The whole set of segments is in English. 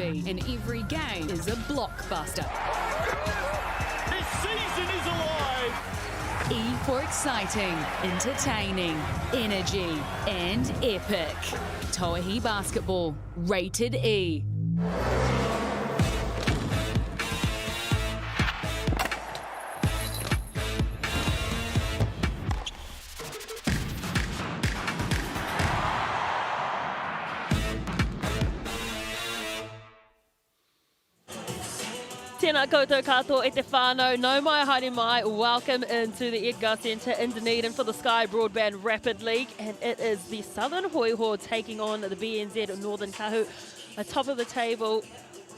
And every game is a blockbuster. This season is alive! E for exciting, entertaining, energy, and epic. Tauihi Basketball, rated E. Tēnā koutou katoa e te whānau, nau mai haere mai, welcome into the Edgar Centre in Dunedin for the Sky Broadband Rapid League, and it is the Southern Hoiho taking on the BNZ Northern Kāhu. Top of the table,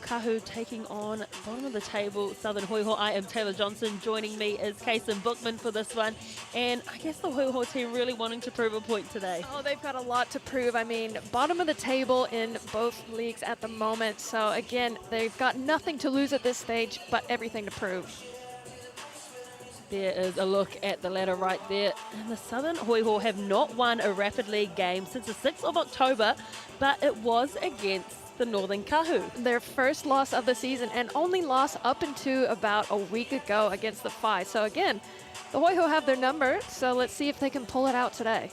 Kāhu taking on bottom of the table, Southern Hoiho. I am Taylor Johnson. Joining me is Kason Bookman for this one. And I guess the Hoiho team really wanting to prove a point today. Oh, they've got a lot to prove. I mean, bottom of the table in both leagues at the moment. So again, they've got nothing to lose at this stage, but everything to prove. There is a look at the ladder right there. And the Southern Hoiho have not won a Rapid League game since the 6th of October, but it was against the Northern Kāhu. Their first loss of the season and only loss up until about a week ago against the Phi. So again, the Hoiho have their number, so let's see if they can pull it out today.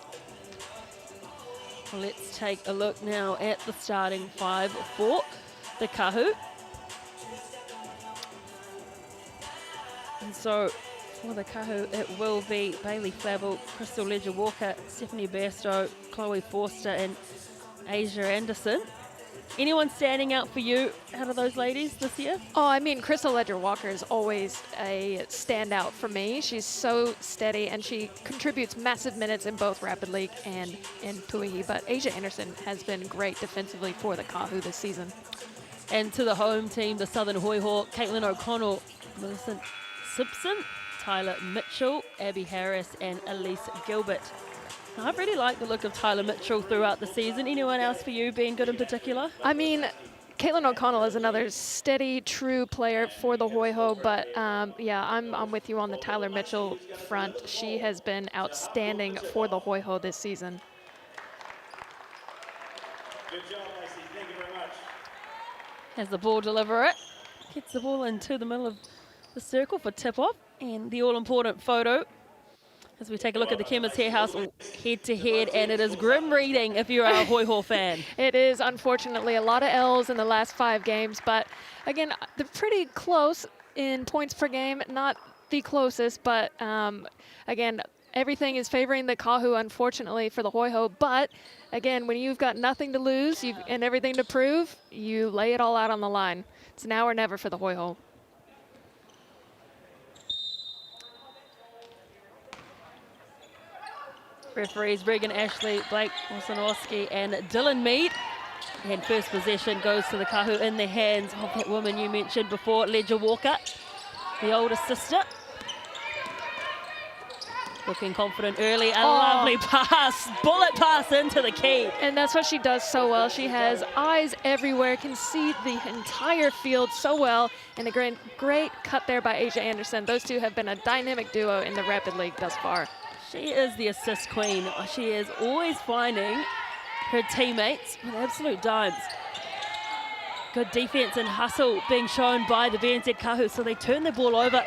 Well, let's take a look now at the starting five for the Kāhu. And so for the Kāhu, it will be Bailey Flavel, Crystal Ledger-Walker, Stephanie Bairstow, Chloe Forster and Asia Anderson. Anyone standing out for you out of those ladies this year? Oh, I mean, Crystal Ledger-Walker is always a standout for me. She's so steady, and she contributes massive minutes in both Rapid League and in Tauihi. But Asia Anderson has been great defensively for the Kāhu this season. And to the home team, the Southern Hoiho, Caitlin O'Connell, Millicent Simpson, Tyler Mitchell, Abby Harris, and Elise Gilbert. I've really liked the look of Tyler Mitchell throughout the season. Anyone else for you being good in particular? I mean, Caitlin O'Connell is another steady, true player for the Hoiho, but yeah, I'm with you on the Tyler Mitchell front. She has been outstanding for the Hoiho this season. Good job, Lacey. Thank you very much. As the ball deliverer gets the ball into the middle of the circle for tip-off, and the all-important photo as we take a look at the Chemist Hairhouse head-to-head, and it is grim reading if you're a Hoiho fan. It is, unfortunately, a lot of L's in the last 5 games, but again, they're pretty close in points per game. Not the closest, but again, everything is favoring the Kāhu, unfortunately, for the Hoiho. But again, when you've got nothing to lose and everything to prove, you lay it all out on the line. It's now or never for the Hoiho. Referees Regan Ashley, Blake Osanowski and Dylan Mead. And first possession goes to the Kāhu in the hands of that woman you mentioned before, Ledger-Walker, the older sister. Looking confident early, a lovely pass, bullet pass into the key. And that's what she does so well. She has eyes everywhere, can see the entire field so well, and a great cut there by Asia Anderson. Those two have been a dynamic duo in the Rapid League thus far. She is the assist queen. She is always finding her teammates with absolute dimes. Good defense and hustle being shown by the BNZ Kāhu, so they turn the ball over,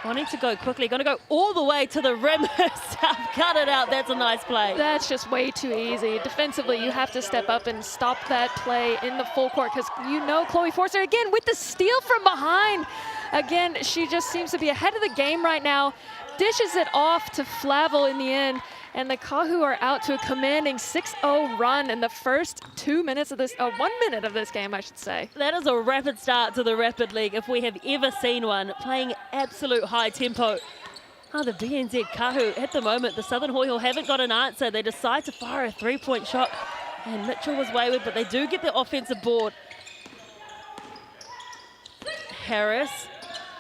wanting to go quickly, going to go all the way to the rim herself. Cut it out, that's a nice play. That's just way too easy. Defensively, you have to step up and stop that play in the full court, because you know Chloe Forster, again, with the steal from behind. Again, she just seems to be ahead of the game right now. Dishes it off to Flavel in the end, and the Kāhu are out to a commanding 6-0 run in the first 2 minutes of this, 1 minute of this game, I should say. That is a rapid start to the Rapid League, if we have ever seen one, playing absolute high tempo. The BNZ Kāhu, at the moment, the Southern Hoiho haven't got an answer. They decide to fire a 3-point shot, and Mitchell was wayward, but they do get the offensive board. Harris.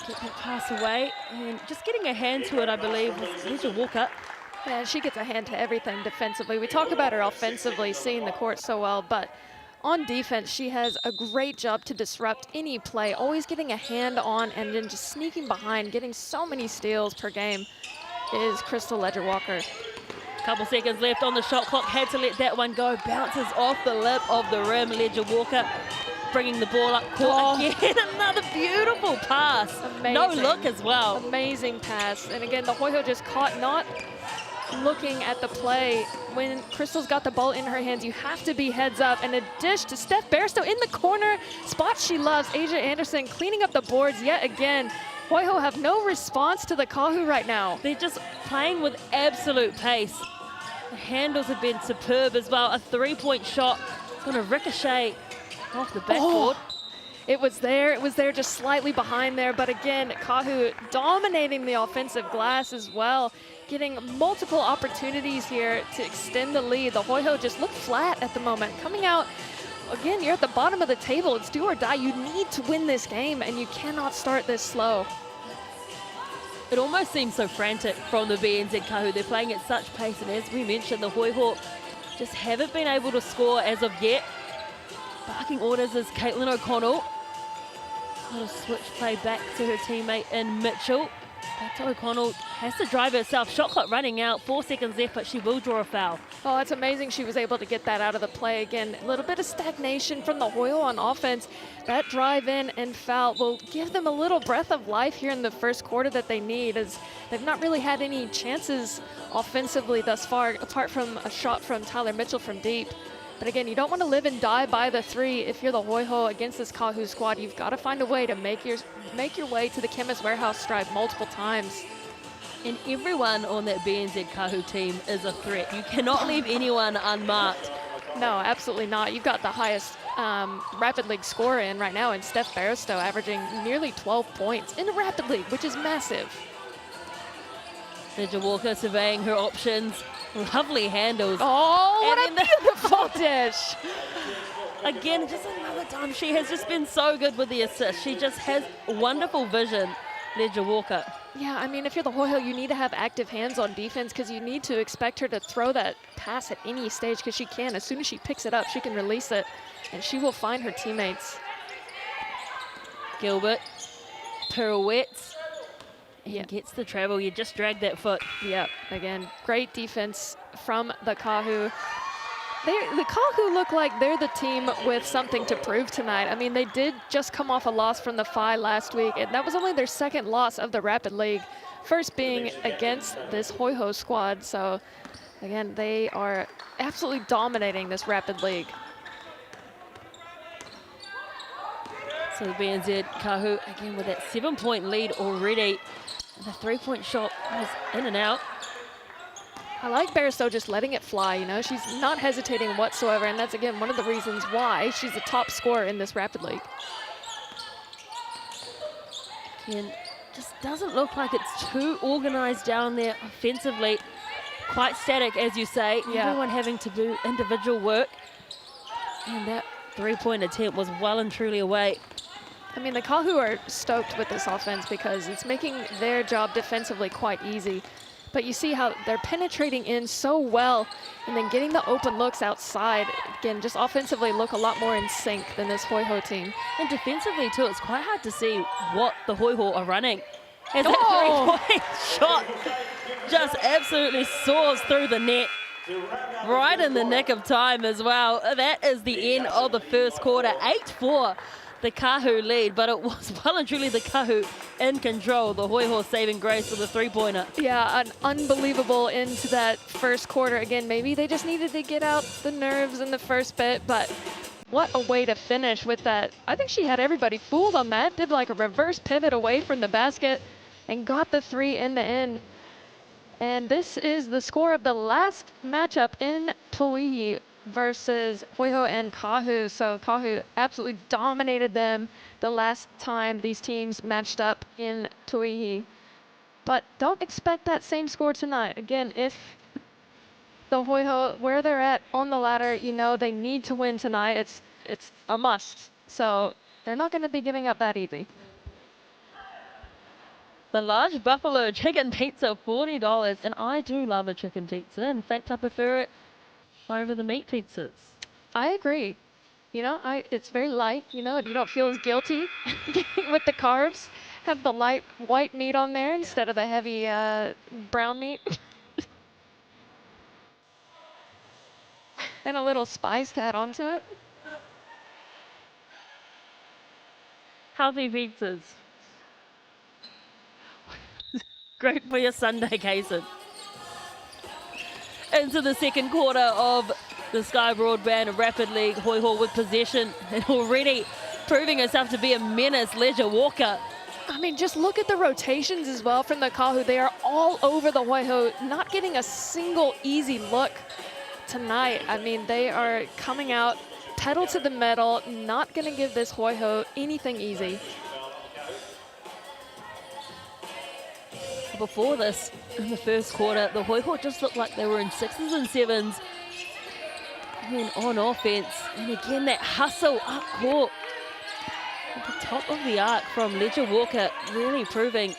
Get that pass away, and just getting a hand to it, I believe, was Ledger-Walker. Yeah, she gets a hand to everything defensively. We talk about her offensively, seeing the court so well, but on defense, she has a great job to disrupt any play, always getting a hand on and then just sneaking behind, getting so many steals per game is Crystal Ledger-Walker. Couple seconds left on the shot clock, had to let that one go. Bounces off the lip of the rim, Ledger-Walker. bringing the ball up court again. Another beautiful pass. Amazing. No look as well. Amazing pass. And again, the Hoiho just caught, not looking at the play. When Crystal's got the ball in her hands, you have to be heads up. And a dish to Steph Bairstow in the corner. Spot she loves. Asia Anderson cleaning up the boards yet again. Hoiho have no response to the Kāhu right now. They're just playing with absolute pace. The handles have been superb as well. A three-point shot. It's going to ricochet off the backboard. It was there, just slightly behind there. But again, Kāhu dominating the offensive glass as well, getting multiple opportunities here to extend the lead. The Hoiho just look flat at the moment. Coming out, again, you're at the bottom of the table. It's do or die. You need to win this game, and you cannot start this slow. It almost seems so frantic from the BNZ Kāhu. They're playing at such pace, and as we mentioned, the Hoiho just haven't been able to score as of yet. Barking orders is Caitlin O'Connell. Little switch play back to her teammate in Mitchell. Back to O'Connell, has to drive herself. Shot clock running out, 4 seconds left, but she will draw a foul. Oh, it's amazing she was able to get that out of the play. Again, a little bit of stagnation from the Hoiho on offense. That drive in and foul will give them a little breath of life here in the first quarter that they need, as they've not really had any chances offensively thus far, apart from a shot from Tyler Mitchell from deep. But again, you don't want to live and die by the three. If you're the Hoiho against this Kāhu squad, you've got to find a way to make your way to the Chemist Warehouse stripe multiple times. And everyone on that BNZ Kāhu team is a threat. You cannot leave anyone unmarked. No, absolutely not. You've got the highest Rapid League scorer in right now in Steph Bairstow, averaging nearly 12 points in the Rapid League, which is massive. Ninja Walker surveying her options. Lovely handles. Oh, what And a beautiful dish. Again, just another time. She has just been so good with the assist. She just has wonderful vision, Ninja Walker. Yeah, I mean, if you're the Hoiho, you need to have active hands on defense, because you need to expect her to throw that pass at any stage, because she can. As soon as she picks it up, she can release it, and she will find her teammates. Gilbert pirouettes and Yeah. gets the travel. You just drag that foot. Yep, again, great defense from the Kāhu. The Kāhu look like they're the team with something to prove tonight. I mean, they did just come off a loss from the Phi last week, and that was only their second loss of the Rapid League, first being against this Hoiho squad. So, again, they are absolutely dominating this Rapid League. So the BNZ Kāhu, again, with that 7-point lead already. And the three-point shot was in and out. I like Bairstow just letting it fly, you know. She's not hesitating whatsoever, and that's, again, one of the reasons why she's the top scorer in this Rapid League. Again, just doesn't look like it's too organized down there offensively. Quite static, as you say. Yeah. Everyone having to do individual work. And that three-point attempt was well and truly away. I mean, the Kāhu are stoked with this offense because it's making their job defensively quite easy. But you see how they're penetrating in so well and then getting the open looks outside. Again, just offensively look a lot more in sync than this Hoiho team. And defensively, too, it's quite hard to see what the Hoiho are running. As that Oh! three-point shot just absolutely soars through the net. Right in the nick of time as well. That is the end of the first quarter. 8-4. The Kāhu lead, but it was well and truly the Kāhu in control. The Hoiho saving grace with a three-pointer. Yeah, an unbelievable end to that first quarter. Again, maybe they just needed to get out the nerves in the first bit, but what a way to finish with that. I think she had everybody fooled on that. Did like a reverse pivot away from the basket and got the three in the end. And this is the score of the last matchup in Tauihi versus Hoiho and Kāhu. So Kāhu absolutely dominated them the last time these teams matched up in Tauihi. But don't expect that same score tonight. Again, if the Hoiho, where they're at on the ladder, you know they need to win tonight. It's a must. So they're not going to be giving up that easy. The large buffalo chicken pizza, $40. And I do love a chicken pizza. In fact, I prefer it over the meat pizzas. I agree. You know, it's very light, you know, you don't feel as guilty with the carbs. Have the light white meat on there instead of the heavy brown meat. And a little spice to add onto it. Healthy pizzas. Great for your Sunday, Kason. Into the second quarter of the Sky Broadband Rapid League. Hoiho with possession and already proving herself to be a menace. Ledger Walker. I mean, just look at the rotations as well from the Kāhu. They are all over the Hoiho, not getting a single easy look tonight. I mean, they are coming out pedal to the metal, not going to give this Hoiho anything easy. Before this, in the first quarter, the Hoiho just looked like they were in 6s and 7s. And then on offense, and again that hustle up court. At the top of the arc from Ledger Walker, really proving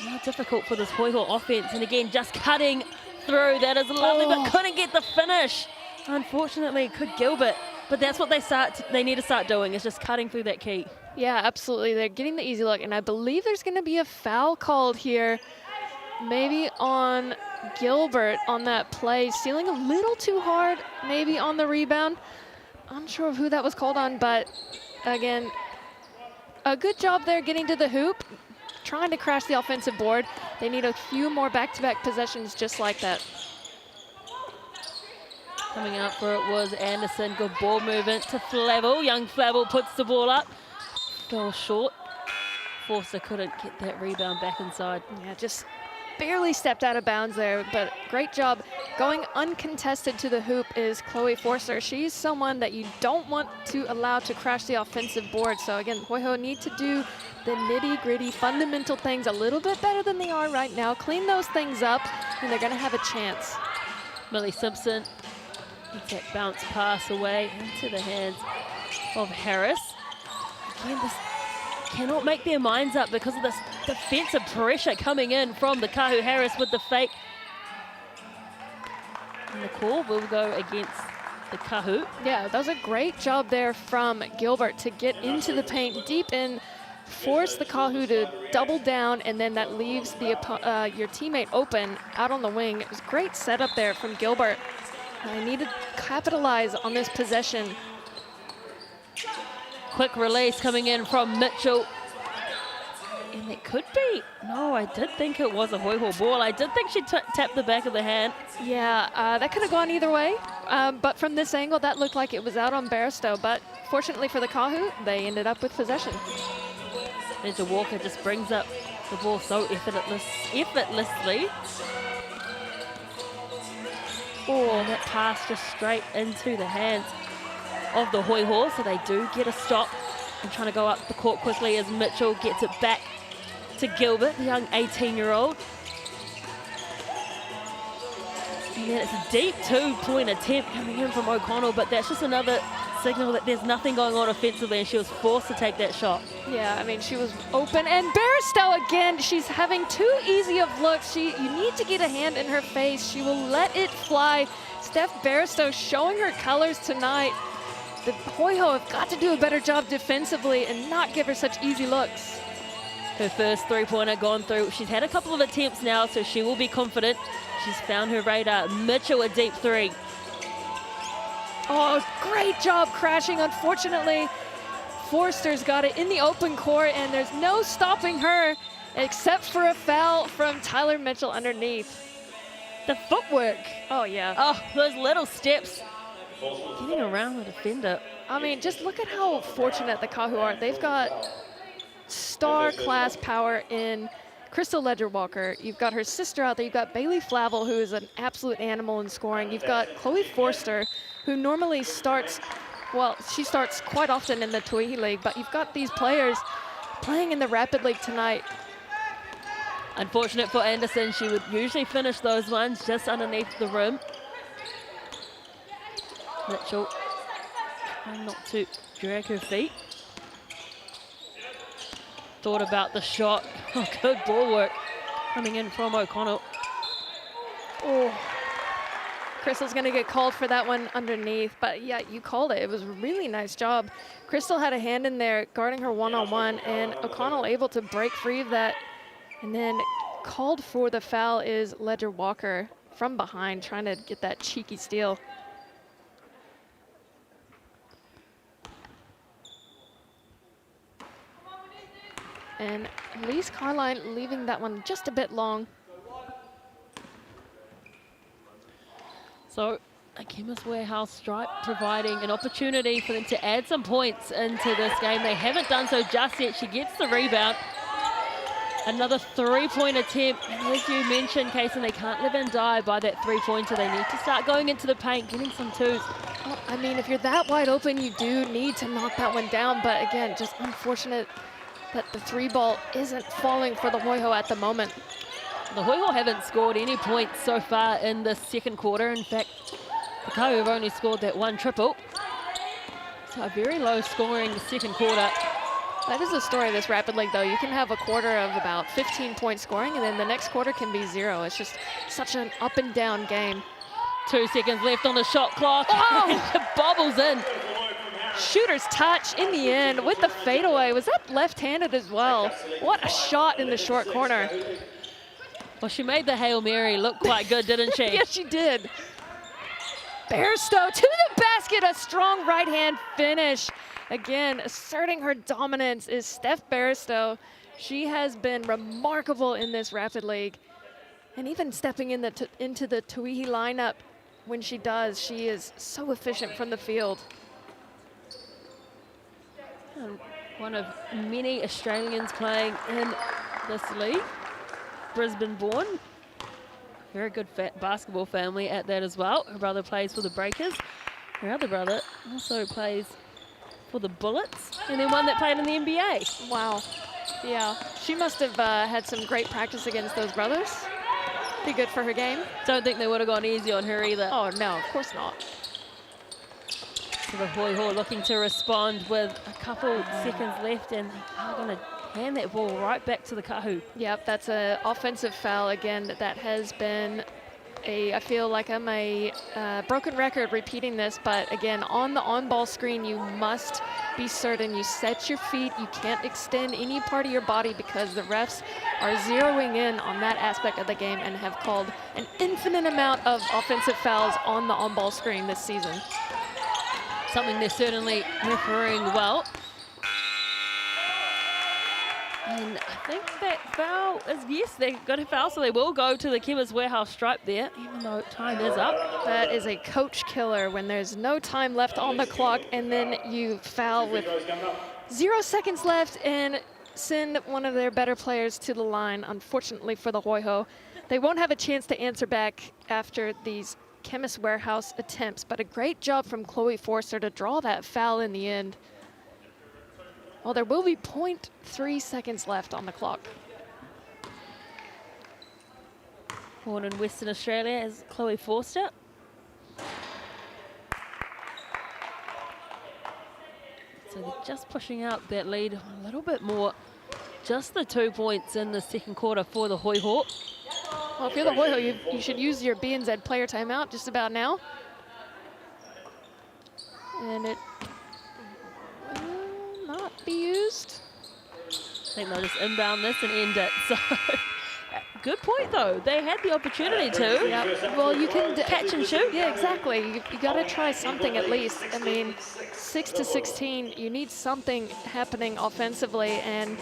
how difficult for this Hoiho offense. And again, just cutting through. That is lovely, but couldn't get the finish. Unfortunately, could Gilbert. But that's what they need to start doing, is just cutting through that key. Yeah, absolutely. They're getting the easy look, and I believe there's going to be a foul called here, maybe on Gilbert on that play, stealing a little too hard, maybe on the rebound. Unsure of who that was called on, but again, a good job there getting to the hoop, trying to crash the offensive board. They need a few more back-to-back possessions just like that. Coming out for it was Anderson. Good ball movement to Flavel. Young Flavel puts the ball up. Goal short. Forster couldn't get that rebound back inside. Yeah, just barely stepped out of bounds there, but great job. Going uncontested to the hoop is Chloe Forster. She's someone that you don't want to allow to crash the offensive board. So again, Hoiho need to do the nitty-gritty fundamental things a little bit better than they are right now. Clean those things up, and they're going to have a chance. Millie Simpson gets that bounce pass away into the hands of Harris. Again, this cannot make their minds up because of this defensive pressure coming in from the Kāhu. Harris with the fake. And the call will go against the Kāhu. Yeah, that was a great job there from Gilbert to get into the paint deep in, force the Kāhu to double down, and then that leaves the your teammate open out on the wing. It was a great setup there from Gilbert. I need to capitalize on this possession. Quick release coming in from Mitchell. And it could be. No, I did think it was a Hoiho ball. I did think she tapped the back of the hand. Yeah, that could have gone either way. But from this angle, that looked like it was out on Barstow. But fortunately for the Kāhu, they ended up with possession. Ledger Walker just brings up the ball so effortlessly. Oh, that pass just straight into the hands of the Hoiho, so they do get a stop. And trying to go up the court quickly as Mitchell gets it back to Gilbert, the young 18-year-old. And then it's a deep two-point attempt coming in from O'Connell, but that's just another signal that there's nothing going on offensively, and she was forced to take that shot. Yeah, I mean, she was open, and Barstow again, she's having too easy of looks. You need to get a hand in her face. She will let it fly. Steph Barstow showing her colors tonight. The Hoiho have got to do a better job defensively and not give her such easy looks. Her first three-pointer gone through. She's had a couple of attempts now, so she will be confident. She's found her radar. Mitchell, a deep three. Oh, great job crashing. Unfortunately, Forster's got it in the open court, and there's no stopping her except for a foul from Tyler Mitchell underneath. The footwork. Oh, yeah. Oh, those little steps. Getting around the defender. I mean, just look at how fortunate the Kāhu are. They've got star-class power in Crystal Ledger Walker. You've got her sister out there. You've got Bailey Flavel, who is an absolute animal in scoring. You've got Chloe Forster, who normally starts, well, she starts quite often in the Tauihi League, but you've got these players playing in the Rapid League tonight. Unfortunate for Anderson, she would usually finish those ones just underneath the rim. Mitchell trying not to drag her feet. Thought about the shot. Oh, good ball work coming in from O'Connell. Oh, Crystal's going to get called for that one underneath. But yeah, you called it. It was a really nice job. Crystal had a hand in there guarding her one-on-one, and O'Connell able to break free of that. And then called for the foul is Ledger Walker from behind, trying to get that cheeky steal. And Elise Carline leaving that one just a bit long. So a Chemist Warehouse stripe providing an opportunity for them to add some points into this game. They haven't done so just yet. She gets the rebound. Another three-point attempt. And as you mentioned, Kaysen, they can't live and die by that three-pointer. They need to start going into the paint, getting some twos. Well, I mean, if you're that wide open, you do need to knock that one down. But again, just unfortunate that the three ball isn't falling for the Hoiho at the moment. The Hoiho haven't scored any points so far in the second quarter. In fact, the Kāhu have only scored that one triple. So a very low scoring second quarter. That is the story of this Rapid League, though. You can have a quarter of about 15 point scoring, and then the next quarter can be 0. It's just such an up and down game. 2 seconds left on the shot clock. Oh! It bobbles in. Shooter's touch in the end with the fadeaway. Was that left-handed as well? What a shot in the short corner. Well, she made the Hail Mary look quite good, didn't she? Yes, she did. Bairstow to the basket, a strong right-hand finish. Again, asserting her dominance is Steph Bairstow. She has been remarkable in this Rapid League. And even stepping in into the Tauihi lineup when she does, she is so efficient from the field. And one of many Australians playing in this league. Brisbane-born. Very good basketball family at that as well. Her brother plays for the Breakers. Her other brother also plays for the Bullets. And then one that played in the NBA. Wow. Yeah, she must have had some great practice against those brothers. Be good for her game. Don't think they would have gone easy on her either. Oh, no, of course not. So the Hoiho looking to respond with a couple seconds left, and they are going to hand that ball right back to the Kāhu. Yep, that's an offensive foul again. That has been I feel like I'm a broken record repeating this, but again, on the on-ball screen, you must be certain you set your feet. You can't extend any part of your body because the refs are zeroing in on that aspect of the game and have called an infinite amount of offensive fouls on the on-ball screen this season. Something they're certainly refereeing well. And I think that foul is, yes, they got a foul, so they will go to the Chemist Warehouse stripe there, even though time is up. That is a coach killer when there's no time left on the clock and then you foul with 0 seconds left and send one of their better players to the line, unfortunately for the Hoiho. They won't have a chance to answer back after these Chemist Warehouse attempts, but a great job from Chloe Forster to draw that foul in the end. Well, there will be 0.3 seconds left on the clock. Born in Western Australia is Chloe Forster. So they're just pushing out that lead a little bit more. Just the 2 points in the second quarter for the Hoiho. Well, if you're the Hoiho, you should use your BNZ player timeout just about now. And it will not be used. I think they'll just inbound this and end it. So, good point though. They had the opportunity to. Yeah. Well, you can catch and shoot. Yeah, exactly. You got to try something at least. I mean, 6-16, you need something happening offensively, and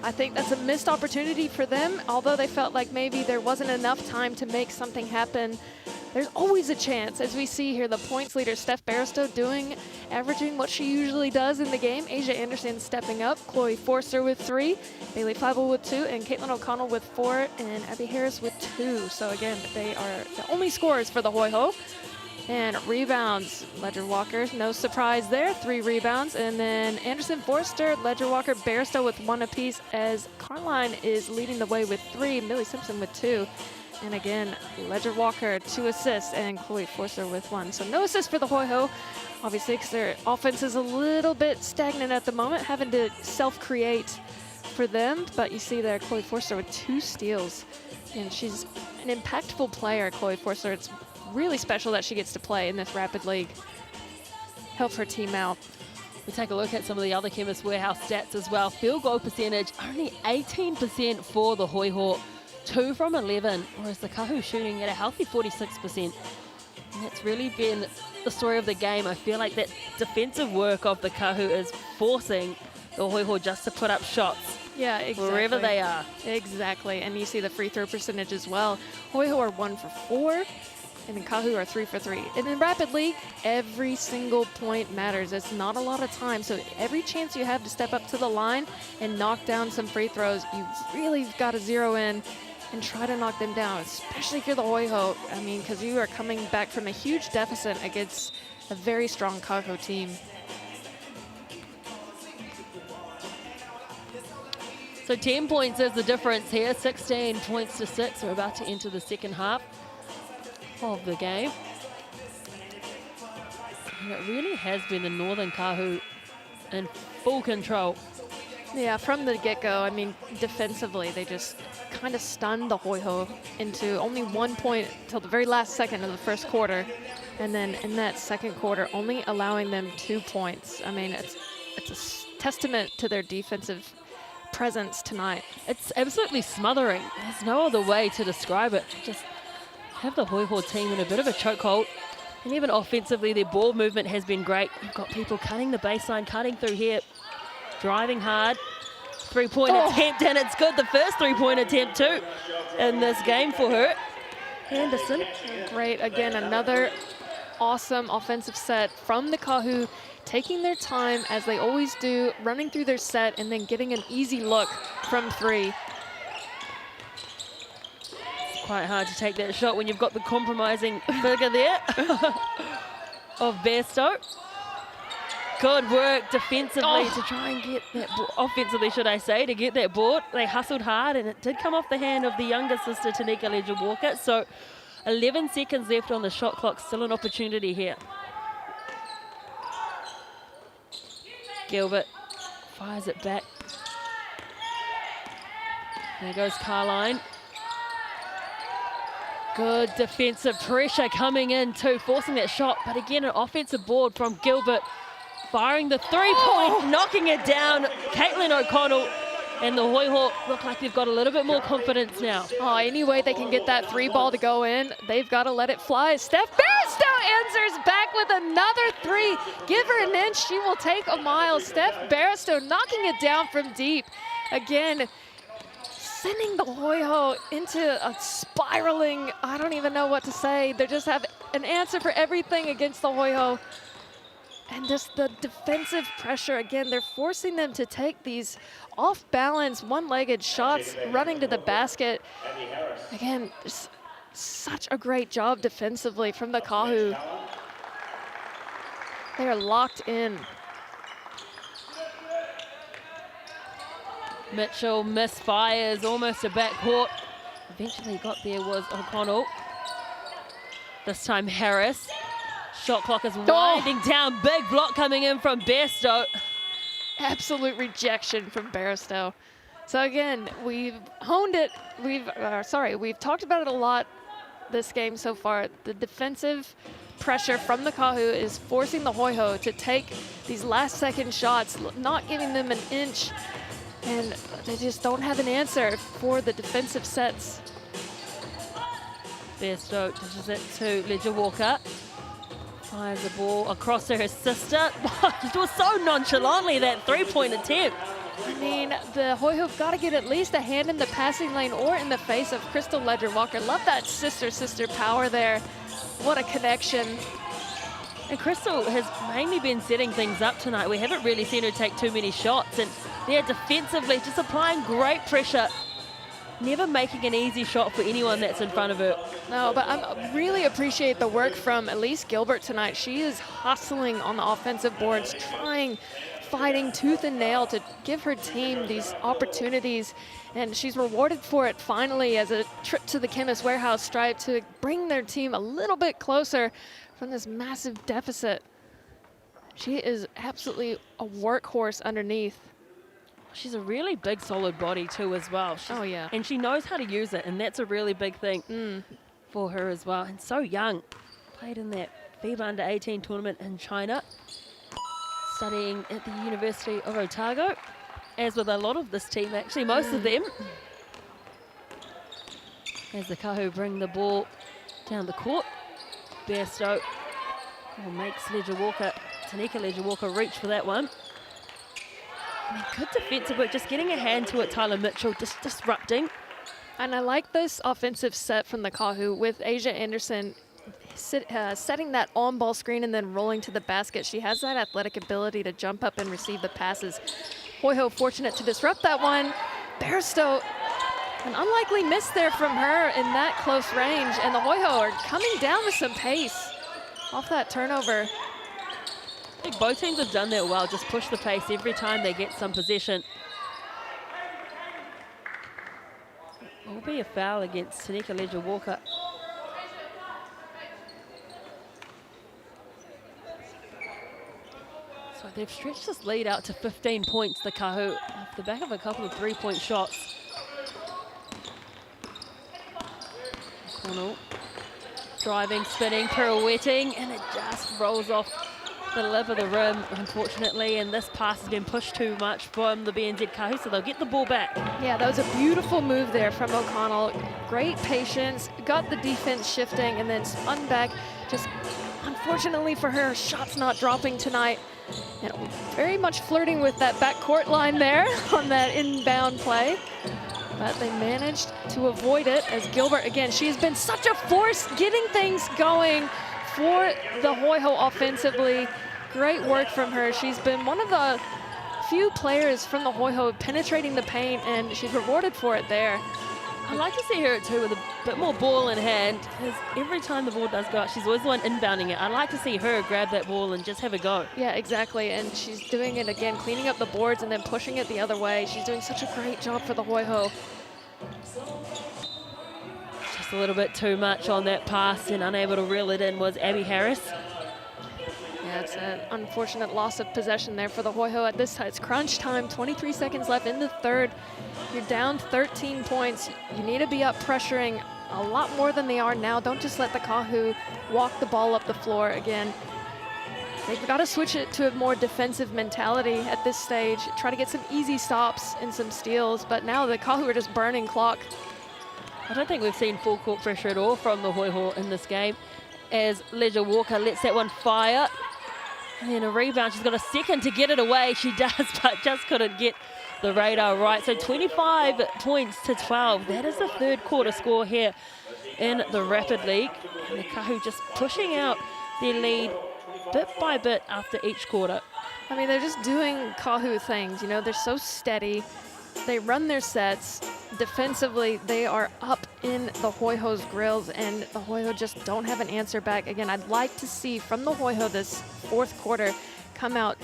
I think that's a missed opportunity for them. Although they felt like maybe there wasn't enough time to make something happen, there's always a chance. As we see here, the points leader, Steph Bairstow, averaging what she usually does in the game. Asia Anderson stepping up, Chloe Forster with 3, Bailey Feibel with 2, and Caitlin O'Connell with 4, and Abby Harris with 2. So again, they are the only scorers for the Hoiho. And rebounds, Ledger Walker, no surprise there, 3 rebounds. And then Anderson Forster, Ledger Walker, Bairstow with 1 apiece, as Carline is leading the way with 3, Millie Simpson with 2. And again, Ledger Walker, 2 assists, and Chloe Forster with 1. So no assists for the Hoiho, obviously, because their offense is a little bit stagnant at the moment, having to self-create for them. But you see there, Chloe Forster with 2 steals. And she's an impactful player, Chloe Forster. It's really special that she gets to play in this Rapid League. Help her team out. We take a look at some of the other Chemist Warehouse stats as well. Field goal percentage, only 18% for the Hoiho. 2 from 11, whereas the Kāhu shooting at a healthy 46%. And that's really been the story of the game. I feel like that defensive work of the Kāhu is forcing the Hoiho just to put up shots. Yeah, exactly. Wherever they are. Exactly. And you see the free throw percentage as well. Hoiho are 1 for 4. And then Kāhu are 3 for 3. And in Rapid League, every single point matters. It's not a lot of time. So every chance you have to step up to the line and knock down some free throws, you really got to zero in and try to knock them down, especially if you're the Hoiho. I mean, because you are coming back from a huge deficit against a very strong Kāhu team. So 10 points is the difference here. 16 points to 6. We're about to enter the second half of the game. And it really has been the Northern Kāhu in full control. Yeah, from the get-go, I mean, defensively, they just kind of stunned the Hoiho into only 1 point till the very last second of the first quarter. And then in that second quarter, only allowing them 2 points. I mean, it's a testament to their defensive presence tonight. It's absolutely smothering. There's no other way to describe it. Just have the Hoiho team in a bit of a chokehold. And even offensively, their ball movement has been great. You've got people cutting the baseline, cutting through here, driving hard. Three-point attempt, and it's good. The first three-point attempt, too, in this game for her. Anderson. Great. Again, another awesome offensive set from the Kāhu, taking their time, as they always do, running through their set, and then getting an easy look from 3. It's quite hard to take that shot when you've got the compromising figure there of Bairstow. Good work defensively to try and get that offensively, should I say, to get that board. They hustled hard, and it did come off the hand of the younger sister, Tanika Leger-Walker. So 11 seconds left on the shot clock. Still an opportunity here. Gilbert fires it back. There goes Carline. Good defensive pressure coming in too, forcing that shot. But again, an offensive board from Gilbert. Firing the three-point, knocking it down. Caitlin O'Connell and the Hoiho look like they've got a little bit more confidence now. Oh, any way they can get that 3 ball to go in, they've got to let it fly. Steph Bairstow answers back with another 3. Give her an inch, she will take a mile. Steph Bairstow knocking it down from deep. Again, sending the Hoiho into a spiraling, I don't even know what to say. They just have an answer for everything against the Hoiho. And just the defensive pressure, again, they're forcing them to take these off-balance, one-legged shots running to the basket. Again, just such a great job defensively from the Kāhu. They are locked in. Mitchell misfires, almost a backcourt. Eventually got there was O'Connell. This time Harris. Shot clock is winding down. Big block coming in from Bairstow. Absolute rejection from Bairstow. So again, we've honed it. We've talked about it a lot this game so far. The defensive pressure from the Kāhu is forcing the Hoiho to take these last-second shots, not giving them an inch, and they just don't have an answer for the defensive sets. Bairstow dishes it to Leger-Walker. Fires the ball across to her sister. It was so nonchalantly, that 3-point attempt. I mean, the Hoiho have got to get at least a hand in the passing lane or in the face of Crystal Leger-Walker. Love that sister power there. What a connection. And Crystal has mainly been setting things up tonight. We haven't really seen her take too many shots. And they're defensively just applying great pressure. Never making an easy shot for anyone that's in front of her. No, but I really appreciate the work from Elise Gilbert tonight. She is hustling on the offensive boards, fighting tooth and nail to give her team these opportunities. And she's rewarded for it finally as a trip to the Chemist Warehouse stripe to bring their team a little bit closer from this massive deficit. She is absolutely a workhorse underneath. She's a really big, solid body too as well. Yeah. And she knows how to use it, and that's a really big thing for her as well. And so young. Played in that FIBA Under-18 tournament in China. Studying at the University of Otago. As with a lot of this team, actually, most of them. As the Kāhu bring the ball down the court. Bairstow makes Leger-Walker, Tanika Leger-Walker reach for that one. I mean, good defensive work, just getting a hand to it. Tyler Mitchell just disrupting. And I like this offensive set from the Kāhu with Asia Anderson setting that on-ball screen and then rolling to the basket. She has that athletic ability to jump up and receive the passes. Hoiho fortunate to disrupt that one. Bairstow, an unlikely miss there from her in that close range, and the Hoiho are coming down with some pace off that turnover. I think both teams have done that well, just push the pace every time they get some possession. It will be a foul against Tanika Leger-Walker. So they've stretched this lead out to 15 points, the Kāhu, off the back of a couple of three-point shots. O'Connell driving, spinning, pirouetting, and it just rolls off the lip of the rim, unfortunately, and this pass has been pushed too much from the BNZ Kāhu, so they'll get the ball back. Yeah, that was a beautiful move there from O'Connell. Great patience, got the defense shifting, and then spun back. Just unfortunately for her, shots not dropping tonight. And very much flirting with that backcourt line there on that inbound play. But they managed to avoid it as Gilbert, again, she's been such a force getting things going for the Hoiho offensively. Great work from her. She's been one of the few players from the Hoiho penetrating the paint, and she's rewarded for it there. I like to see her too with a bit more ball in hand, because every time the ball does go out, she's always the one inbounding it. I like to see her grab that ball and just have a go. Yeah, exactly, and she's doing it again, cleaning up the boards and then pushing it the other way. She's doing such a great job for the Hoiho. Just a little bit too much on that pass, and unable to reel it in was Abby Harris. Yeah, it's an unfortunate loss of possession there for the Hoiho at this time. It's crunch time, 23 seconds left in the third. You're down 13 points. You need to be up pressuring a lot more than they are now. Don't just let the Kāhu walk the ball up the floor again. They've got to switch it to a more defensive mentality at this stage. Try to get some easy stops and some steals, but now the Kāhu are just burning clock. I don't think we've seen full court pressure at all from the Hoiho in this game, as Leger-Walker lets that one fire. And then a rebound. She's got a second to get it away. She does, but just couldn't get the radar right. So 25 points to 12. That is the third quarter score here in the Rapid League. And the Kāhu just pushing out their lead bit by bit after each quarter. I mean, they're just doing Kāhu things, you know, they're so steady. They run their sets. Defensively, they are up in the Hoiho's grills, and the Hoiho just don't have an answer back. Again, I'd like to see from the Hoiho this fourth quarter come out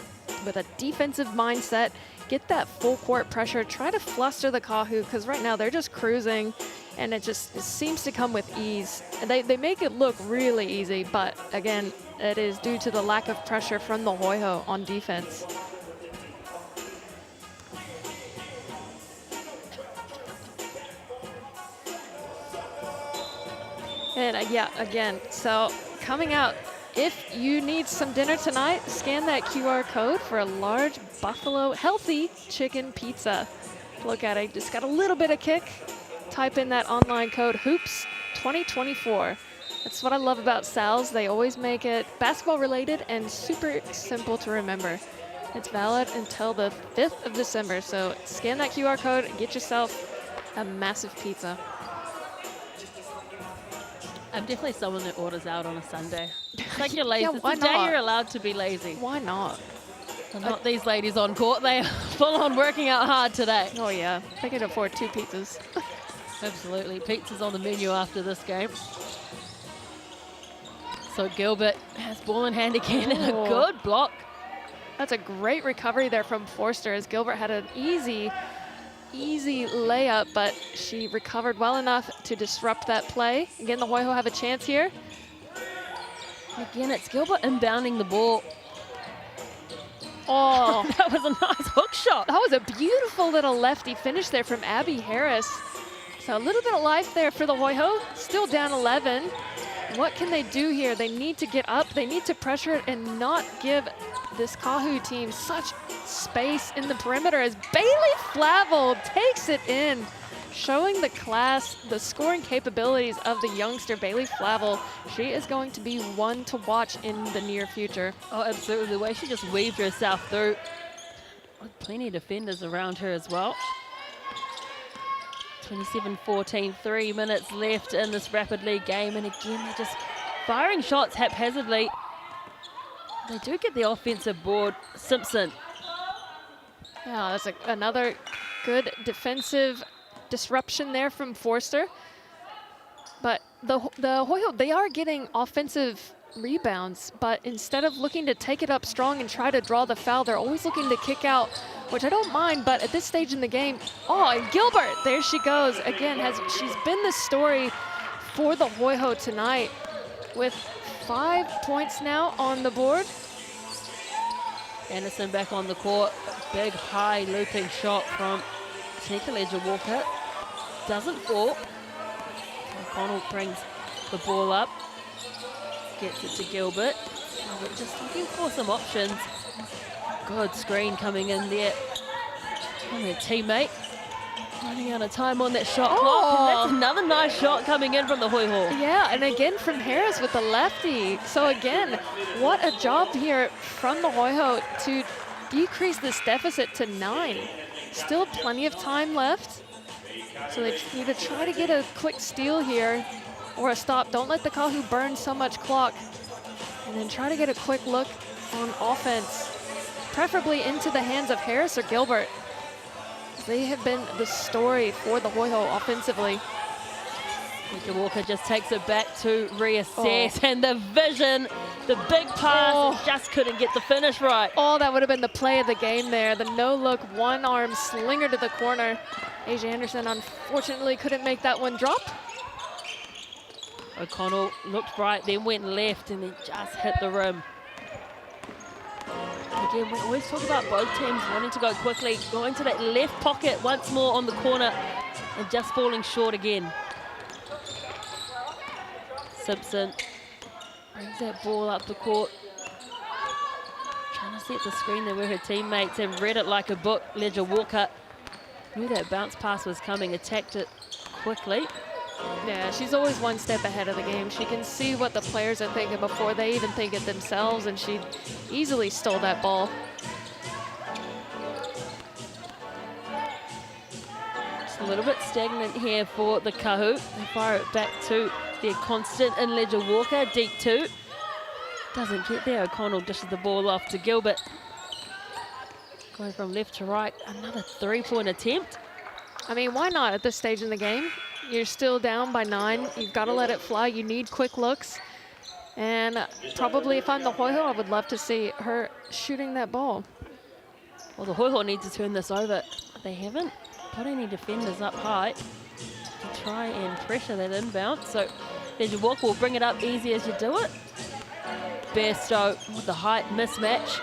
with a defensive mindset, get that full court pressure, try to fluster the Kāhu, because right now they're just cruising, and it seems to come with ease. And they make it look really easy, but again, it is due to the lack of pressure from the Hoiho on defense. And yeah, again, so coming out, if you need some dinner tonight, scan that QR code for a large buffalo healthy chicken pizza. Look at it, just got a little bit of kick. Type in that online code HOOPS2024. That's what I love about Sal's. They always make it basketball related and super simple to remember. It's valid until the 5th of December. So scan that QR code and get yourself a massive pizza. I'm definitely someone that orders out on a Sunday. It's like you're lazy. Yeah, why it's the day not? you're allowed to be lazy. Why not? And not these ladies on court. They are full on working out hard today. Oh yeah, they can afford 2 pizzas. Absolutely. Pizza's on the menu after this game. So Gilbert has ball in hand again and a good block. That's a great recovery there from Forster, as Gilbert had an easy layup, but she recovered well enough to disrupt that play. Again, the Hoiho have a chance here. Again, it's Gilbert inbounding the ball. Oh, That was a nice hook shot. that was a beautiful little lefty finish there from Abby Harris. So a little bit of life there for the Hoiho, still down 11. What can they do here? They need to get up, they need to pressure it and not give this Kāhu team such space in the perimeter, as Bailey Flavel takes it in, showing the class, the scoring capabilities of the youngster Bailey Flavel. She is going to be one to watch in the near future. Oh, absolutely. The way she just weaved herself through. with plenty of defenders around her as well. 27-14, 3 minutes left in this Rapid League game, and again they're just firing shots haphazardly. They do get the offensive board. Simpson. Yeah, that's another good defensive disruption there from Forster. But the Hoiho, they are getting offensive rebounds, but instead of looking to take it up strong and try to draw the foul, they're always looking to kick out, which I don't mind, but at this stage in the game, oh, and Gilbert, there she goes. Again, she's been the story for the Hoiho tonight with 5 points now on the board. Anderson back on the court. Big high looping shot from Tika Leger-Walker. Doesn't fall. O'Connell brings the ball up. Gets it to Gilbert. Oh, we're just looking for some options. Good screen coming in there from their teammate. Running out of time on that shot clock. And that's another nice shot coming in from the Hoiho. Yeah, and again from Harris with the lefty. So again, what a job here from the Hoiho to decrease this deficit to 9. Still plenty of time left. So they need to try to get a quick steal here or a stop. Don't let the Kāhu burn so much clock. And then try to get a quick look on offense, preferably into the hands of Harris or Gilbert. They have been the story for the Hoiho offensively. Walker just takes it back to reassess, and the vision, the big pass, and just couldn't get the finish right. Oh, that would have been the play of the game there. The no-look one-arm slinger to the corner. Asia Anderson unfortunately couldn't make that one drop. O'Connell looked right, then went left, and then just hit the rim. Again, we always talk about both teams wanting to go quickly, going to that left pocket once more on the corner, and just falling short again. Simpson brings that ball up the court. Trying to set the screen there where her teammates have read it like a book. Leger-Walker knew that bounce pass was coming, attacked it quickly. Yeah, she's always one step ahead of the game. She can see what the players are thinking before they even think it themselves, and she easily stole that ball. Just a little bit stagnant here for the Kāhu. They fire it back to their constant in Leger-Walker, deep 2. Doesn't get there. O'Connell dishes the ball off to Gilbert. Going from left to right, another 3-point attempt. I mean, why not at this stage in the game? You're still down by 9. You've got to let it fly. You need quick looks. And probably if I'm the Hoiho, I would love to see her shooting that ball. Well, the Hoiho need to turn this over. They haven't put any defenders up high to try and pressure that inbound. So Leger-Walker will bring it up easy as you do it. Bairstow with the height mismatch.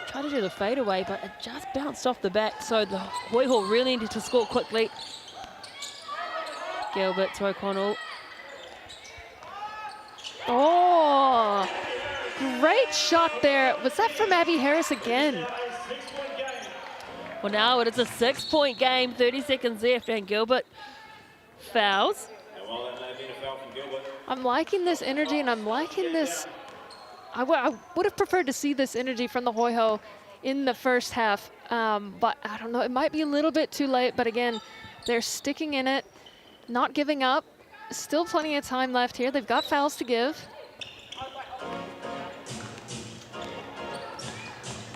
Tried to do the fadeaway, but it just bounced off the back. So the Hoiho really needed to score quickly. Gilbert to O'Connell. Oh, great shot there. Was that from Abby Harris again? Well, now it is a 6-point game, 30 seconds left, and Gilbert fouls. I'm liking this energy, and I'm liking this. I would have preferred to see this energy from the Hoiho in the first half, but I don't know. It might be a little bit too late, but again, they're sticking in it. Not giving up. Still plenty of time left here. They've got fouls to give.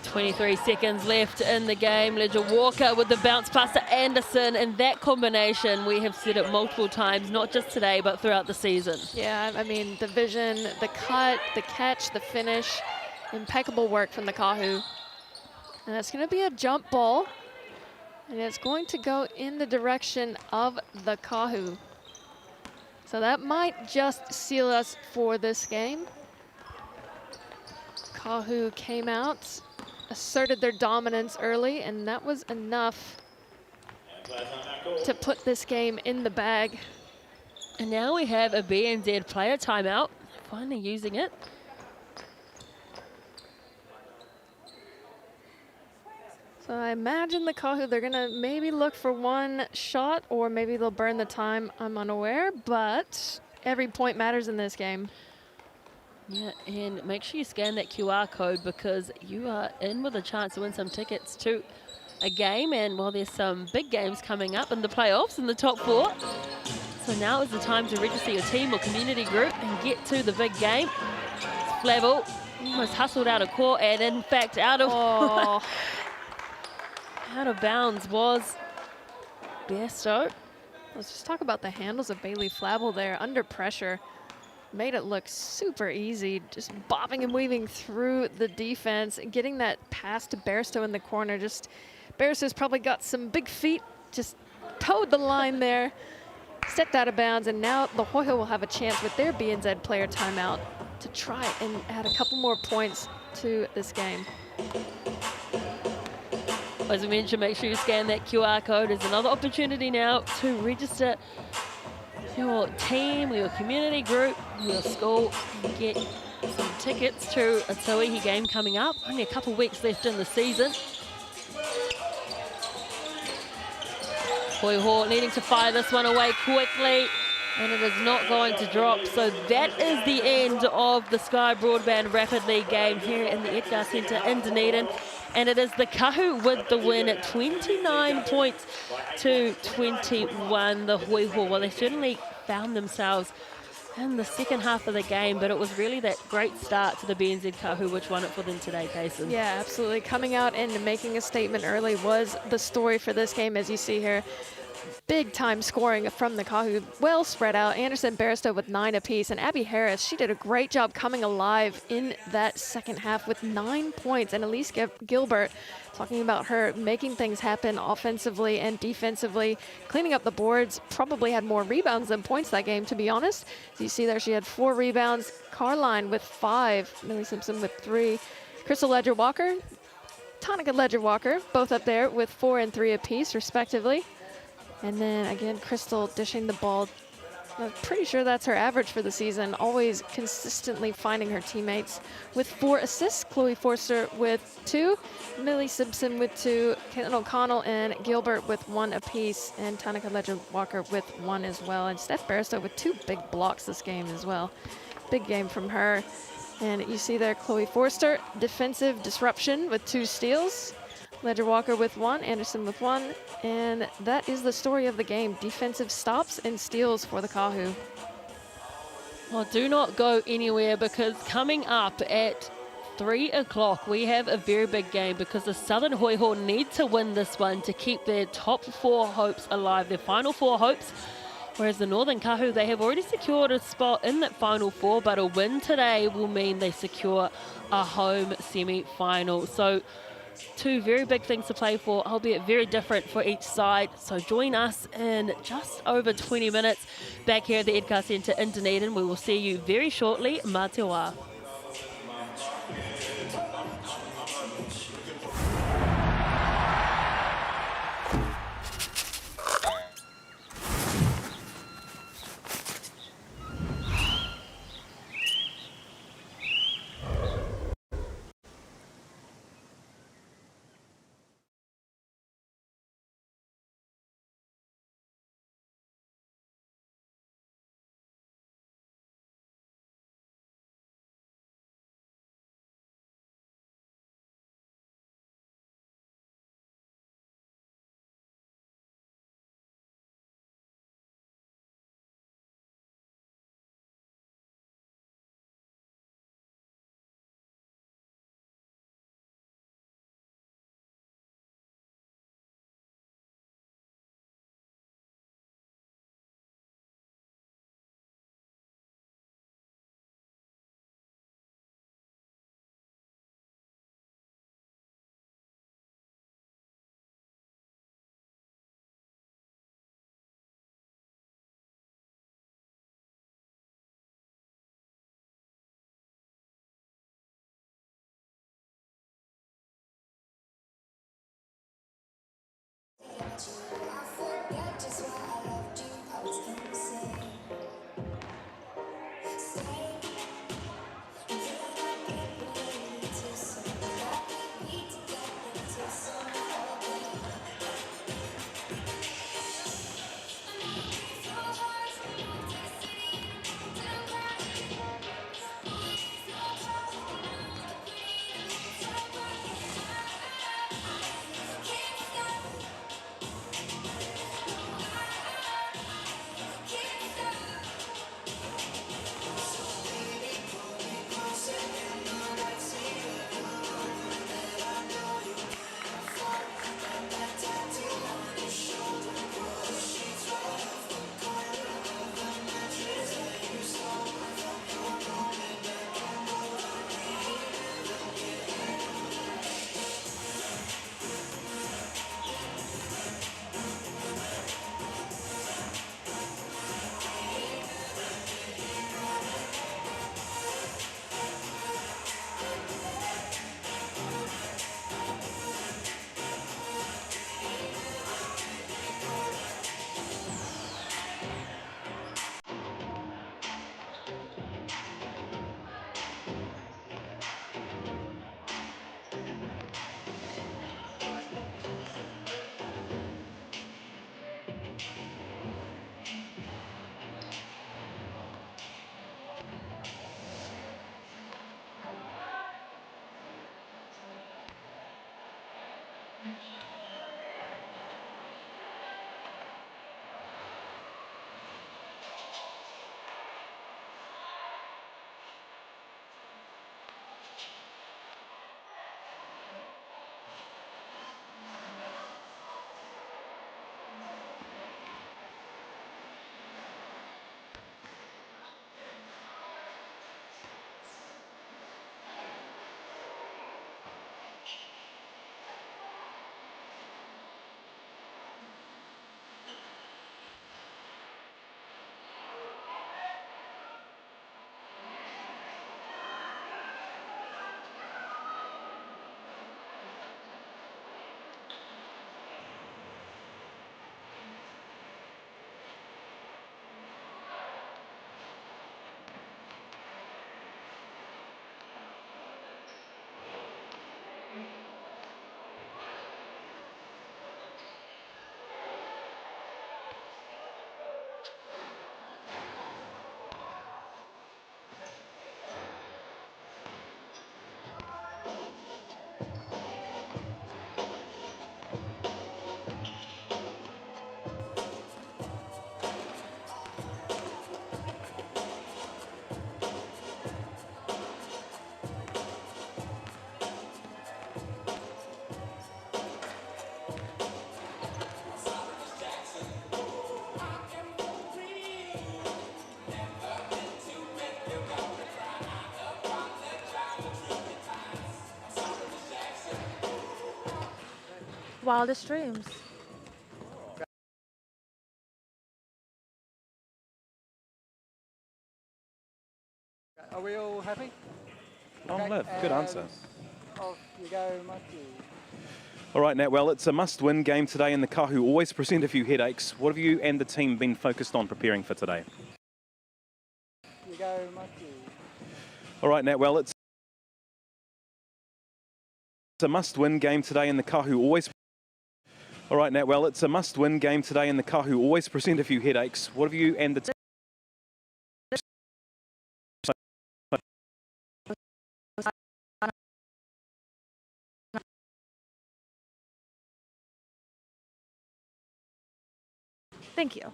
23 seconds left in the game. Leger-Walker with the bounce pass to Anderson, and that combination, we have said it multiple times, not just today, but throughout the season. Yeah, I mean, the vision, the cut, the catch, the finish, impeccable work from the Kāhu. And that's going to be a jump ball. And it's going to go in the direction of the Kāhu. So that might just seal us for this game. Kāhu came out, asserted their dominance early, and that was enough to put this game in the bag. And now we have a BNZ player timeout, finally using it. So I imagine the Kāhu, they're gonna maybe look for one shot, or maybe they'll burn the time. I'm unaware, but every point matters in this game. Yeah, and make sure you scan that QR code because you are in with a chance to win some tickets to a game. And while there's some big games coming up in the playoffs in the top 4. So now is the time to register your team or community group and get to the big game. Flavel almost hustled out of court and in fact out of out of bounds was Bairstow. Let's just talk about the handles of Bailey Flavel there under pressure. Made it look super easy, just bobbing and weaving through the defense and getting that pass to Bairstow in the corner. Just Bairstow's probably got some big feet, just towed the line there, stepped out of bounds, and now the Hoiho will have a chance with their BNZ player timeout to try and add a couple more points to this game. As I mentioned, make sure you scan that QR code. There's another opportunity now to register your team, your community group, your school, and get some tickets to a Tauihi game coming up. Only a couple weeks left in the season. Hoiho needing to fire this one away quickly, and it is not going to drop. So that is the end of the Sky Broadband Rapid League game here in the Edgar Centre in Dunedin. And it is the Kāhu with the win at 29 points to 21. The Hoiho, well, they certainly found themselves in the second half of the game, but it was really that great start to the BNZ Kāhu which won it for them today, Kaysen. Yeah, absolutely. Coming out and making a statement early was the story for this game, as you see here. Big time scoring from the Kāhu, well spread out. Anderson Bairstow with 9 apiece, and Abby Harris, she did a great job coming alive in that second half with 9 points. And Elise Gilbert, talking about her making things happen offensively and defensively, cleaning up the boards, probably had more rebounds than points that game, to be honest. As you see there, she had 4 rebounds, Carline with 5, Millie Simpson with 3, Crystal Ledger-Walker, Tonica Ledger-Walker, both up there with 4 and 3 apiece, respectively. And then again, Crystal dishing the ball. I'm pretty sure that's her average for the season, always consistently finding her teammates with 4 assists. Chloe Forster with 2, Millie Simpson with 2, Caitlin O'Connell and Gilbert with 1 apiece, and Tonica Ledger-Walker with 1 as well. And Steph Bairstow with 2 big blocks this game as well. Big game from her. And you see there, Chloe Forster, defensive disruption with 2 steals. Ledger-Walker with 1, Anderson with 1, and that is the story of the game. Defensive stops and steals for the Kāhu. Well, do not go anywhere because coming up at 3 o'clock, we have a very big game because the Southern Hoiho need to win this one to keep their top 4 hopes alive, their final 4 hopes. Whereas the Northern Kāhu, they have already secured a spot in that final 4, but a win today will mean they secure a home semi-final. So 2 very big things to play for, albeit very different for each side. So join us in just over 20 minutes back here at the Edgar Centre in Dunedin. We will see you very shortly. Mā te wā. Wildest dreams. Are we all happy? On live. Good answer. Off you go, Matthew. All right, Nat. Well, it's a must-win game today, and the Kāhu always present a few headaches. What have you and the team been focused on preparing for today? You go, Matthew. All right, Nat. Well, it's a must-win game today, and the Kāhu always. All right, Nat. Well, it's a must-win game today, and the Kāhu always present a few headaches. What have you and the team? Thank you.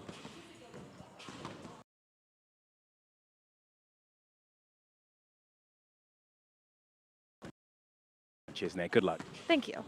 Cheers, Nat. Good luck. Thank you.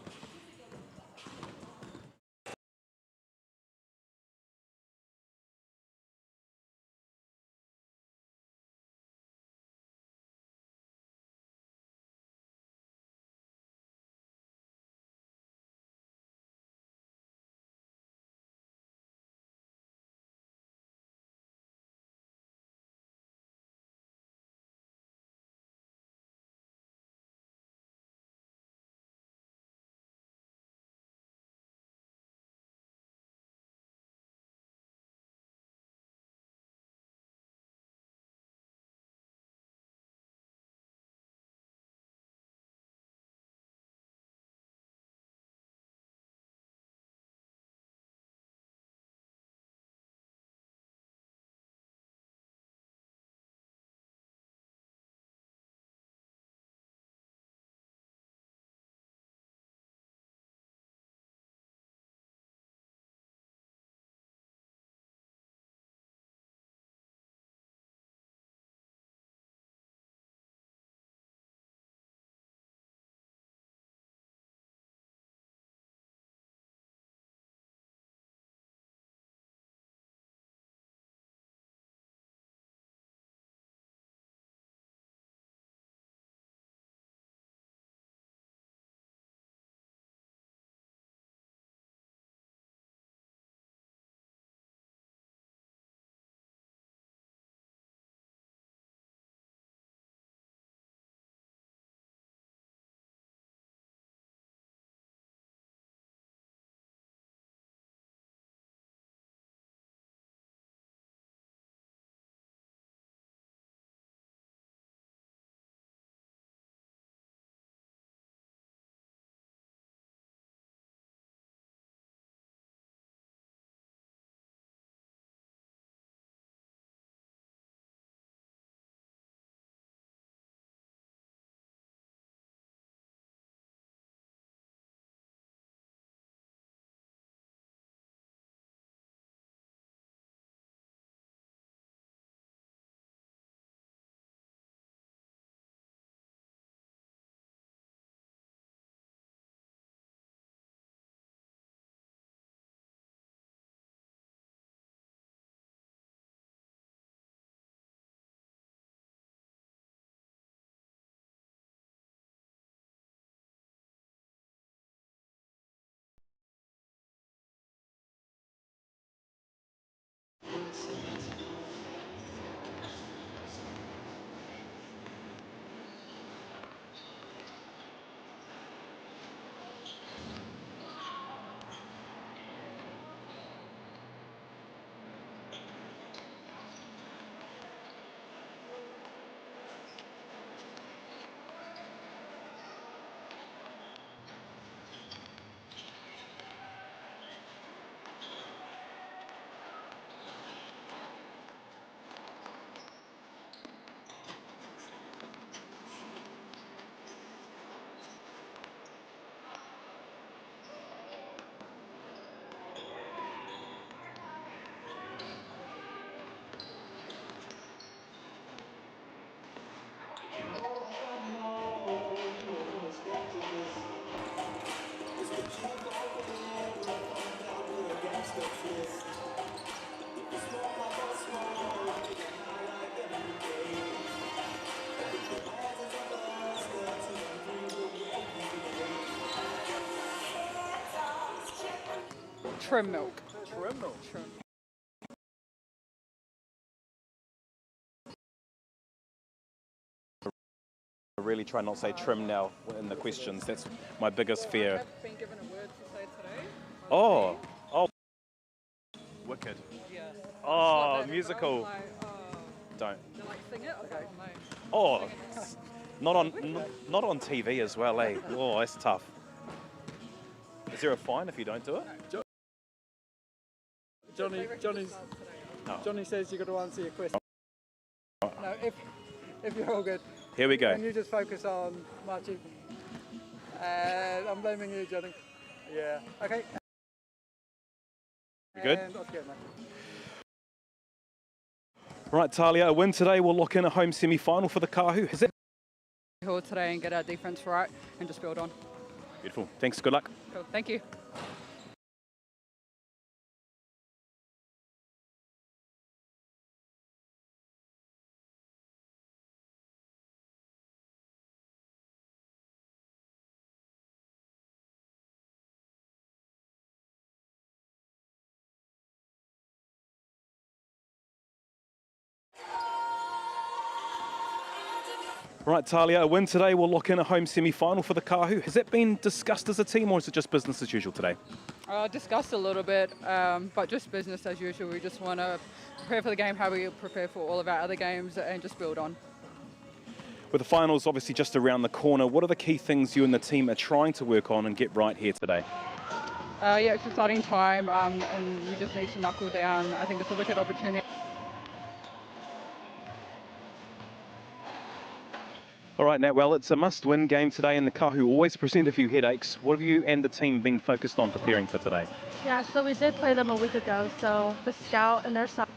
Trim milk. Trim milk. Trim. I really try not to say trim now in the questions. That's my biggest fear. I've been given a word to say today. Oh, wicked. Yeah. Oh, Like that, musical. but I was like, Don't. they're like, sing it? Okay, no. Oh, not on TV as well, eh? Oh, that's tough. Is there a fine if you don't do it? Johnny says you've got to answer your question. No, if you're all good. Here we go. Can you just focus on Marchie? And I'm blaming you, Johnny. Yeah. Okay. You good? And off you go, Marchie. Right, Talia, a win today will lock in a home semi-final for the Kāhu. Has that... Hold today and get our defense right and just build on. Beautiful. Thanks. Good luck. Cool. Thank you. Right, Talia, a win today will lock in a home semi-final for the Kāhu. Has that been discussed as a team, or is it just business as usual today? Discussed a little bit, but just business as usual. We just want to prepare for the game how we prepare for all of our other games and just build on. With the finals obviously just around the corner, what are the key things you and the team are trying to work on and get right here today? Yeah, it's an exciting time, and we just need to knuckle down. I think it's a wicked opportunity. All right, Nat, well, it's a must-win game today, and the Kāhu always present a few headaches. What have you and the team been focused on preparing for today? Yeah, so we did play them a week ago, so the scout and their side.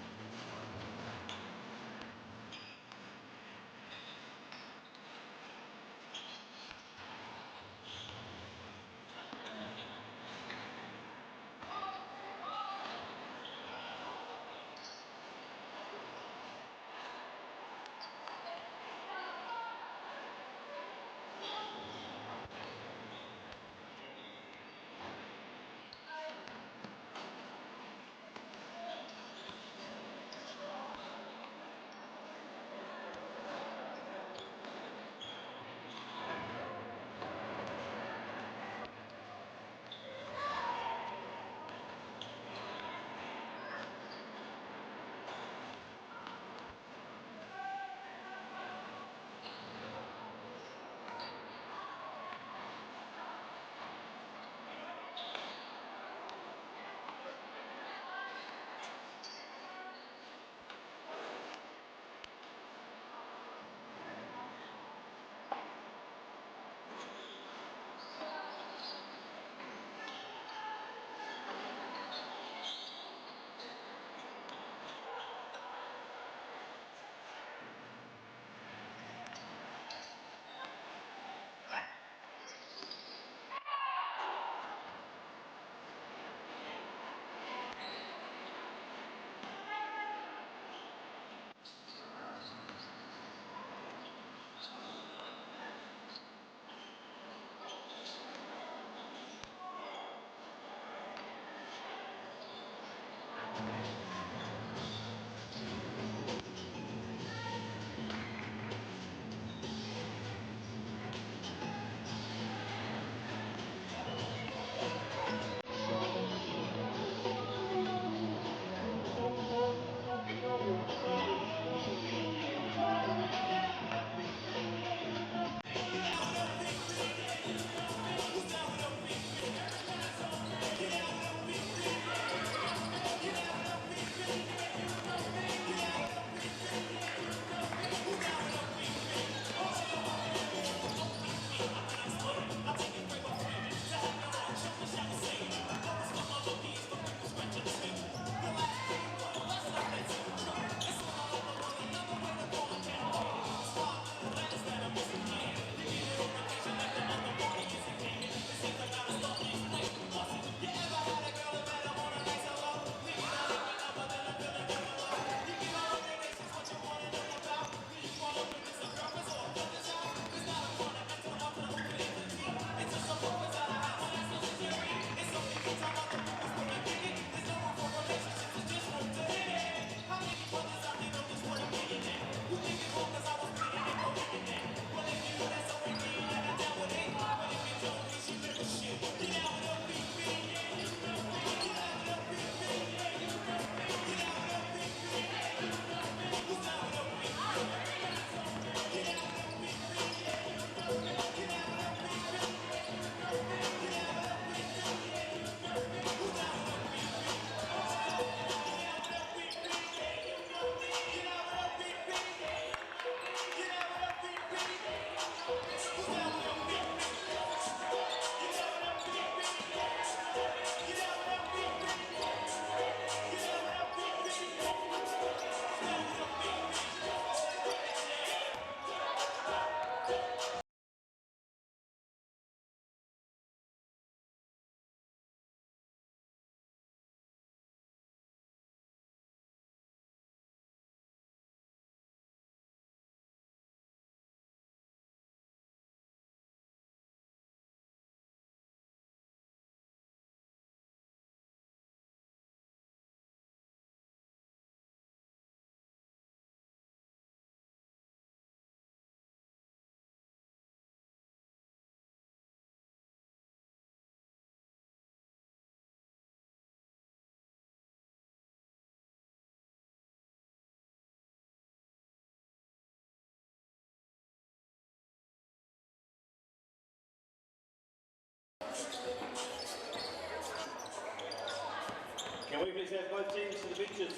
Can we please have both teams to the benches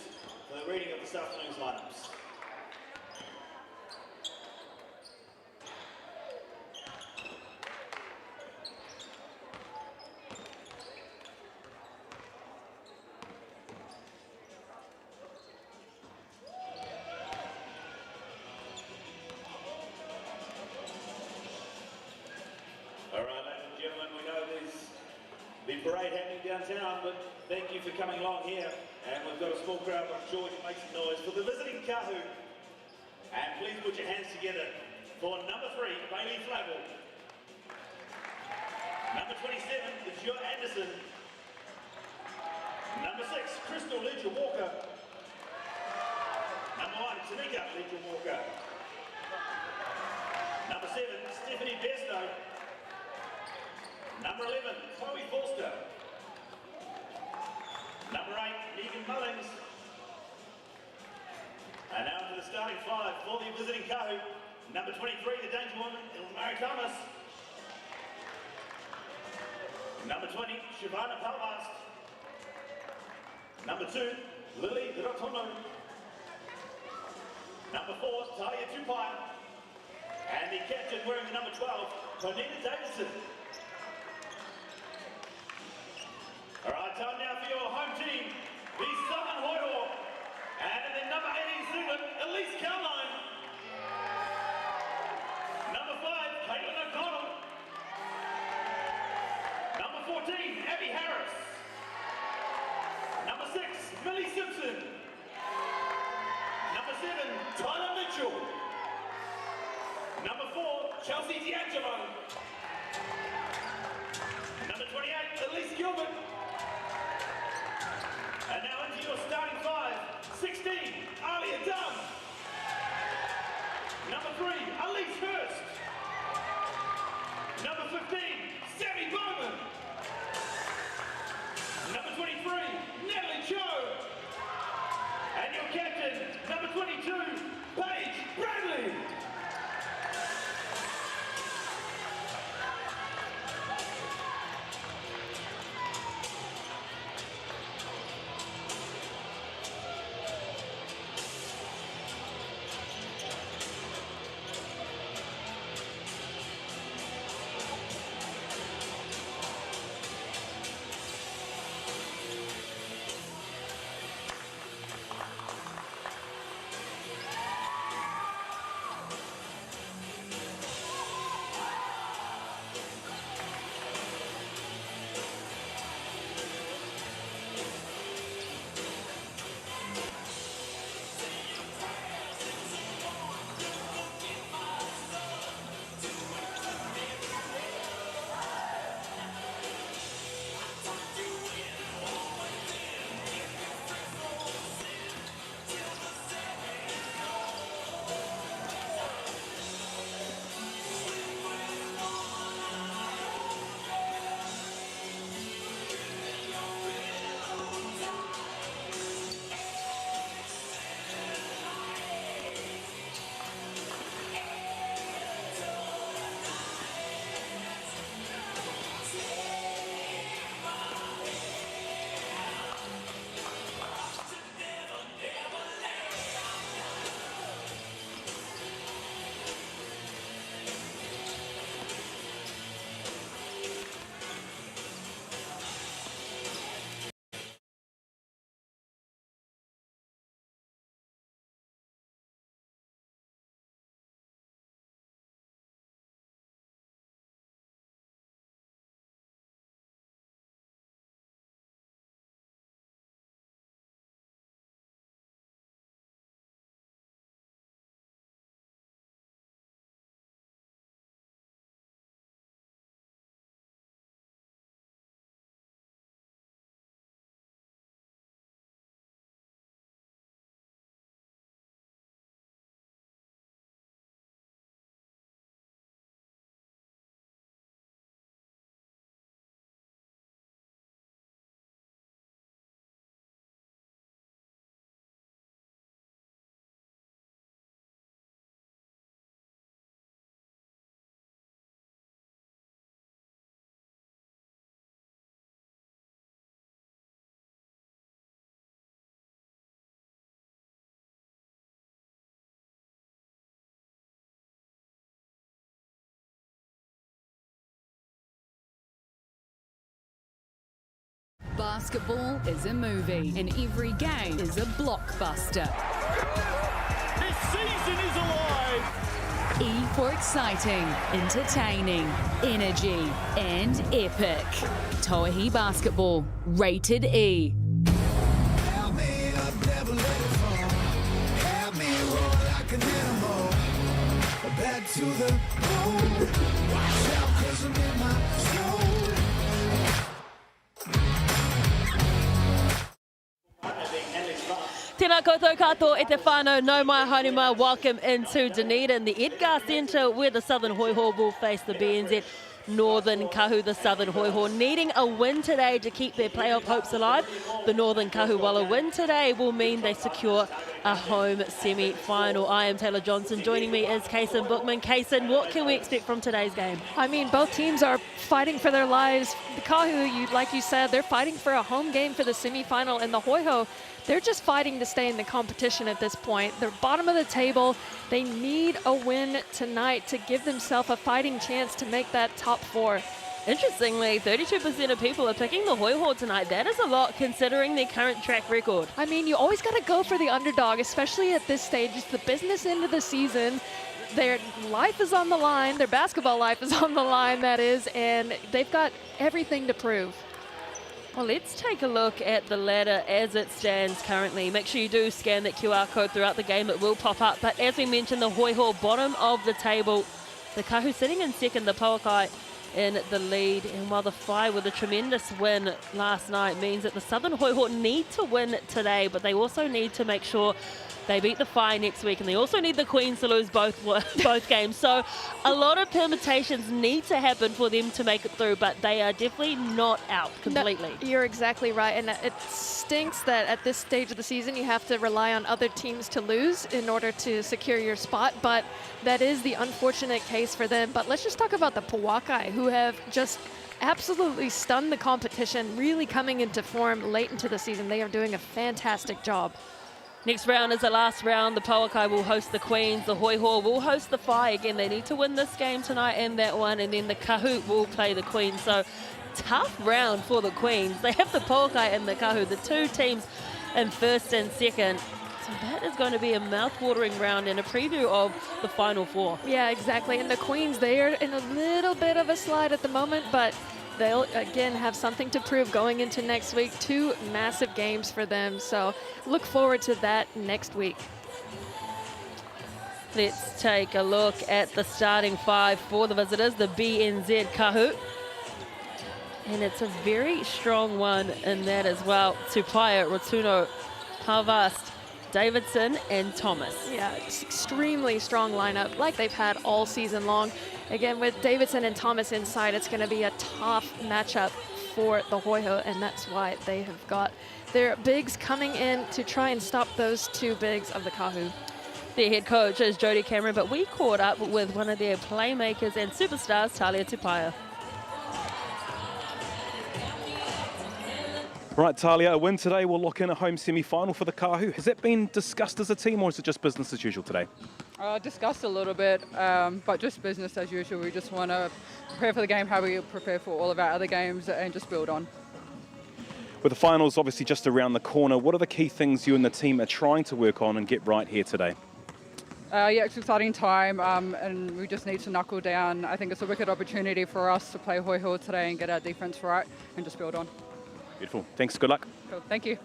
for the reading of this afternoon's lineups? All right, ladies and gentlemen, we know there's the parade happening downtown, but thank you for coming along here. And we've got a small crowd, but I'm sure we can make some noise for the visiting Kāhu. And please put your hands together for number 3, Bailey Flavel. Number 27, it's your Anderson. Number 6, Crystal Ledger-Walker. Number 1, Tanika Ledger-Walker. Number 7, Stephanie Besto. Number 11, Chloe Forster. Number 8, Megan Mullings. And now to the starting 5 for the visiting Kāhu. Number 23, the danger woman, Ilmari Thomas. Number 20, Shivana Palmast. Number 2, Lily Rotono. Number 4, Talia Tupai. And the captain wearing the number 12, Tonina Davidson. All right, time now for your home team, the Southern Hoiho. And in the number 18 singlet, Elise Caroline. Number 5, Caitlin O'Connell. Number 14, Abby Harris. Number 6, Millie Simpson. Number 7, Tyler Mitchell. Number 4, Chelsea D'Angelo. Number 28, Elise Gilbert. And now into your starting 5, 16, Alia Dunn. Number 3, Elise Hurst. Number 15, Sammy Bowman. Number 23, Natalie Cho. And your captain, number 22, Paige Bradley. Basketball is a movie, and every game is a blockbuster. This season is alive! E for exciting, entertaining, energy, and epic. Tauihi Basketball, rated E. Help me up, never let it fall. Help me roar like an animal. Back to the moon. Watch out, 'cause I'm in my zone. Tēnā koutou katoa e te whānau, no mai haere, welcome into Dunedin, the Edgar Centre, where the Southern Hoiho will face the BNZ Northern Kāhu. The Southern Hoiho needing a win today to keep their playoff hopes alive. The Northern Kāhu, while a win today will mean they secure a home semi-final. I am Taylor Johnson. Joining me is Kaysen Bookman. Kaysen, what can we expect from today's game? I mean, both teams are fighting for their lives. The Kāhu, like you said, they're fighting for a home game for the semi-final, and the Hoiho, they're just fighting to stay in the competition at this point. They're bottom of the table. They need a win tonight to give themselves a fighting chance to make that top four. Interestingly, 32% of people are picking the Hoiho tonight. That is a lot considering their current track record. I mean, you always got to go for the underdog, especially at this stage. It's the business end of the season. Their life is on the line. Their basketball life is on the line, that is, and they've got everything to prove. Well, let's take a look at the ladder as it stands currently. Make sure you do scan that QR code throughout the game. It will pop up. But as we mentioned, the Hoiho bottom of the table. The Kāhu sitting in second, the Pauakai in the lead. And while the Whai with a tremendous win last night means that the Southern Hoiho need to win today, but they also need to make sure they beat the Whai next week, and they also need the Queens to lose both games. So a lot of permutations need to happen for them to make it through, but they are definitely not out completely. No, you're exactly right, and it stinks that at this stage of the season you have to rely on other teams to lose in order to secure your spot, but that is the unfortunate case for them. But let's just talk about the Pauakai, who have just absolutely stunned the competition, really coming into form late into the season. They are doing a fantastic job. Next round is the last round. The Pauakai will host the Queens. The Hoiho will host the Whai. Again, they need to win this game tonight and that one. And then the Kāhu will play the Queens. So tough round for the Queens. They have the Pauakai and the Kāhu, the two teams in first and second. So that is going to be a mouth-watering round and a preview of the Final Four. Yeah, exactly. And the Queens, they are in a little bit of a slide at the moment, but they'll, again, have something to prove going into next week. Two massive games for them, so look forward to that next week. Let's take a look at the starting five for the visitors, the BNZ Kāhu. And it's a very strong one in that as well. Tupaia, Rotuno, Harvast, Davidson and Thomas. Yeah, it's extremely strong lineup like they've had all season long. Again, with Davidson and Thomas inside, it's going to be a tough matchup for the Hoiho, and that's why they have got their bigs coming in to try and stop those two bigs of the Kāhu. Their head coach is Jody Cameron, but we caught up with one of their playmakers and superstars, Talia Tupaia. Right, Talia, a win today will lock in a home semi-final for the Kāhu. Has that been discussed as a team, or is it just business as usual today? Discussed a little bit, but just business as usual. We just want to prepare for the game how we prepare for all of our other games and just build on. With the finals obviously just around the corner, what are the key things you and the team are trying to work on and get right here today? Yeah, it's exciting time, and we just need to knuckle down. I think it's a wicked opportunity for us to play Hoiho today and get our defense right and just build on. Beautiful. Thanks. Good luck. Cool. Thank you.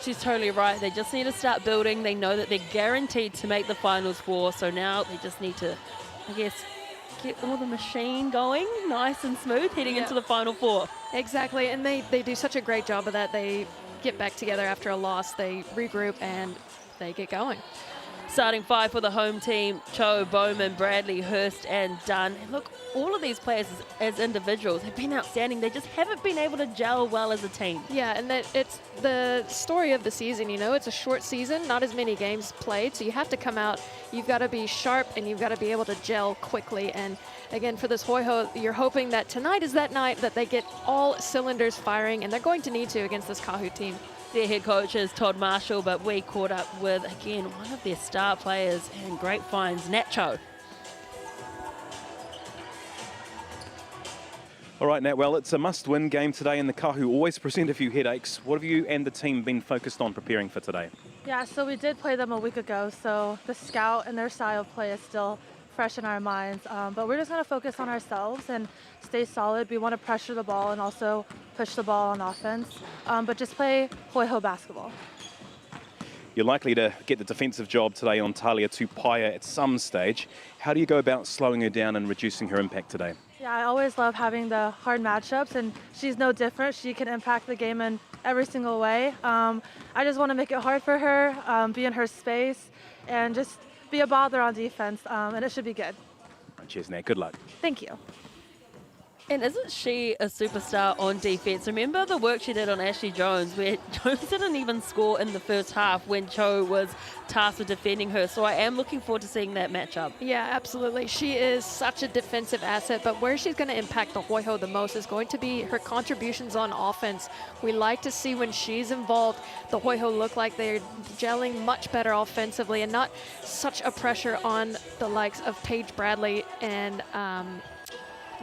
She's totally right. They just need to start building. They know that they're guaranteed to make the finals four, so now they just need to, I guess, get all the machine going nice and smooth heading into the Final Four. Exactly, and they do such a great job of that. They get back together after a loss, they regroup, and they get going. Starting five for the home team, Cho, Bowman, Bradley, Hurst and Dunn. And look, all of these players as individuals have been outstanding. They just haven't been able to gel well as a team. Yeah, and that it's the story of the season, you know. It's a short season, not as many games played, so you have to come out, you've got to be sharp, and you've got to be able to gel quickly. And again, for this Hoiho, you're hoping that tonight is that night that they get all cylinders firing, and they're going to need to against this Kāhu team. Their head coach is Todd Marshall, but we caught up with, again, one of their star players and grapevines, Nacho. All right, Nat, well, it's a must-win game today, and the Kāhu always present a few headaches. What have you and the team been focused on preparing for today? Yeah, so we did play them a week ago, so the scout and their style of play is still fresh in our minds. But we're just going to focus on ourselves and stay solid. We want to pressure the ball and also push the ball on offense, but just play Hoiho basketball. You're likely to get the defensive job today on Talia Tupaia at some stage. How do you go about slowing her down and reducing her impact today? Yeah, I always love having the hard matchups, and she's no different. She can impact the game in every single way. I just want to make it hard for her, be in her space, and just be a bother on defense, and it should be good. Cheers, Nat. Good luck. Thank you. And isn't she a superstar on defense? Remember the work she did on Ashley Jones, where Jones didn't even score in the first half when Cho was tasked with defending her. So I am looking forward to seeing that matchup. Yeah, absolutely. She is such a defensive asset, but where she's going to impact the Hoiho the most is going to be her contributions on offense. We like to see when she's involved, the Hoiho look like they're gelling much better offensively and not such a pressure on the likes of Paige Bradley and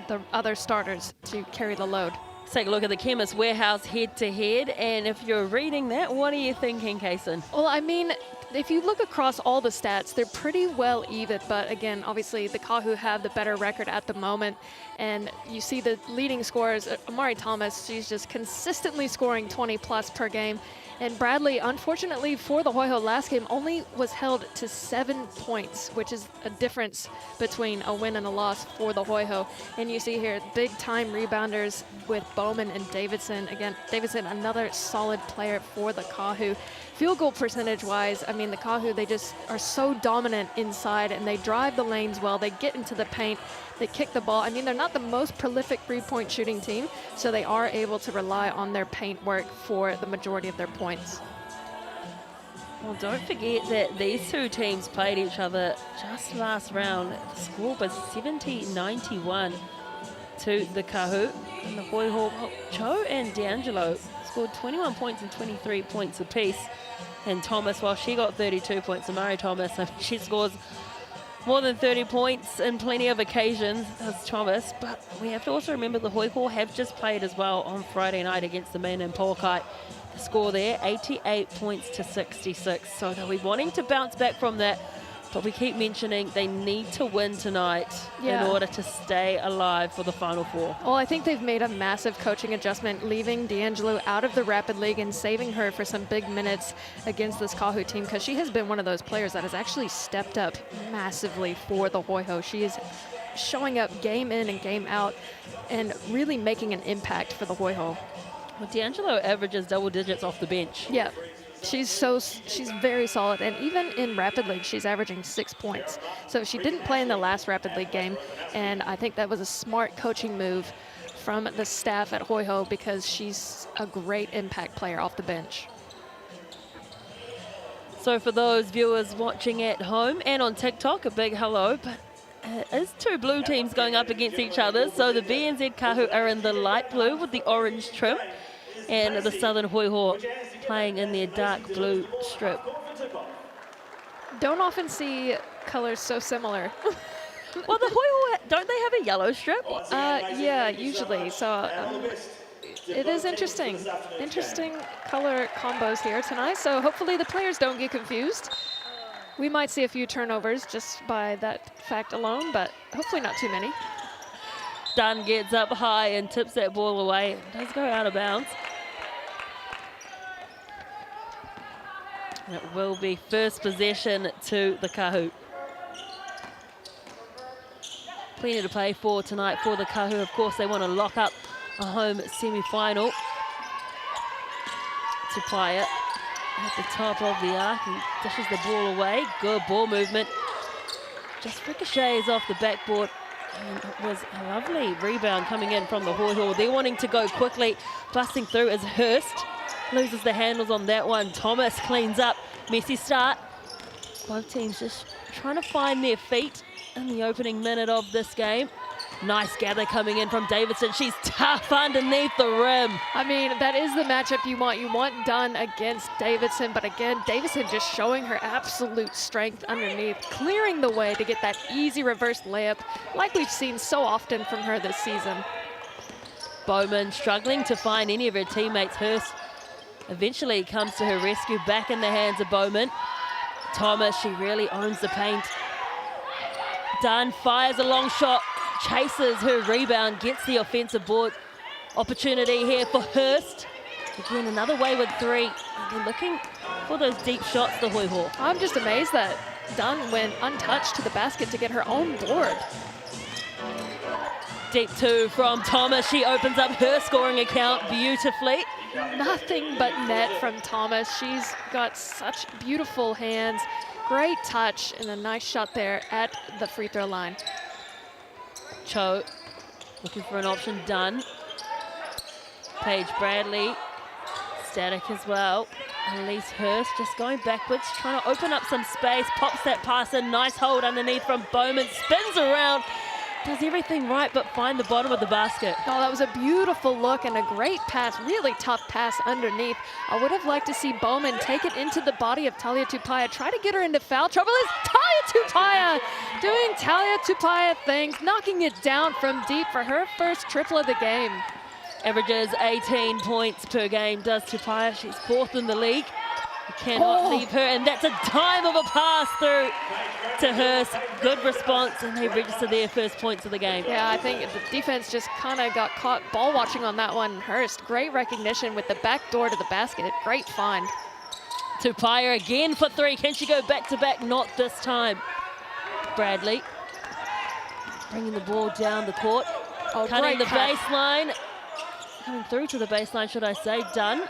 the other starters to carry the load. Let's take a look at the Chemist Warehouse head-to-head, and if you're reading that, what are you thinking, Kaysen? Well, I mean, if you look across all the stats, they're pretty well even, but again, obviously the Kāhu have the better record at the moment, and you see the leading scorers, Amari Thomas, she's just consistently scoring 20 plus per game. And Bradley, unfortunately for the Hoiho last game, only was held to 7 points, which is a difference between a win and a loss for the Hoiho. And you see here, big-time rebounders with Bowman and Davidson. Again, Davidson, another solid player for the Kāhu. Field goal percentage-wise, I mean, the Kāhu, they just are so dominant inside, and they drive the lanes well. They get into the paint. They kick the ball. I mean, they're not the most prolific three-point shooting team, so they are able to rely on their paint work for the majority of their points. Well, don't forget that these two teams played each other just last round. The score was 70-91 to the Kāhu. And the Hoiho, Cho and D'Angelo scored 21 points and 23 points apiece. And Thomas, well, she got 32 points. Amari Thomas, she scores more than 30 points in plenty of occasions as Thomas, but we have to also remember the Hoiho have just played as well on Friday night against the men in Polkai. The score there, 88 points to 66, so they'll be wanting to bounce back from that, but we keep mentioning they need to win tonight in order to stay alive for the Final Four. Well, I think they've made a massive coaching adjustment, leaving D'Angelo out of the Rapid League and saving her for some big minutes against this Kāhu team, because she has been one of those players that has actually stepped up massively for the Hoiho. She is showing up game in and game out and really making an impact for the Hoiho. Well, D'Angelo averages double digits off the bench. Yeah. She's very solid, and even in Rapid League, she's averaging 6 points. So she didn't play in the last Rapid League game, and I think that was a smart coaching move from the staff at Hoiho, because she's a great impact player off the bench. So for those viewers watching at home and on TikTok, a big hello. But it's two blue teams going up against each other. So the BNZ Kāhu are in the light blue with the orange trim, and the Southern Hoiho playing in their dark blue strip. Don't often see colors so similar. Well, the Hoiho, don't they have a yellow strip? Yeah, usually. So it is interesting. Interesting color combos here tonight. So hopefully the players don't get confused. We might see a few turnovers just by that fact alone, but hopefully not too many. Dunn gets up high and tips that ball away. It does go out of bounds. And it will be first possession to the Kāhu. Plenty to play for tonight for the Kāhu. Of course, they want to lock up a home semi-final. Tupaia at the top of the arc and dishes the ball away. Good ball movement. Just ricochets off the backboard. And it was a lovely rebound coming in from the Hoiho. They're wanting to go quickly. Busting through is Hurst. Loses the handles on that one. Thomas cleans up. Messy start. Both teams just trying to find their feet in the opening minute of this game. Nice gather coming in from Davidson. She's tough underneath the rim. I mean, that is the matchup you want. You want Dunn against Davidson, but again, Davidson just showing her absolute strength underneath, clearing the way to get that easy reverse layup like we've seen so often from her this season. Bowman struggling to find any of her teammates. Hurst eventually comes to her rescue, back in the hands of Bowman. Thomas, she really owns the paint. Dunn fires a long shot, chases her rebound, gets the offensive board. Opportunity here for Hurst. Again, another wayward three. They're looking for those deep shots, the Hoiho. I'm just amazed that Dunn went untouched to the basket to get her own board. Deep two from Thomas. She opens up her scoring account beautifully. Nothing but net from Thomas. She's got such beautiful hands, great touch, and a nice shot there at the free throw line. Cho looking for an option. Dunn. Paige Bradley, static as well. Elise Hurst just going backwards, trying to open up some space, pops that pass in, nice hold underneath from Bowman, spins around, does everything right but find the bottom of the basket. Oh, that was a beautiful look and a great pass, really tough pass underneath. I would have liked to see Bowman take it into the body of Talia Tupaia, try to get her into foul trouble. It's Talia Tupaia doing Talia Tupaia things, knocking it down from deep for her first triple of the game. Averages 18 points per game, does Tupaia. She's 4th in the league. You cannot leave her, and that's a dime of a pass through to Hurst. Good response, and they register their first points of the game. Yeah, I think the defense just kind of got caught ball watching on that one. Hurst, great recognition with the back door to the basket. Great find. Tupaia again for three. Can she go back to back? Not this time. Bradley bringing the ball down the court. Oh, cutting the cut. baseline. Coming through to the baseline, should I say. Dunn.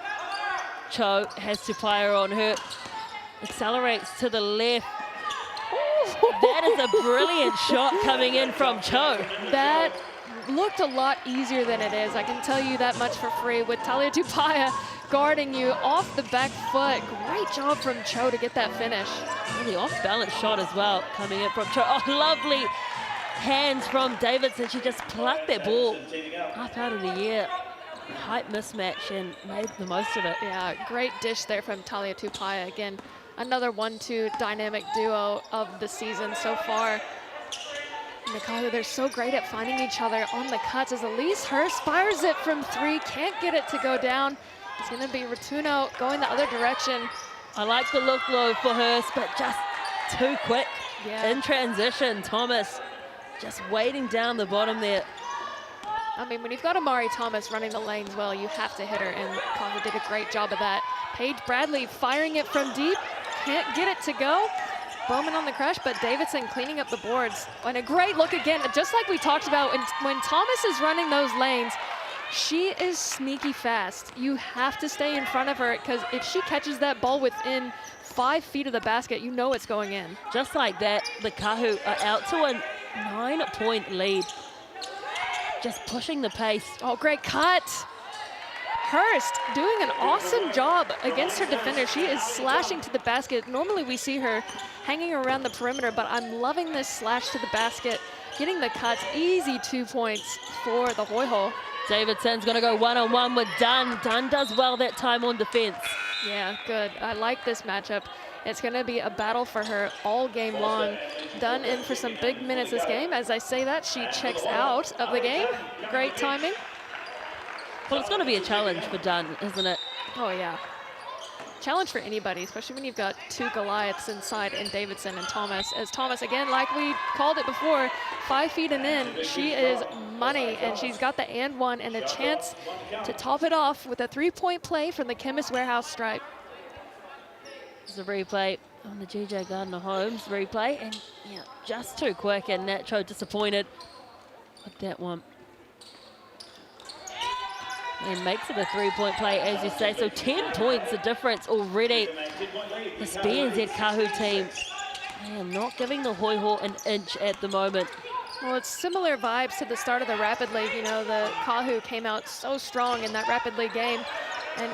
Cho has Tupaia on her. Accelerates to the left. That is a brilliant shot coming in from Cho. That looked a lot easier than it is. I can tell you that much for free with Talia Tupaia guarding you off the back foot. Great job from Cho to get that finish. Really off-balance shot as well coming in from Cho. Oh, lovely hands from Davidson. She just plucked that ball up out of the air. Height mismatch and made the most of it. Yeah, great dish there from Talia Tupaia. Again, another 1-2 dynamic duo of the season so far. And the Kāhu, they're so great at finding each other on the cuts as Elise Hurst fires it from three, can't get it to go down. It's going to be Ratuno going the other direction. I like the look low for Hurst, but just too quick. Yeah. In transition, Thomas just waiting down the bottom there. I mean, when you've got Amari Thomas running the lanes well, you have to hit her, and Kāhu did a great job of that. Paige Bradley firing it from deep, can't get it to go. Bowman on the crush, but Davidson cleaning up the boards. And a great look again, just like we talked about, when Thomas is running those lanes, she is sneaky fast. You have to stay in front of her, because if she catches that ball within 5 feet of the basket, you know it's going in. Just like that, the Kāhu are out to a 9-point lead. Just pushing the pace. Oh, great cut. Hurst doing an awesome job against her defender. She is slashing to the basket. Normally we see her hanging around the perimeter, but I'm loving this slash to the basket, getting the cuts. Easy 2 points for the Hoiho. Davidson's going to go one-on-one with Dunn. Dunn does well that time on defense. Yeah, good. I like this matchup. It's going to be a battle for her all game long. Dunn in for some big minutes this game. As I say that, she checks out of the game. Great timing. Well, it's going to be a challenge for Dunn, isn't it? Oh, yeah. Challenge for anybody, especially when you've got two Goliaths inside in Davidson and Thomas. As Thomas, again, like we called it before, 5 feet and in, she is money, and she's got the and one and a chance to top it off with a three-point play from the Chemist Warehouse stripe. There's a replay on the GJ Gardner-Holmes replay, and yeah, just too quick, and Nacho disappointed with that one. And makes it a three-point play, as you say. So 10 points the difference already. This BNZ Kāhu team, they are not giving the Hoiho an inch at the moment. Well, it's similar vibes to the start of the Rapid League. You know, the Kāhu came out so strong in that Rapid League game and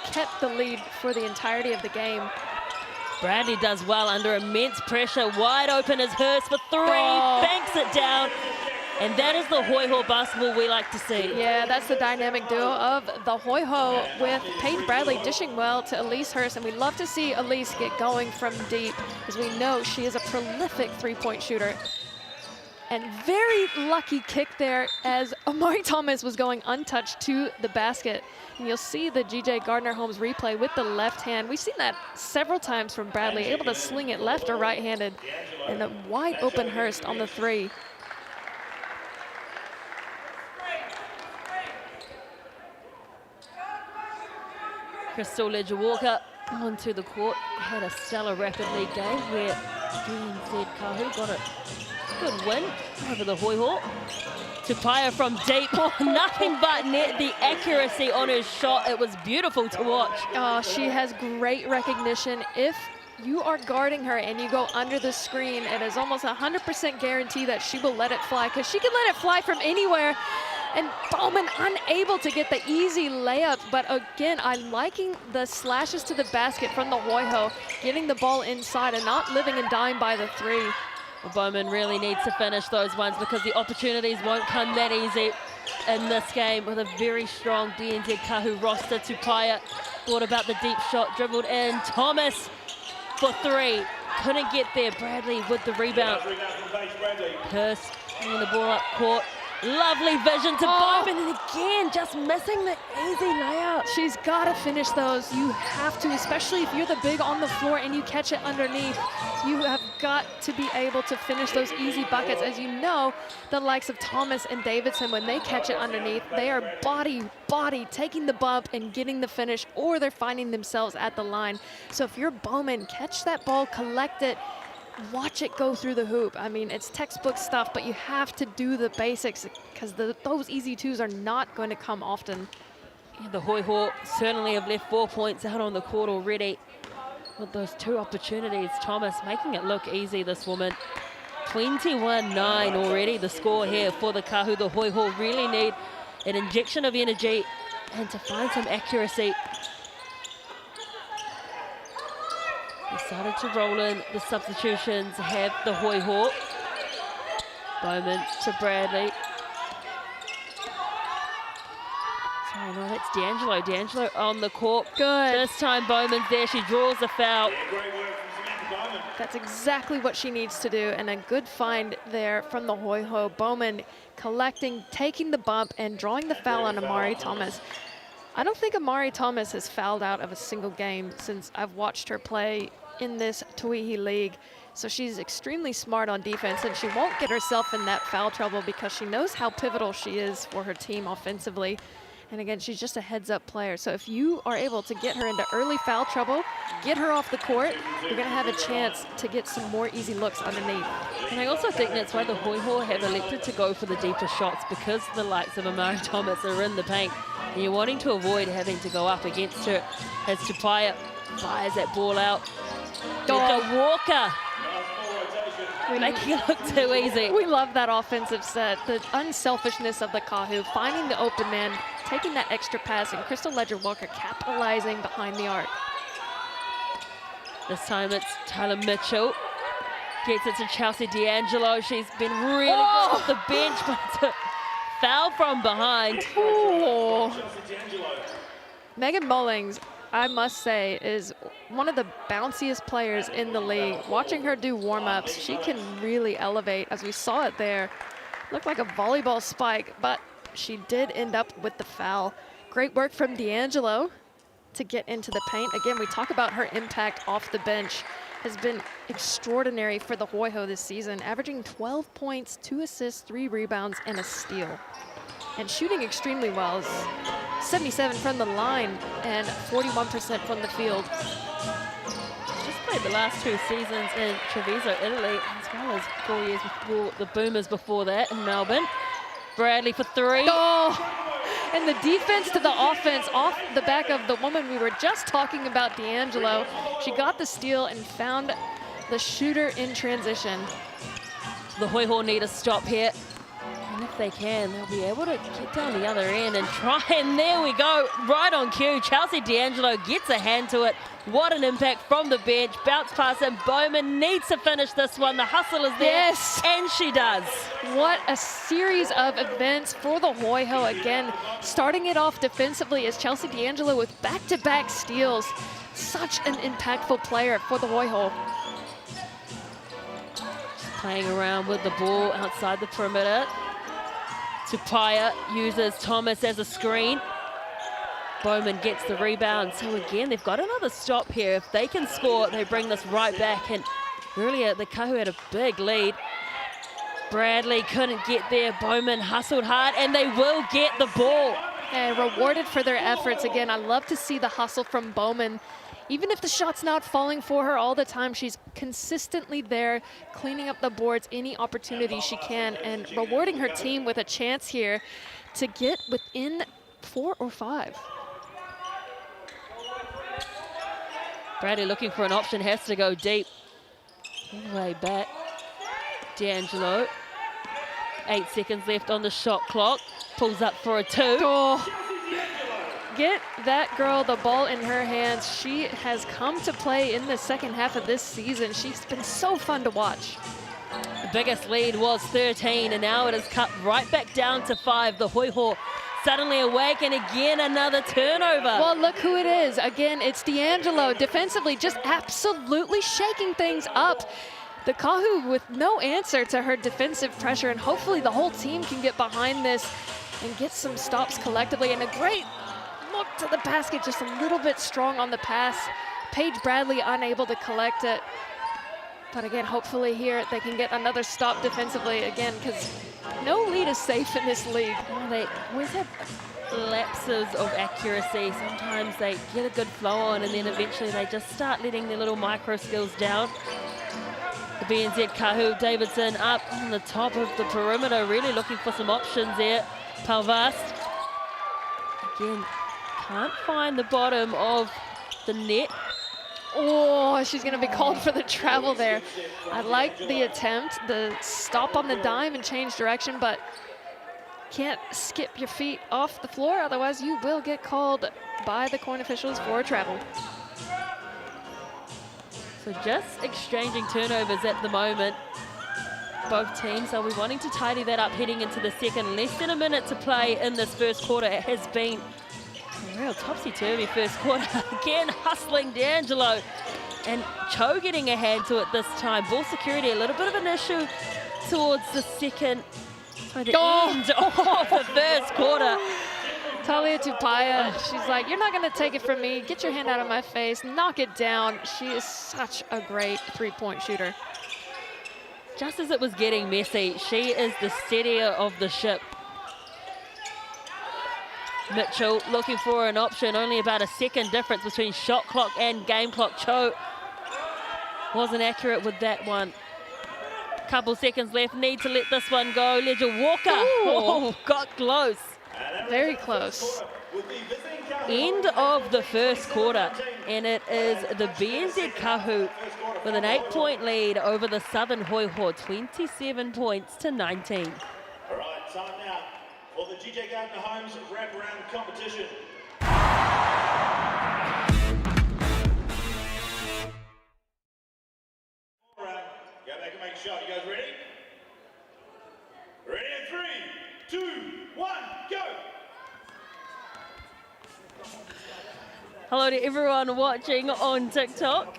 kept the lead for the entirety of the game. Bradley does well under immense pressure. Wide open is Hurst for three, banks it down. And that is the Hoiho basketball we like to see. Yeah, that's the dynamic duo of the Hoiho with Paige Bradley dishing well to Elise Hurst. And we love to see Elise get going from deep, because we know she is a prolific three-point shooter. And very lucky kick there as Amari Thomas was going untouched to the basket. And you'll see the G.J. Gardner-Holmes replay with the left hand. We've seen that several times from Bradley, able to sling it left or right-handed. And a wide open Hurst on the three. Crystal Ledger-Walker onto the court. Had a stellar rapid league game where BBNZ Kāhu got a good win over the Hoiho. Tupaya from deep, nothing but net. The accuracy on her shot, it was beautiful to watch. Oh, she has great recognition. If you are guarding her and you go under the screen, it is almost 100% guarantee that she will let it fly, because she can let it fly from anywhere. And Bowman unable to get the easy layup, but again, I'm liking the slashes to the basket from the Hoiho, getting the ball inside and not living and dying by the three. Well, Bowman really needs to finish those ones because the opportunities won't come that easy in this game with a very strong BNZ Kāhu roster. Tupaya thought about the deep shot, dribbled in. Thomas for three. Couldn't get there. Bradley with the rebound. Hurst bringing the ball up court. Lovely vision to Bowman, and again, just missing the easy layup. She's got to finish those. You have to, especially if you're the big on the floor and you catch it underneath. You have got to be able to finish those easy buckets. As you know, the likes of Thomas and Davidson, when they catch it underneath, they are body, taking the bump and getting the finish, or they're finding themselves at the line. So if you're Bowman, catch that ball, collect it, watch it go through the hoop. I mean, it's textbook stuff, but you have to do the basics because those easy twos are not going to come often. Yeah, the Hoiho certainly have left 4 points out on the court already with those two opportunities. Thomas making it look easy, this woman. 21-9 already the score here for the Kāhu. The Hoiho really need an injection of energy and to find some accuracy. Decided to roll in the substitutions, have the Hoiho. Bowman to Bradley. Sorry, no, that's D'Angelo. D'Angelo on the court. Good. This time Bowman's there. She draws the foul. That's exactly what she needs to do, and a good find there from the Hoiho. Bowman collecting, taking the bump, and drawing the foul on Amari Thomas. I don't think Amari Thomas has fouled out of a single game since I've watched her play in this Tauihi League. So she's extremely smart on defense, and she won't get herself in that foul trouble because she knows how pivotal she is for her team offensively. And again, she's just a heads-up player. So if you are able to get her into early foul trouble, get her off the court, you're going to have a chance to get some more easy looks underneath. And I also think that's why the Hoiho have elected to go for the deeper shots, because the likes of Amari Thomas are in the paint. And you're wanting to avoid having to go up against her as Tupaya fires that ball out. Edgar Walker making it look too easy. We love that offensive set, the unselfishness of the Kāhu, finding the open man, taking that extra pass, and Crystal Ledger-Walker capitalizing behind the arc. This time it's Tyler Mitchell. Gets it to Chelsea D'Angelo. She's been really good off the bench, but it's a foul from behind. Ooh. Megan Mullings, I must say, is one of the bounciest players in the league. Watching her do warm-ups, she can really elevate, as we saw it there. Looked like a volleyball spike, but she did end up with the foul. Great work from D'Angelo to get into the paint. Again, we talk about her impact off the bench has been extraordinary for the Hoiho this season, averaging 12 points, 2 assists, 3 rebounds, and a steal. And shooting extremely well, 77 from the line and 41% from the field. Just played the last 2 seasons in Treviso, Italy, as well as 4 years before the Boomers before that in Melbourne. Bradley for 3. Oh, and the defense to the offense off the back of the woman we were just talking about, D'Angelo. She got the steal and found the shooter in transition. The Hoiho need a stop here. And if they can, they'll be able to get down the other end and try. And there we go, right on cue. Chelsea D'Angelo gets a hand to it. What an impact from the bench. Bounce pass, and Bowman needs to finish this one. The hustle is there. Yes. And she does. What a series of events for the Hoiho. Again, starting it off defensively as Chelsea D'Angelo with back-to-back steals. Such an impactful player for the Hoiho. Playing around with the ball outside the perimeter. Tupaya uses Thomas as a screen. Bowman gets the rebound. So again, they've got another stop here. If they can score, they bring this right back. And earlier, the Kāhu had a big lead. Bradley couldn't get there. Bowman hustled hard, and they will get the ball. And rewarded for their efforts. Again, I love to see the hustle from Bowman. Even if the shot's not falling for her all the time, she's consistently there, cleaning up the boards any opportunity she can, and rewarding her team with a chance here to get within 4 or 5. Bradley looking for an option, has to go deep. All the way back. D'Angelo. 8 seconds left on the shot clock. Pulls up for a 2. Oh. Get that girl the ball in her hands. She has come to play in the second half of this season. She's been so fun to watch. The biggest lead was 13, and now it is cut right back down to 5. The Hoiho suddenly awake, and again another turnover. Well, look who it is. Again, it's D'Angelo defensively just absolutely shaking things up. The Kāhu with no answer to her defensive pressure, and hopefully the whole team can get behind this and get some stops collectively. And a great look to the basket, just a little bit strong on the pass. Paige Bradley unable to collect it. But again, hopefully here they can get another stop defensively again, because no lead is safe in this league. Well, they always have lapses of accuracy. Sometimes they get a good flow on, and then eventually they just start letting their little micro skills down. The BNZ Kāhu, Davidson up on the top of the perimeter, really looking for some options there. Palvast, again, can't find the bottom of the net. Oh, she's going to be called for the travel there. I like the attempt, the stop on the dime and change direction, but can't skip your feet off the floor, otherwise you will get called by the court officials for a travel. So just exchanging turnovers at the moment. Both teams are wanting to tidy that up heading into the second. Less than a minute to play in this first quarter. It has been a real topsy-turvy first quarter. Again, hustling D'Angelo. And Cho getting a hand to it this time. Ball security, a little bit of an issue towards the second, sorry, the end of the first quarter. Talia Tupaya, she's like, you're not going to take it from me. Get your hand out of my face. Knock it down. She is such a great three-point shooter. Just as it was getting messy, she is the steadier of the ship. Mitchell looking for an option. Only about a second difference between shot clock and game clock. Cho wasn't accurate with that one. Couple seconds left. Need to let this one go. Ledger Walker. Oh, got close. Very close. End of the first quarter, and it is the BNZ Kāhu with an 8-point lead over the Southern Hoiho, 27 points to 19. All right, time now for the GJ Gardner Homes wraparound competition. All right, go back and make a shot. You guys ready? Ready in 3, 2, 1, go! Hello to everyone watching on TikTok.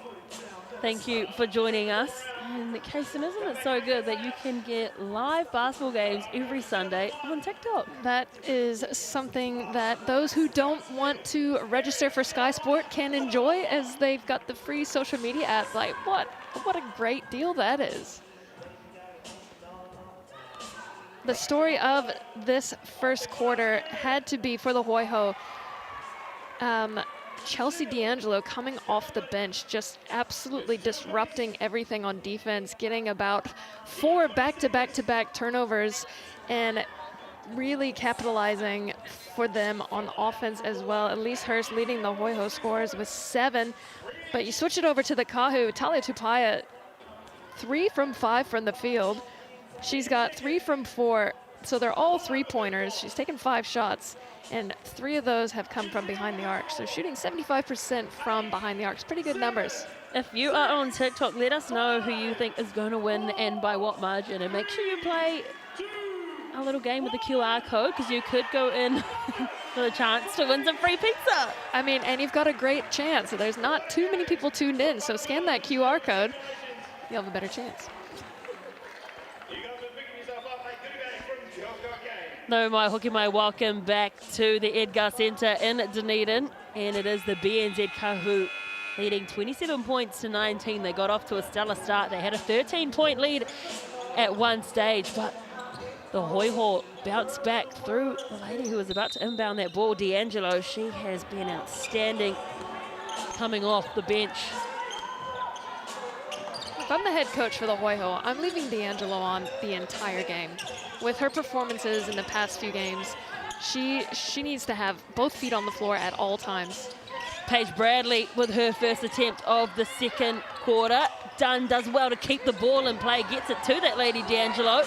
Thank you for joining us. And Kason, isn't it so good that you can get live basketball games every Sunday on TikTok? That is something that those who don't want to register for Sky Sport can enjoy, as they've got the free social media app. Like, what a great deal that is. The story of this first quarter had to be for the Hoiho. Chelsea D'Angelo coming off the bench, just absolutely disrupting everything on defense, getting about 4 back-to-back-to-back turnovers, and really capitalizing for them on offense as well. Elise Hurst leading the Hoiho scores with 7. But you switch it over to the Kāhu. Talia Tupaya, 3 from 5 from the field. She's got 3 from 4, so they're all three-pointers. She's taken 5 shots, and 3 of those have come from behind the arc. So shooting 75% from behind the arc is pretty good numbers. If you are on TikTok, let us know who you think is going to win and by what margin. And make sure you play a little game with the QR code, because you could go in for a chance to win some free pizza. I mean, and you've got a great chance. There's not too many people tuned in, so scan that QR code. You'll have a better chance. No, my hoki mai, welcome back to the Edgar Centre in Dunedin. And it is the BNZ Kāhu leading 27 points to 19. They got off to a stellar start. They had a 13-point lead at one stage, but the Hoiho bounced back through the lady who was about to inbound that ball, D'Angelo. She has been outstanding coming off the bench. If I'm the head coach for the Hoiho, I'm leaving D'Angelo on the entire game. With her performances in the past few games, she needs to have both feet on the floor at all times. Paige Bradley with her first attempt of the second quarter. Dunn does well to keep the ball in play, gets it to that lady D'Angelo.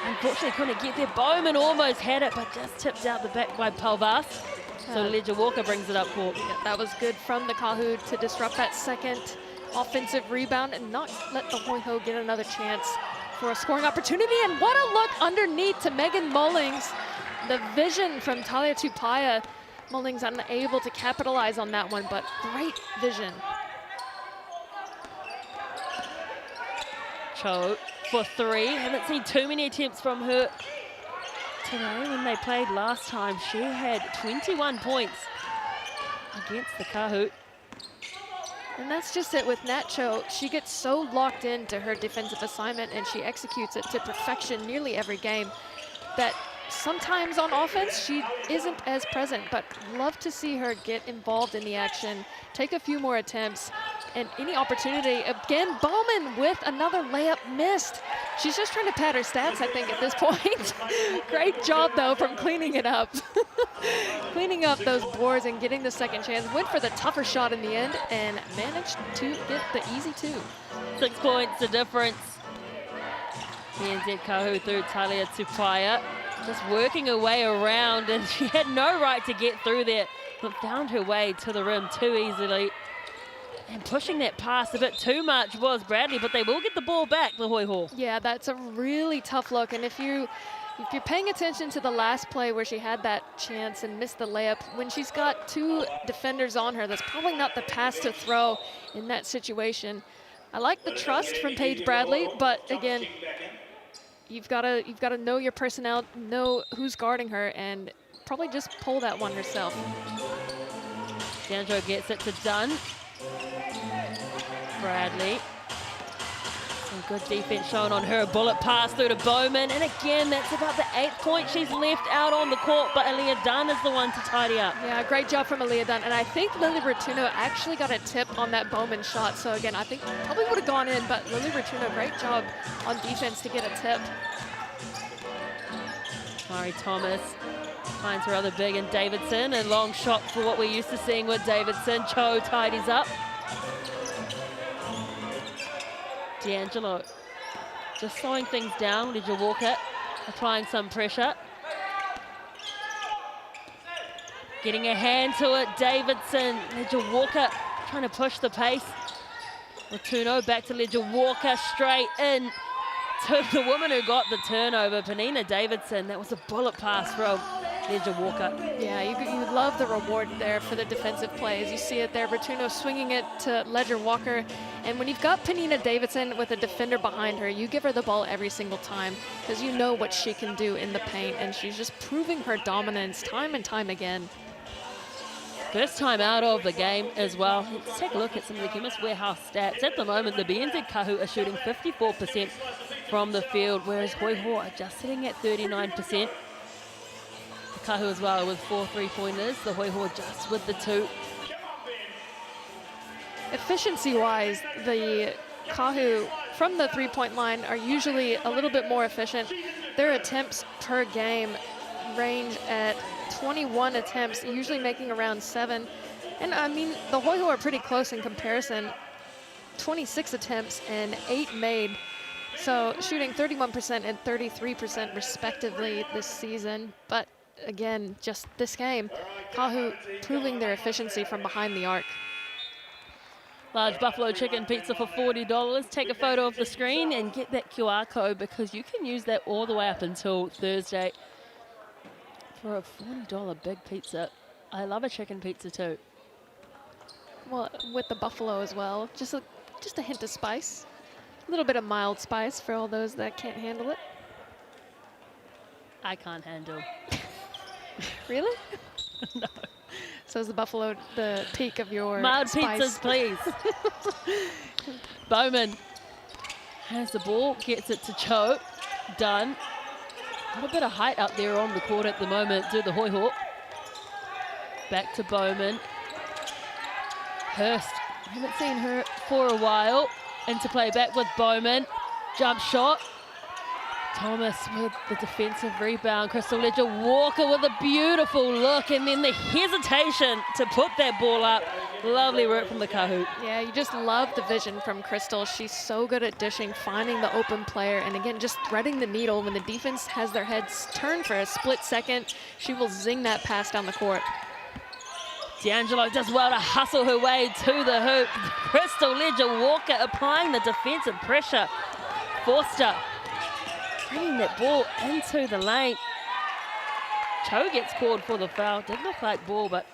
Unfortunately couldn't get there. Bowman almost had it, but just tipped out the back by Palvas. So Ledger Walker brings it up court. Yeah, that was good from the Kāhu to disrupt that second offensive rebound and not let the Hoiho get another chance for a scoring opportunity. And what a look underneath to Megan Mullings. The vision from Talia Tupaya. Mullings unable to capitalize on that one, but great vision. Cho for three. Haven't seen too many attempts from her today. When they played last time, she had 21 points against the Kāhu. And that's just it with Nat Cho. She gets so locked into her defensive assignment and she executes it to perfection nearly every game that sometimes on offense she isn't as present, but love to see her get involved in the action, take a few more attempts, and any opportunity. Again, Bowman with another layup missed. She's just trying to pad her stats, I think, at this point. Great job, though, from cleaning it up. Cleaning up those boards and getting the second chance. Went for the tougher shot in the end and managed to get the easy two. 6 points the difference. BNZ Kāhu through Talia Tupaya. Just working her way around, and she had no right to get through there, but found her way to the rim too easily. And pushing that pass a bit too much was Bradley, but they will get the ball back, the Hoiho. Yeah, that's a really tough look. And if you're paying attention to the last play where she had that chance and missed the layup, when she's got two defenders on her, that's probably not the pass to throw in that situation. I like the trust from Paige Bradley, but again, you've got to know your personnel, know who's guarding her, and probably just pull that one herself. D'Angelo gets it to Dunn. Bradley. Some good defense shown on her. Bullet pass through to Bowman. And again, that's about the 8th point she's left out on the court, but Aaliyah Dunn is the one to tidy up. Yeah, great job from Aaliyah Dunn. And I think Lily Ratuno actually got a tip on that Bowman shot. So again, I think probably would have gone in, but Lily Ratuno, great job on defense to get a tip. Mari Thomas finds her other big in Davidson. A long shot for what we're used to seeing with Davidson. Cho tidies up. D'Angelo just slowing things down. Ledger Walker applying some pressure. Getting a hand to it, Davidson. Ledger Walker trying to push the pace. Ratuno back to Ledger Walker, straight in to the woman who got the turnover, Penina Davidson. That was a bullet pass from Ledger Walker. Yeah, you love the reward there for the defensive plays. You see it there, Ratuno swinging it to Ledger Walker. And when you've got Penina Davidson with a defender behind her, you give her the ball every single time because you know what she can do in the paint, and she's just proving her dominance time and time again. First time out of the game as well. Let's take a look at some of the Chemist Warehouse stats. At the moment, the BNZ Kāhu are shooting 54% from the field, whereas Hoiho are just sitting at 39%. The Kāhu as well with 4 3-pointers. The Hoiho just with the 2. Efficiency-wise, the Kāhu from the three-point line are usually a little bit more efficient. Their attempts per game range at 21 attempts, usually making around 7. And I mean, the Hoiho are pretty close in comparison. 26 attempts and 8 made. So shooting 31% and 33% respectively this season. But again, just this game, Kāhu proving their efficiency from behind the arc. Large buffalo chicken pizza for $40. Take a photo of the screen and get that QR code because you can use that all the way up until Thursday for a $40 big pizza. I love a chicken pizza too. Well, with the buffalo as well, just a hint of spice. A little bit of mild spice for all those that can't handle it. I can't handle. Really? No. So is the buffalo the peak of your Mild spice? pizzas, please. Bowman has the ball, gets it to Cho. Done. Got a bit of height up there on the court at the moment. Do the Hoiho. Back to Bowman. Hurst. Haven't seen her for a while. Interplay back with Bowman. Jump shot. Thomas with the defensive rebound. Crystal Ledger Walker with a beautiful look, and then the hesitation to put that ball up. Lovely work from the Kāhu. Yeah, you just love the vision from Crystal. She's so good at dishing, finding the open player, and again, just threading the needle. When the defense has their heads turned for a split second, she will zing that pass down the court. D'Angelo does well to hustle her way to the hoop. Crystal Ledger Walker applying the defensive pressure. Forster bringing that ball into the lane. Cho gets called for the foul. Did look like ball, but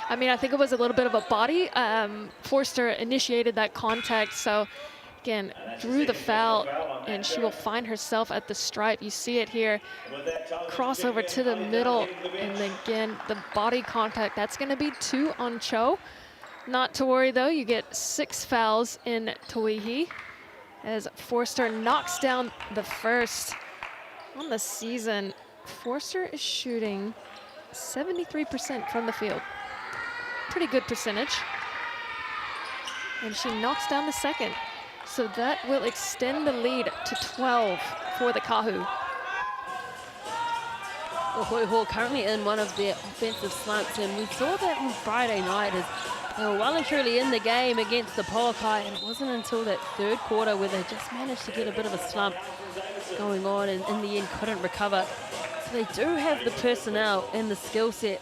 I mean, I think it was a little bit of a body. Forster initiated that contact, so again, drew the foul, and she will find herself at the stripe. You see it here. Crossover to the middle, and again, the body contact. That's going to be 2 on Cho. Not to worry, though. You get 6 fouls in Tauihi as Forster knocks down the first on the season. Forster is shooting 73% from the field. Pretty good percentage. And she knocks down the second. So that will extend the lead to 12 for the Kāhu. Well, Hoiho currently in one of their offensive slumps, and we saw that on Friday night as they were well and truly in the game against the Poakai, and it wasn't until that third quarter where they just managed to get a bit of a slump going on, and in the end couldn't recover. So they do have the personnel and the skill set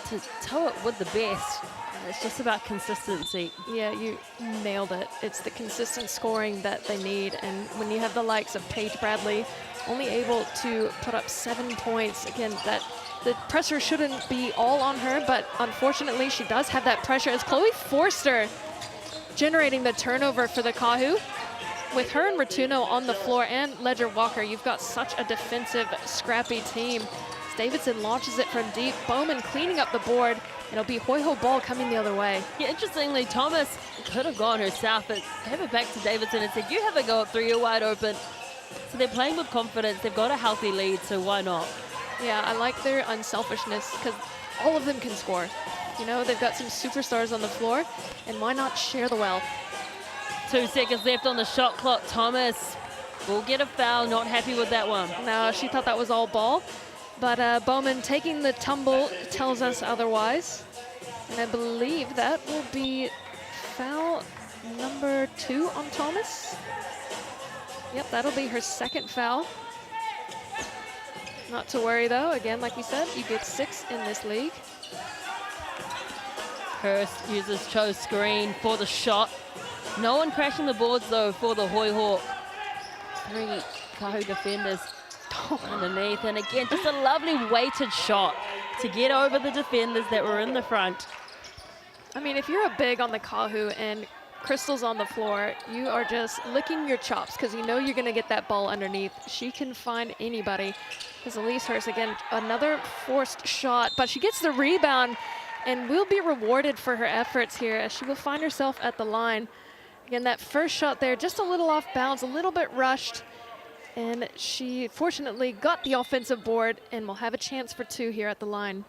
to tow it with the best. It's just about consistency. Yeah, you nailed it. It's the consistent scoring that they need, and when you have the likes of Paige Bradley only able to put up 7 points, again, that the pressure shouldn't be all on her, but unfortunately she does have that pressure as Chloe Forster generating the turnover for the Kāhu. With her and Ratuno on the floor and Ledger Walker, you've got such a defensive, scrappy team. Davidson launches it from deep. Bowman cleaning up the board. It'll be Hoiho ball coming the other way. Yeah, interestingly, Thomas could have gone herself, but gave it back to Davidson and said, you have a go at 3, you're wide open. So they're playing with confidence. They've got a healthy lead, so why not? Yeah, I like their unselfishness because all of them can score. You know, they've got some superstars on the floor, and why not share the wealth? 2 seconds left on the shot clock. Thomas will get a foul. Not happy with that one. No, she thought that was all ball. But Bowman taking the tumble tells us otherwise. And I believe that will be foul number 2 on Thomas. Yep, that'll be her second foul. Not to worry, though. Again, like we said, you get 6 in this league. Hurst uses Cho's screen for the shot. No one crashing the boards, though, for the Hoiho. 3 Kāhu defenders underneath. And again, just a lovely weighted shot to get over the defenders that were in the front. I mean, if you're a big on the Kāhu and Crystal's on the floor, you are just licking your chops because you know you're going to get that ball underneath. She can find anybody. Because Elise Hurst, again, another forced shot, but she gets the rebound and will be rewarded for her efforts here as she will find herself at the line. Again, that first shot there, just a little off bounds, a little bit rushed. And she fortunately got the offensive board and will have a chance for 2 here at the line.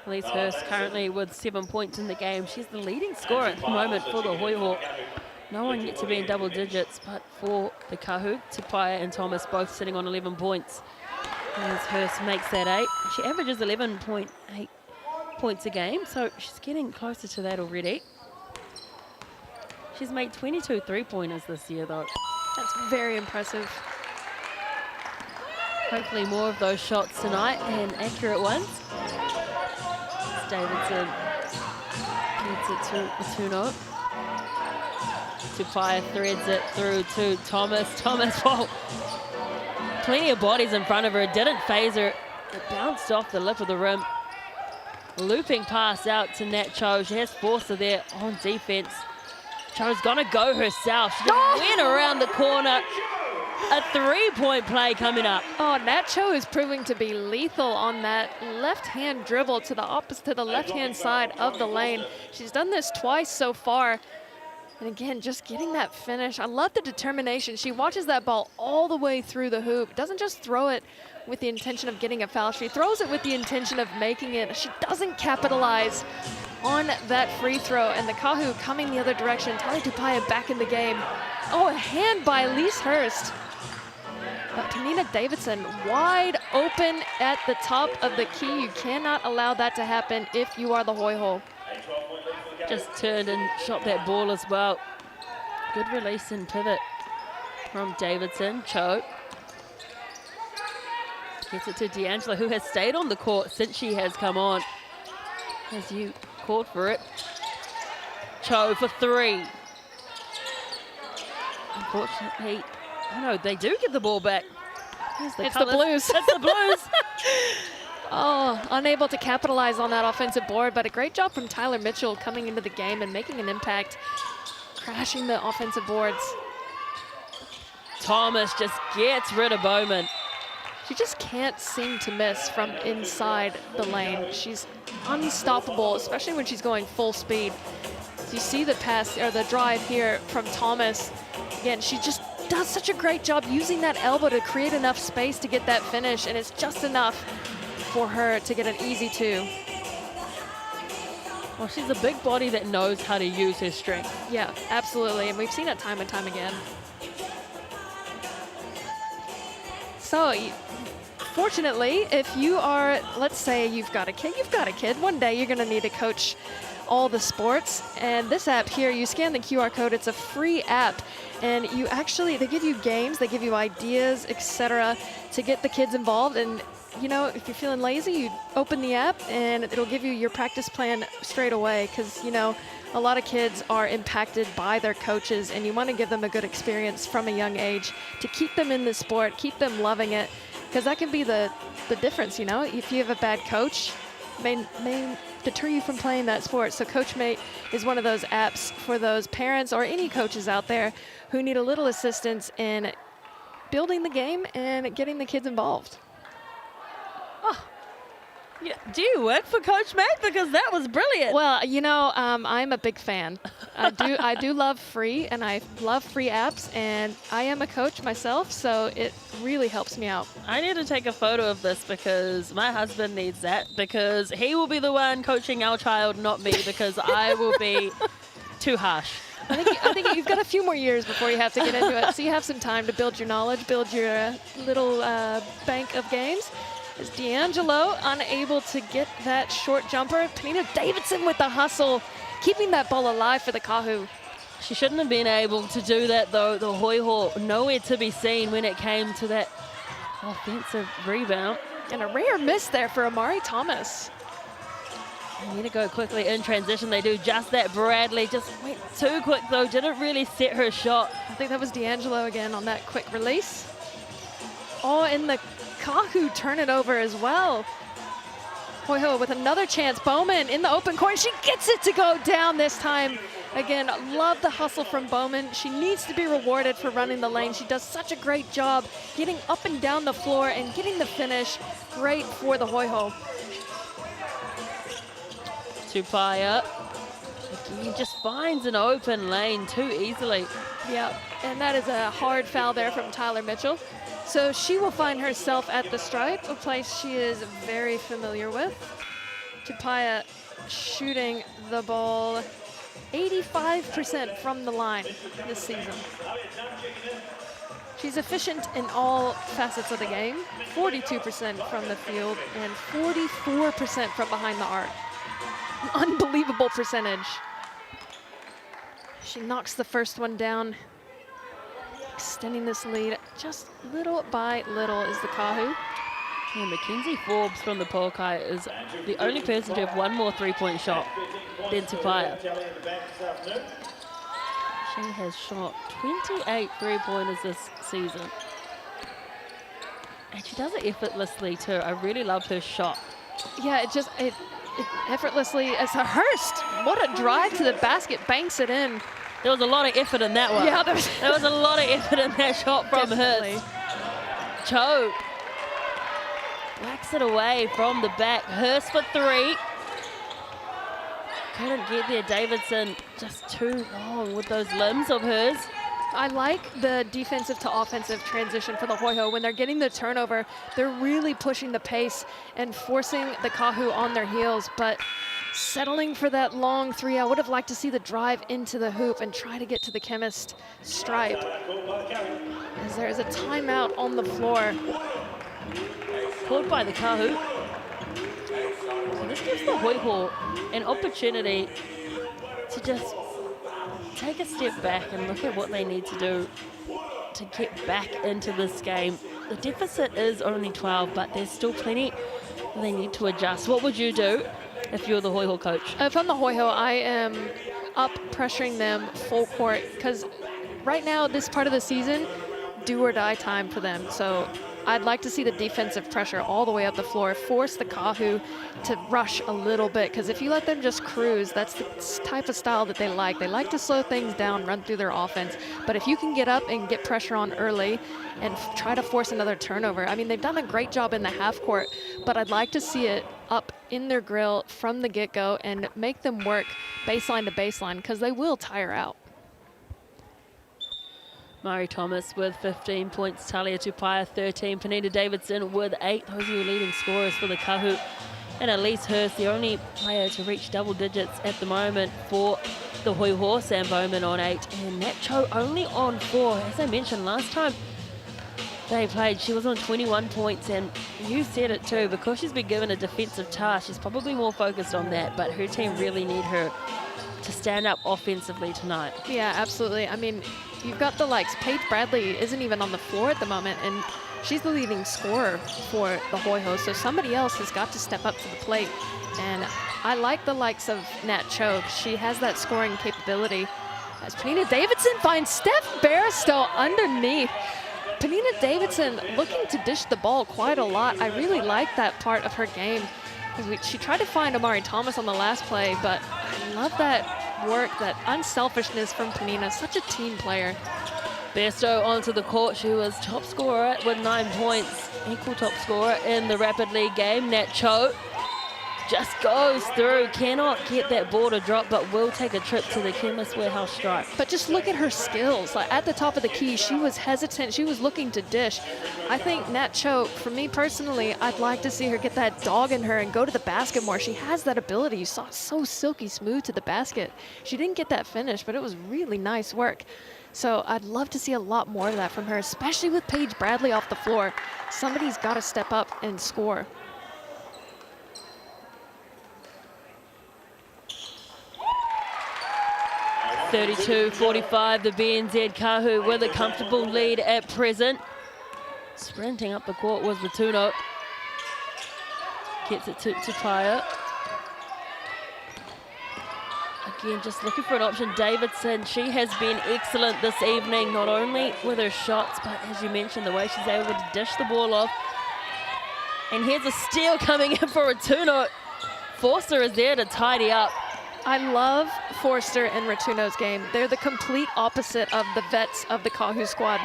Elise Hurst currently with 7 points in the game. She's the leading scorer at the moment for the Hoiho. No one yet to be in double digits, but for the Kāhu, Tupaia and Thomas both sitting on 11 points. As Hurst makes that 8. She averages 11.8 points a game, so she's getting closer to that already. She's made 22 three-pointers this year, though. That's very impressive. Hopefully more of those shots tonight and accurate ones. Davidson gets it to Ratuno. Tupaia threads it through to Thomas. Thomas, whoa. Plenty of bodies in front of her. It didn't phase her. It bounced off the lip of the rim. Looping pass out to Nat Cho. She has Forster there on defense. Cho's gonna go herself. She just went around the corner. A three-point play coming up. Oh, Nacho is proving to be lethal on that left-hand dribble to the opposite, to the left-hand side of the lane. She's done this twice so far. And again, just getting that finish. I love the determination. She watches that ball all the way through the hoop. Doesn't just throw it with the intention of getting a foul. She throws it with the intention of making it. She doesn't capitalize on that free throw. And the Kāhu coming the other direction. Tauihi Basketball back in the game. Oh, a hand by Elise Hurst. But Penina Davidson wide open at the top of the key. You cannot allow that to happen if you are the Hoiho. Just turned and shot that ball as well. Good release and pivot from Davidson. Cho gets it to D'Angelo, who has stayed on the court since she has come on. As you called for it. Cho for three. Unfortunately, oh no, they do get the ball back. It's colours. the Blues. It's the Blues. Oh, unable to capitalize on that offensive board, but a great job from Tyler Mitchell coming into the game and making an impact, crashing the offensive boards. Thomas just gets rid of Bowman. She just can't seem to miss from inside the lane. She's unstoppable, especially when she's going full speed. So you see the pass or the drive here from Thomas. Again, she just does such a great job using that elbow to create enough space to get that finish, and it's just enough for her to get an easy two. Well, she's a big body that knows how to use her strength. Yeah, absolutely, and we've seen it time and time again. So, fortunately, if you are, let's say you've got a kid, one day you're gonna need to coach all the sports, and this app here, you scan the QR code, it's a free app, and you actually, they give you games, they give you ideas, etc., to get the kids involved. And you know, if you're feeling lazy, you open the app and it'll give you your practice plan straight away, because you know, a lot of kids are impacted by their coaches, and you want to give them a good experience from a young age to keep them in the sport, keep them loving it, because that can be the difference, you know. If you have a bad coach, may deter you from playing that sport. So CoachMate is one of those apps for those parents or any coaches out there who need a little assistance in building the game and getting the kids involved. Yeah. Do you work for Coach Matt? Because that was brilliant. Well, you know, I'm a big fan. I do love free, and I love free apps, and I am a coach myself, so it really helps me out. I need to take a photo of this because my husband needs that, because he will be the one coaching our child, not me, because I will be too harsh. I think you've got a few more years before you have to get into it, so you have some time to build your knowledge, build your little bank of games. Is D'Angelo unable to get that short jumper? Penina Davidson with the hustle, keeping that ball alive for the Kāhu. She shouldn't have been able to do that, though. The Hoiho nowhere to be seen when it came to that offensive rebound. And a rare miss there for Amari Thomas. They need to go quickly in transition. They do just that. Bradley just went too quick, though. Didn't really set her shot. I think that was D'Angelo again on that quick release. Oh, and the Kāhu turn it over as well. Hoiho with another chance. Bowman in the open court. She gets it to go down this time. Again, love the hustle from Bowman. She needs to be rewarded for running the lane. She does such a great job getting up and down the floor and getting the finish. Great for the Hoiho. Tupaya again just finds an open lane too easily. Yeah, and that is a hard foul there from Tyler Mitchell. So she will find herself at the stripe, a place she is very familiar with. Tupaya shooting the ball 85% from the line this season. She's efficient in all facets of the game, 42% from the field and 44% from behind the arc. An unbelievable percentage. She knocks the first one down, extending this lead just little by little is the Kāhu. And Mackenzie Forbes from the Pokai is the only person to have one more three-point shot than Tupaya. She has shot 28 three-pointers this season. And she does it effortlessly too. I really love her shot. Yeah, it effortlessly as a Hurst. What a drive to the basket, banks it in. There was a lot of effort in that one. Yeah, there was a lot of effort in that shot from Definitely. Hurst. Cho whacks it away from the back. Hurst for 3. Couldn't get there. Davidson just too long with those limbs of hers. I like the defensive to offensive transition for the Hoiho. When they're getting the turnover, they're really pushing the pace and forcing the Kāhu on their heels, but settling for that long 3. I would have liked to see the drive into the hoop and try to get to the chemist stripe. As there is a timeout on the floor. Called by the Kāhu. So this gives the Hoiho an opportunity to just take a step back and look at what they need to do to get back into this game. The deficit is only 12, but there's still plenty they need to adjust. What would you do if you're the Hoiho coach? If I'm the Hoiho, I am up pressuring them full court, because right now, this part of the season, do or die time for them. So I'd like to see the defensive pressure all the way up the floor, force the Kāhu to rush a little bit, because if you let them just cruise, that's the type of style that they like. They like to slow things down, run through their offense. But if you can get up and get pressure on early and try to force another turnover, I mean, they've done a great job in the half court, but I'd like to see it up in their grill from the get-go and make them work baseline to baseline, because they will tire out. Murray Thomas with 15 points, Talia Tupaia 13, Penina Davidson with 8. Those are your leading scorers for the Kāhu. And Elise Hurst, the only player to reach double digits at the moment for the Hoiho. Sam Bowman on 8 and Nat Cho only on 4. As I mentioned last time they played, she was on 21 points, and you said it too, because she's been given a defensive task, she's probably more focused on that, but her team really need her to stand up offensively tonight. Yeah, absolutely. I mean, you've got the likes. Paige Bradley isn't even on the floor at the moment, and she's the leading scorer for the Hoiho, so somebody else has got to step up to the plate. And I like the likes of Nat Cho. She has that scoring capability. As Penina Davidson finds Steph Barstow underneath. Penina Davidson looking to dish the ball quite a lot. I really like that part of her game. She tried to find Amari Thomas on the last play, but I love that work, that unselfishness from Penina. Such a team player. Bairstow onto the court. She was top scorer with 9 points, equal top scorer in the Rapid League game. Nat Cho just goes through, cannot get that ball to drop, but will take a trip to the Chemist Warehouse stripe. But just look at her skills. Like at the top of the key, she was hesitant. She was looking to dish. I think Nat Cho, for me personally, I'd like to see her get that dog in her and go to the basket more. She has that ability. You saw so silky smooth to the basket. She didn't get that finish, but it was really nice work. So I'd love to see a lot more of that from her, especially with Paige Bradley off the floor. Somebody's got to step up and score. (32-45), the BNZ Kāhu with a comfortable lead at present. Sprinting up the court was Ratuno. Gets it to Tupaia. Again, just looking for an option. Davidson, she has been excellent this evening, not only with her shots, but as you mentioned, the way she's able to dish the ball off. And here's a steal coming in for Ratuno. Forster is there to tidy up. I love Forster and Ratuno's game. They're the complete opposite of the vets of the Kāhu squad.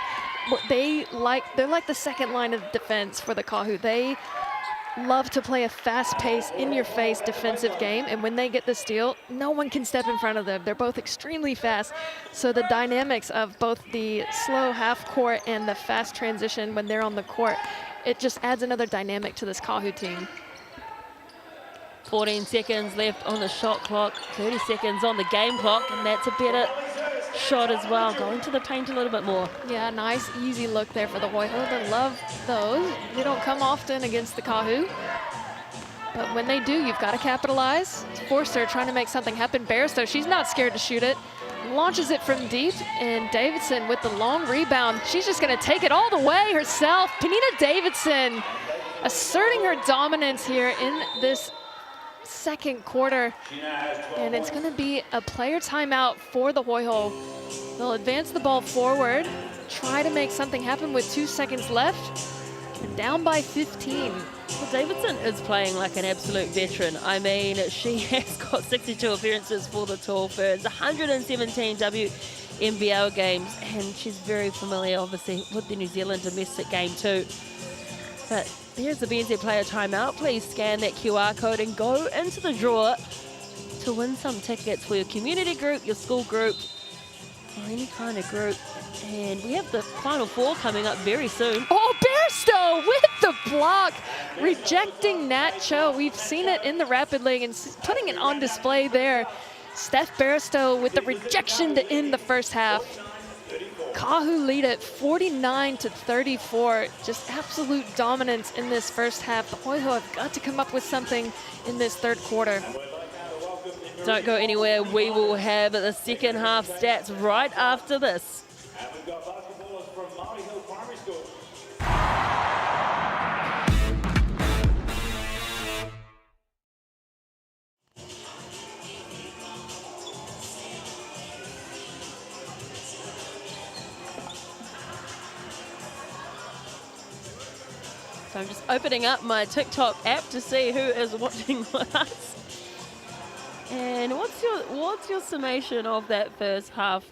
They're like the second line of defense for the Kāhu. They love to play a fast-paced, in-your-face defensive game, and when they get the steal, no one can step in front of them. They're both extremely fast, so the dynamics of both the slow half-court and the fast transition when they're on the court, it just adds another dynamic to this Kāhu team. 14 seconds left on the shot clock, 30 seconds on the game clock, and that's a better shot as well. Going to the paint a little bit more. Yeah, nice, easy look there for the Hoiho. They love those. They don't come often against the Kāhu. But when they do, you've got to capitalize. Forster trying to make something happen. Bairstow, she's not scared to shoot it. Launches it from deep, and Davidson with the long rebound. She's just going to take it all the way herself. Penina Davidson asserting her dominance here in this second quarter, and it's going to be a player timeout for the Hoiho. They'll advance the ball forward, try to make something happen with 2 seconds left, and down by 15. Well, Davidson is playing like an absolute veteran. I mean, she has got 62 appearances for the Tall Ferns, 117 WNBL games, and she's very familiar, obviously, with the New Zealand domestic game too. But here's the BNZ player timeout. Please scan that QR code and go into the draw to win some tickets for your community group, your school group, or any kind of group. And we have the Final Four coming up very soon. Oh, Bairstow with the block, rejecting Nat Cho. We've seen it in the Rapid League and putting it on display there. Steph Bairstow with the rejection to end the first half. Kāhu lead it 49-34. Just absolute dominance in this first half. The Hoiho have got to come up with something in this third quarter. Don't go anywhere. We will have the second half stats right after this. And we've got basketballers from Hoiho Primary School. So I'm just opening up my TikTok app to see who is watching with us. And what's your summation of that first half?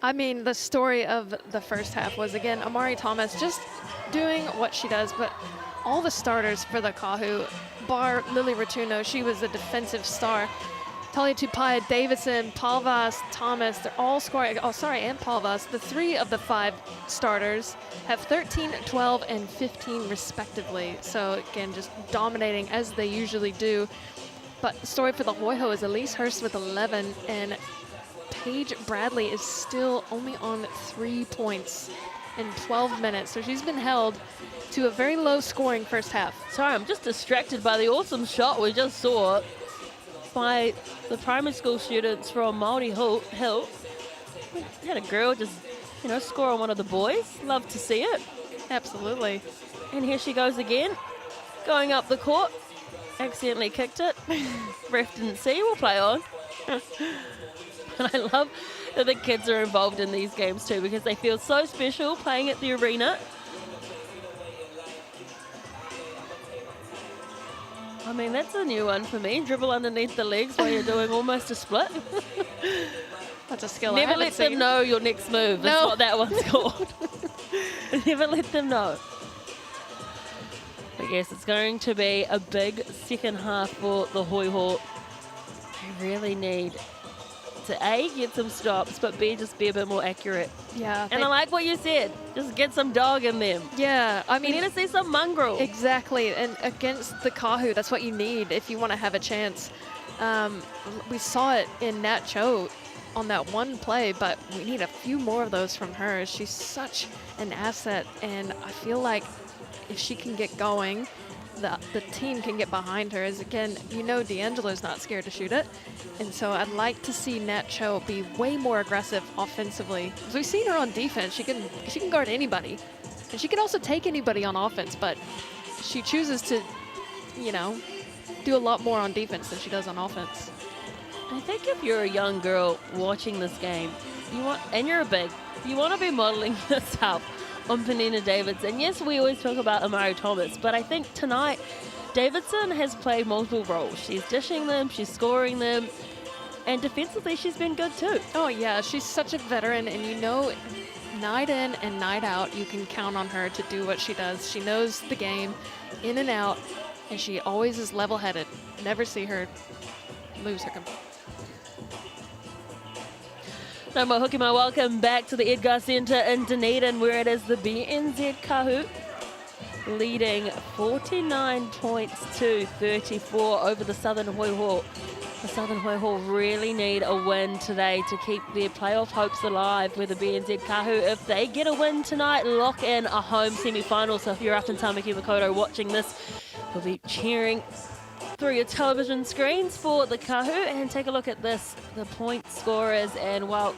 I mean, the story of the first half was, again, Amari Thomas just doing what she does, but all the starters for the Kāhu, bar Lily Ratuno, she was the defensive star. Talia Tupaia, Davidson, Palvas, Thomas, they're all scoring. Oh, sorry, and Palvas. The 3 of the 5 starters have 13, 12, and 15 respectively. So, again, just dominating as they usually do. But the story for the Hoiho is Elise Hurst with 11, and Paige Bradley is still only on 3 points in 12 minutes. So she's been held to a very low scoring first half. Sorry, I'm just distracted by the awesome shot we just saw by the primary school students from Māori Hill. We had a girl just, score on one of the boys. Love to see it. Absolutely. And here she goes again, going up the court. Accidentally kicked it. Ref didn't see. We'll play on. And I love that the kids are involved in these games too, because they feel so special playing at the arena. I mean, that's a new one for me. Dribble underneath the legs while you're doing almost a split. That's a skill Never I haven't let them seen. know your next move. That's what that one's called. Never let them know. But yes, it's going to be a big second half for the Hoiho. They really need to A, get some stops, but B, just be a bit more accurate. Yeah. And I like what you said. Just get some dog in them. Yeah, I mean, you need to see some mongrel. Exactly, and against the Kāhu, that's what you need if you want to have a chance. We saw it in Nat Cho on that one play, but we need a few more of those from her. She's such an asset, and I feel like if she can get going, the team can get behind her. As again, D'Angelo's not scared to shoot it, and so I'd like to see Nat Cho be way more aggressive offensively. As we've seen her on defense, she can guard anybody, and she can also take anybody on offense, but she chooses to, do a lot more on defense than she does on offense. I think if you're a young girl watching this game, and you're a big, you want to be modeling yourself on Penina Davidson. Yes, we always talk about Amari Thomas, but I think tonight Davidson has played multiple roles. She's dishing them, she's scoring them, and defensively she's been good too. Oh yeah, she's such a veteran, and night in and night out, you can count on her to do what she does. She knows the game in and out, and she always is level-headed. Never see her lose her composure. No more hukima. Welcome back to the Edgar Centre in Dunedin, where it is the BNZ Kāhu leading 49 points to 34 over the Southern Hoiho. The Southern Hoiho really need a win today to keep their playoff hopes alive with the BNZ Kāhu. If they get a win tonight, lock in a home semi-final. So if you're up in Tamaki Makaurau watching this, you'll be cheering through your television screens for the Kāhu. And take a look at this, the point scorers, and well,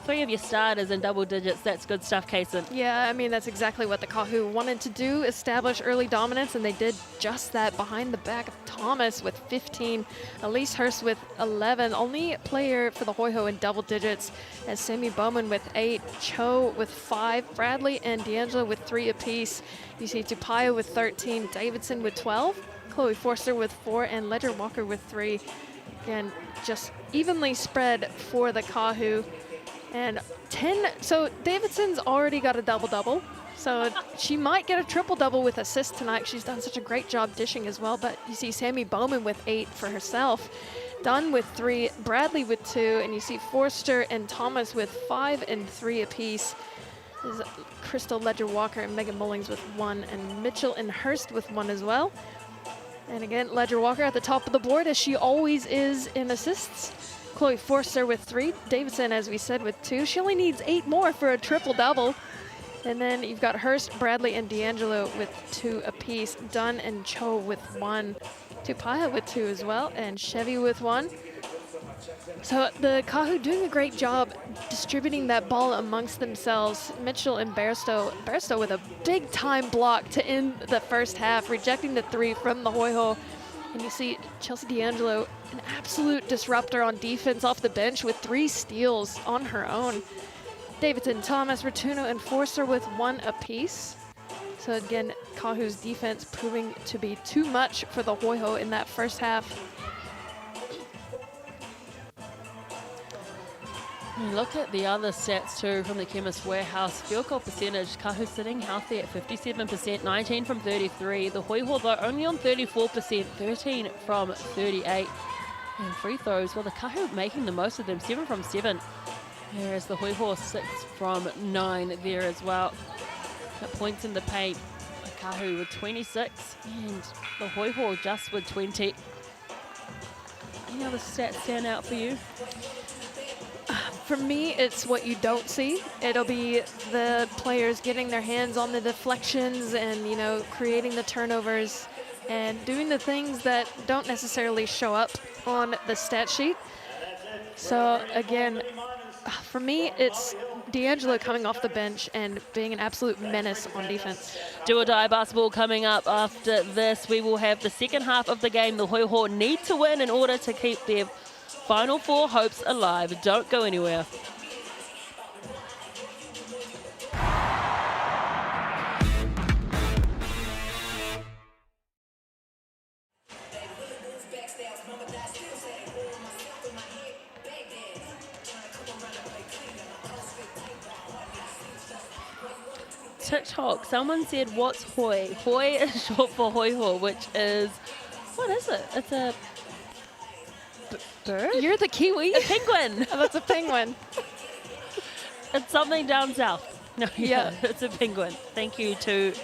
3 of your starters in double digits. That's good stuff, Kaysen. Yeah, I mean, that's exactly what the Kāhu wanted to do, establish early dominance, and they did just that behind the back of Thomas with 15, Elise Hurst with 11, only player for the Hoiho in double digits, as Sammy Bowman with 8, Cho with 5, Bradley and D'Angelo with 3 apiece. You see Tupaia with 13, Davidson with 12, Chloe Forster with 4, and Ledger Walker with 3. Again, just evenly spread for the Kāhu. And 10, so Davidson's already got a double-double. So she might get a triple-double with assists tonight. She's done such a great job dishing as well. But you see Sammy Bowman with 8 for herself. Dunn with 3, Bradley with 2, and you see Forster and Thomas with 5 and 3 apiece. There's Crystal Ledger Walker and Megan Mullings with 1, and Mitchell and Hurst with 1 as well. And again, Ledger Walker at the top of the board, as she always is in assists. Chloe Forster with 3, Davidson, as we said, with 2. She only needs 8 more for a triple-double. And then you've got Hurst, Bradley, and D'Angelo with 2 apiece. Dunn and Cho with 1. Tupaia with 2 as well, and Chevy with 1. So the Kāhu doing a great job distributing that ball amongst themselves. Mitchell and Bairstow with a big-time block to end the first half, rejecting the 3 from the Hoiho. And you see Chelsea D'Angelo, an absolute disruptor on defense off the bench with 3 steals on her own. Davidson, Thomas, Ratuno, and Forster with 1 apiece. So again, Kāhu's defense proving to be too much for the Hoiho in that first half. Look at the other stats too from the Chemist Warehouse. Field goal percentage, Kāhu sitting healthy at 57%, 19 from 33. The Hoiho though only on 34%, 13 from 38. And free throws, well the Kāhu making the most of them, 7 from 7. Whereas the Hoiho 6 from 9 there as well. At points in the paint, the Kāhu with 26 and the Hoiho just with 20. Any other stats stand out for you? For me, it's what you don't see. It'll be the players getting their hands on the deflections and, you know, creating the turnovers and doing the things that don't necessarily show up on the stat sheet. So again, for me, it's D'Angelo coming off the bench and being an absolute menace on defense. Do or die basketball coming up after this. We will have the second half of the game. The Hoiho need to win in order to keep their Final 4 hopes alive. Don't go anywhere. TikTok, someone said, what's hoi? Hoi is short for Hoiho, which is, what is it? It's a bird? You're the Kiwi. A penguin. Oh, that's a penguin. It's something down south. No, Yeah. It's a penguin. Thank you to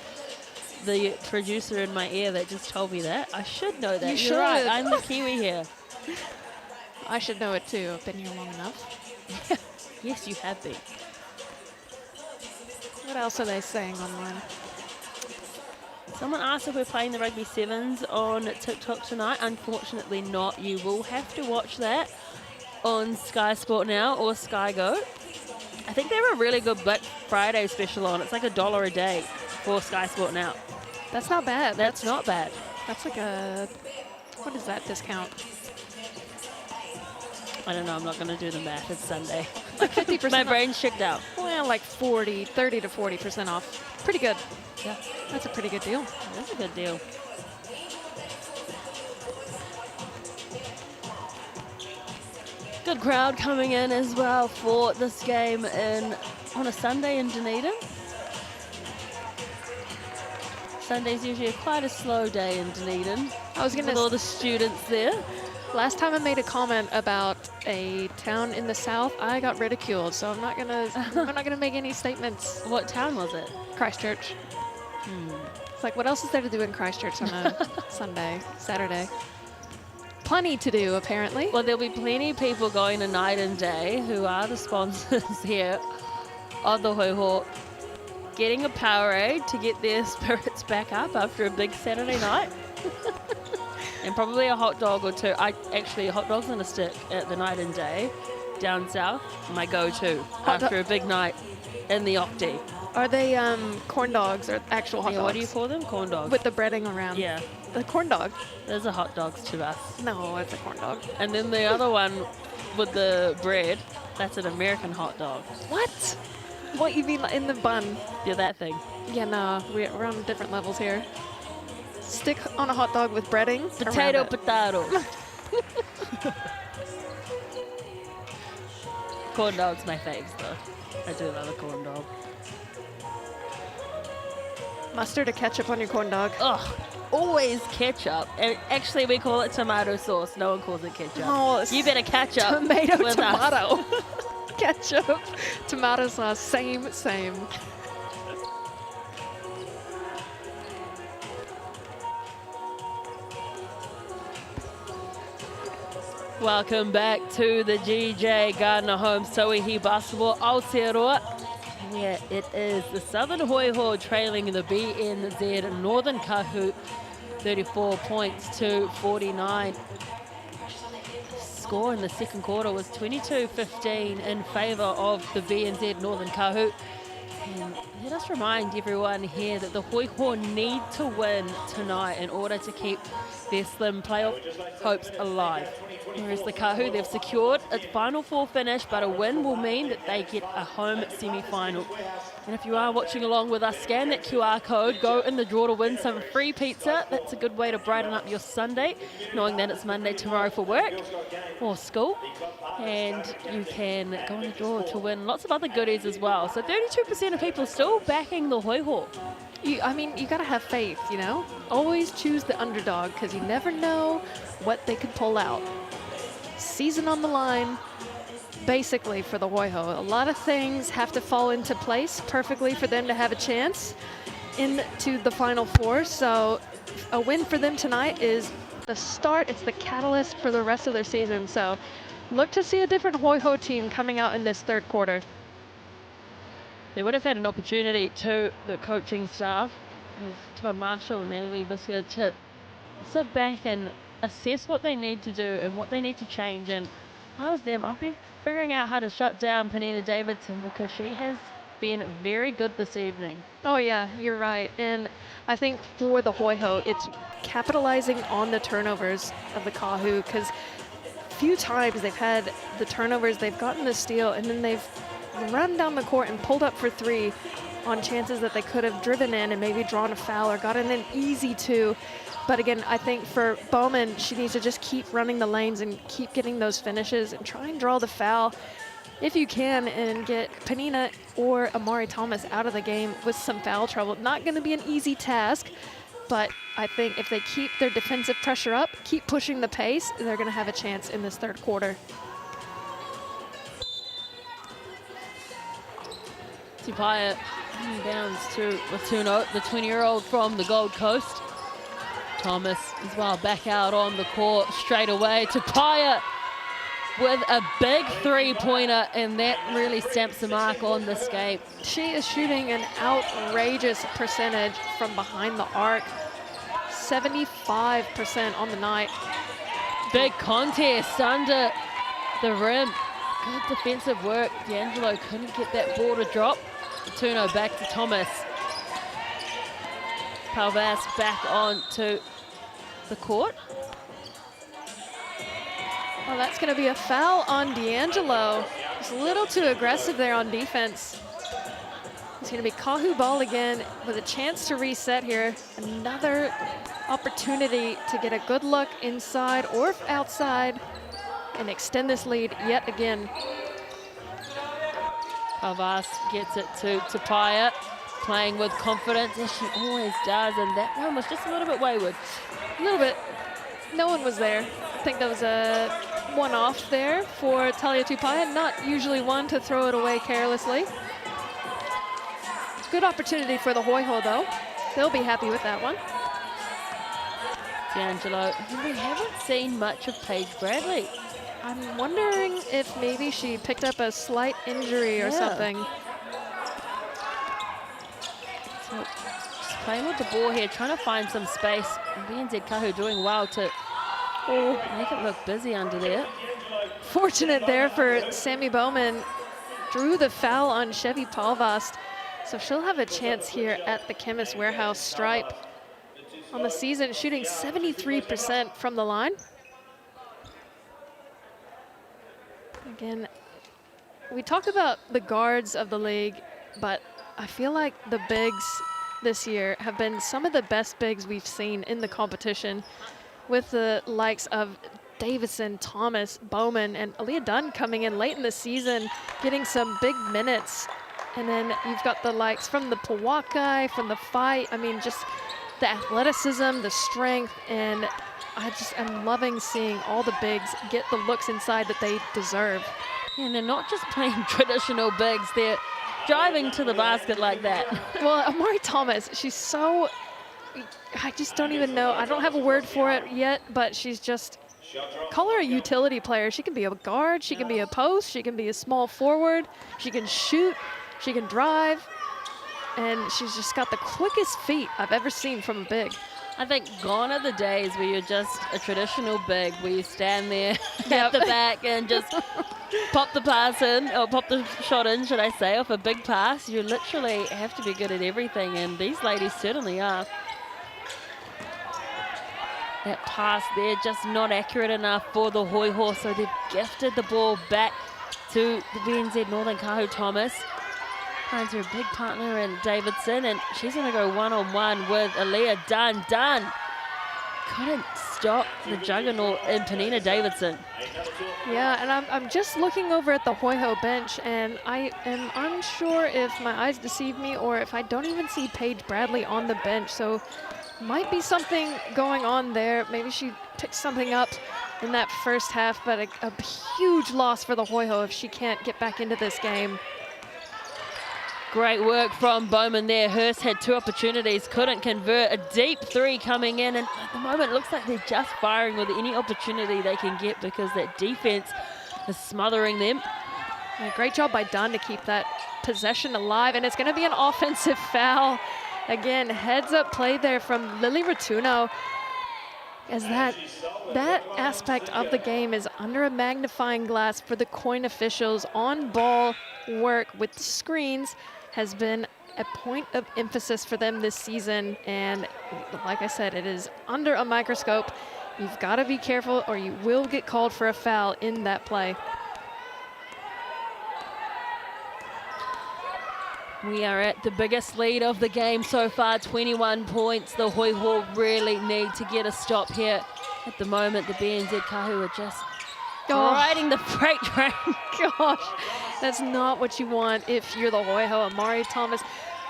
the producer in my ear that just told me that. I should know that. You You're should. right. I'm the Kiwi here. I should know it too. I've been here long enough. Yes, you have been. What else are they saying online? Someone asked if we're playing the Rugby Sevens on TikTok tonight. Unfortunately not. You will have to watch that on Sky Sport Now or Sky Go. I think they have a really good Black Friday special on. It's like $1 a day for Sky Sport Now. That's not bad. That's not bad. That's like a, what is that discount? I don't know. I'm not going to do the math. It's Sunday. Like 50%. My brain's checked out. Well, like 30 to 40% off. Pretty good. Yeah. That's a pretty good deal. That's a good deal. Good crowd coming in as well for this game on a Sunday in Dunedin. Sunday's usually quite a slow day in Dunedin. I was going with to all the students there. Last time I made a comment about a town in the south, I got ridiculed, so I'm not gonna make any statements. What town was it? Christchurch. It's like, what else is there to do in Christchurch on a Sunday, Saturday? Plenty to do, apparently. Well, there'll be plenty of people going to night and day who are the sponsors here of the Hoiho, getting a Powerade to get their spirits back up after a big Saturday night. And probably a hot dog or two. Actually, hot dogs on a stick at the night and day. down south, my go-to after a big night in the Octi. Are they corn dogs or actual hot dogs? What do you call them? Corn dogs. With the breading around. Yeah. The corn dog. Those are hot dogs to us. No, it's a corn dog. And then the other one with the bread, that's an American hot dog. What? What, you mean in the bun? Yeah, that thing. Yeah, no, we're on different levels here. Stick on a hot dog with breading. Potato. Corn dog's my faves though. I do love a corn dog. Mustard or ketchup on your corn dog? Ugh, always ketchup. And actually, we call it tomato sauce. No one calls it ketchup. Oh, you better catch up. Tomato. Us. Ketchup, tomato sauce, same. Welcome back to the GJ Gardner Homes Tauihi Basketball Aotearoa. Yeah, it is the Southern Hoiho trailing the BNZ Northern Kāhu 34 points to 49. Score in the second quarter was 22-15 in favour of the BNZ Northern Kāhu. And let us remind everyone here that the Hoiho need to win tonight in order to keep their slim playoff hopes alive. Whereas the Kāhu, they've secured a Final Four finish, but a win will mean that they get a home semi-final. And if you are watching along with us, scan that QR code, go in the draw to win some free pizza. That's a good way to brighten up your Sunday, knowing that it's Monday tomorrow for work or school. And you can go in the draw to win lots of other goodies as well. So 32% of people still backing the Hoiho. You got to have faith, you know? Always choose the underdog because you never know what they could pull out. Season on the line, basically, for the Hoiho. A lot of things have to fall into place perfectly for them to have a chance into the Final Four. So a win for them tonight is the start. It's the catalyst for the rest of their season. So look to see a different Hoiho team coming out in this third quarter. They would have had an opportunity to the coaching staff, to Marshall and Tauihi Basketball, to sit back and assess what they need to do and what they need to change. And I was them. I'll be figuring out how to shut down Penina Davidson because she has been very good this evening. Oh yeah, you're right. And I think for the Hoiho, it's capitalizing on the turnovers of the Kāhu because few times they've had the turnovers, they've gotten the steal, and then they've run down the court and pulled up for three on chances that they could have driven in and maybe drawn a foul or gotten an easy two. But again, I think for Bowman, she needs to just keep running the lanes and keep getting those finishes and try and draw the foul if you can and get Penina or Amari Thomas out of the game with some foul trouble. Not going to be an easy task, but I think if they keep their defensive pressure up, keep pushing the pace, they're going to have a chance in this third quarter. Tupaia bounds to Latuno, the 20-year-old from the Gold Coast. Thomas as well back out on the court straight away. Tupaia with a big three-pointer, and that really stamps the mark on this game. She is shooting an outrageous percentage from behind the arc. 75% on the night. Big contest under the rim. Good defensive work. D'Angelo couldn't get that ball to drop. Latuno back to Thomas. Palvas back onto the court. Well, that's going to be a foul on D'Angelo. He's a little too aggressive there on defense. It's going to be Kāhu ball again with a chance to reset here. Another opportunity to get a good look inside or outside and extend this lead yet again. Palvas gets it to Tupaia, playing with confidence as she always does, and that one was just a little bit wayward. A little bit. No one was there. I think that was a one-off there for Talia Tupaia, not usually one to throw it away carelessly. Good opportunity for the Hoiho, though. They'll be happy with that one. D'Angelo, we haven't seen much of Paige Bradley. I'm wondering if maybe she picked up a slight injury or something. So just playing with the ball here, trying to find some space. BNZ Kāhu doing well to make it look busy under there. unfortunate there for Sammy Bowman. Drew the foul on Chevy Palvast. So she'll have a chance here at the Chemist Warehouse stripe. On the season, shooting 73% from the line. Again, we talk about the guards of the league, but I feel like the bigs this year have been some of the best bigs we've seen in the competition, with the likes of Davison, Thomas, Bowman, and Aaliyah Dunn coming in late in the season, getting some big minutes. And then you've got the likes from the Pawakai, from the fight. I mean, just the athleticism, the strength, and I just am loving seeing all the bigs get the looks inside that they deserve. And they're not just playing traditional bigs, they're driving to the basket like that. Well, Amari Thomas, she's so, I just don't even know. I don't have a word for it yet, but she's just, call her a utility player. She can be a guard, she can be a post, she can be a small forward, she can shoot, she can drive, and she's just got the quickest feet I've ever seen from a big. I think gone are the days where you're just a traditional big, where you stand there at the back and just pop the pass in, or pop the shot in, should I say, off a big pass. You literally have to be good at everything, and these ladies certainly are. That pass there just not accurate enough for the Hoiho, so they've gifted the ball back to the BNZ Northern Kāhu Thomas. Finds her a big partner in Davidson, and she's going to go one-on-one with Aaliyah Dunn. Dunn couldn't stop the juggernaut in Penina Davidson. Yeah, and I'm just looking over at the Hoiho bench, and I am unsure if my eyes deceive me or if I don't even see Paige Bradley on the bench. So might be something going on there. Maybe she picked something up in that first half, but a huge loss for the Hoiho if she can't get back into this game. Great work from Bowman there. Hurst had two opportunities, couldn't convert. A deep three coming in, and at the moment it looks like they're just firing with any opportunity they can get because that defense is smothering them. Yeah, great job by Dunn to keep that possession alive, and it's going to be an offensive foul. Again, heads up play there from Lily Ratuno, as that aspect of the game is under a magnifying glass for the coin officials. On ball work with the screens has been a point of emphasis for them this season, and like I said, it is under a microscope. You've got to be careful or you will get called for a foul in that play. We are at the biggest lead of the game so far, 21 points. The Hoiho really need to get a stop here. At the moment, the BNZ Kāhu are just riding the freight train. Gosh, that's not what you want if you're the Hoiho. Amari Thomas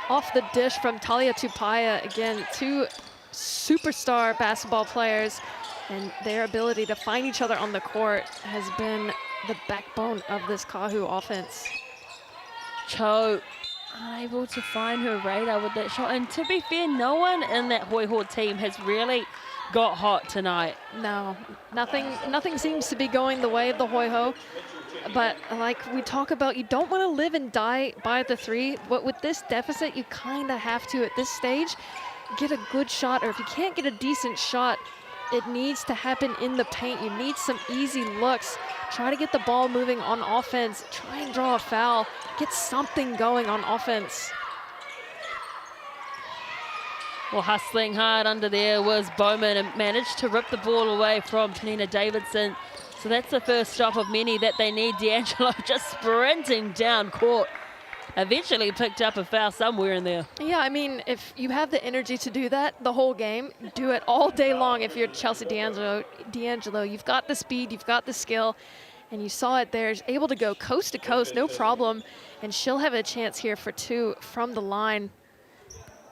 off the dish from Talia Tupaya. Again, two superstar basketball players, and their ability to find each other on the court has been the backbone of this Kāhu offense. Cho unable to find her radar with that shot, and to be fair, no one in that Hoiho team has really got hot tonight. No, nothing seems to be going the way of the Hoiho. But like we talk about, you don't want to live and die by the three. But with this deficit, you kind of have to, at this stage, get a good shot. Or if you can't get a decent shot, it needs to happen in the paint. You need some easy looks. Try to get the ball moving on offense. Try and draw a foul. Get something going on offense. Well, hustling hard under there was Bowman, and managed to rip the ball away from Penina Davidson. So that's the first stop of many that they need. D'Angelo just sprinting down court. Eventually picked up a foul somewhere in there. Yeah, I mean, if you have the energy to do that the whole game, do it all day long. If you're Chelsea D'Angelo, you've got the speed, you've got the skill, and you saw it there. She's able to go coast to coast, no problem, and she'll have a chance here for two from the line.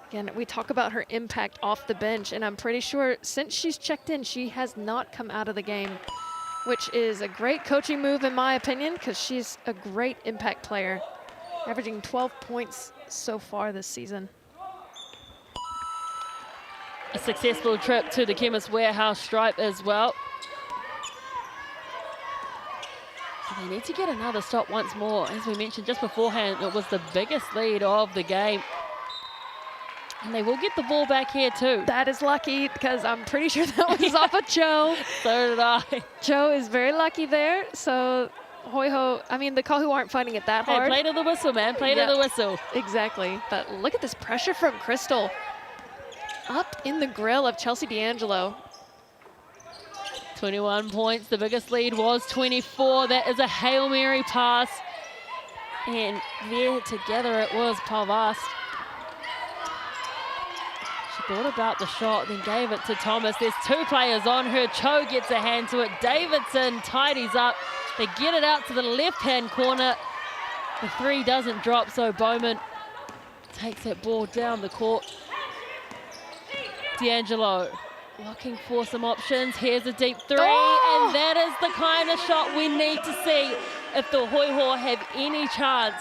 Again, we talk about her impact off the bench, and I'm pretty sure since she's checked in, she has not come out of the game, which is a great coaching move in my opinion, because she's a great impact player, averaging 12 points so far this season. A successful trip to the Chemist Warehouse stripe as well. So they need to get another stop once more. As we mentioned just beforehand, it was the biggest lead of the game. And they will get the ball back here too. That is lucky because I'm pretty sure that was off of Joe. So did I. Joe is very lucky there. So Hoiho, I mean, the Kāhu aren't finding it that hard. Hey, play to the whistle, man. Play to the whistle. Exactly. But look at this pressure from Crystal. Up in the grill of Chelsea D'Angelo. 21 points. The biggest lead was 24. That is a Hail Mary pass. And there together it was Pavast. She thought about the shot, then gave it to Thomas. There's two players on her. Cho gets a hand to it. Davidson tidies up. They get it out to the left-hand corner. The three doesn't drop, so Bowman takes that ball down the court. D'Angelo looking for some options. Here's a deep three, and that is the kind of shot we need to see if the Hoiho have any chance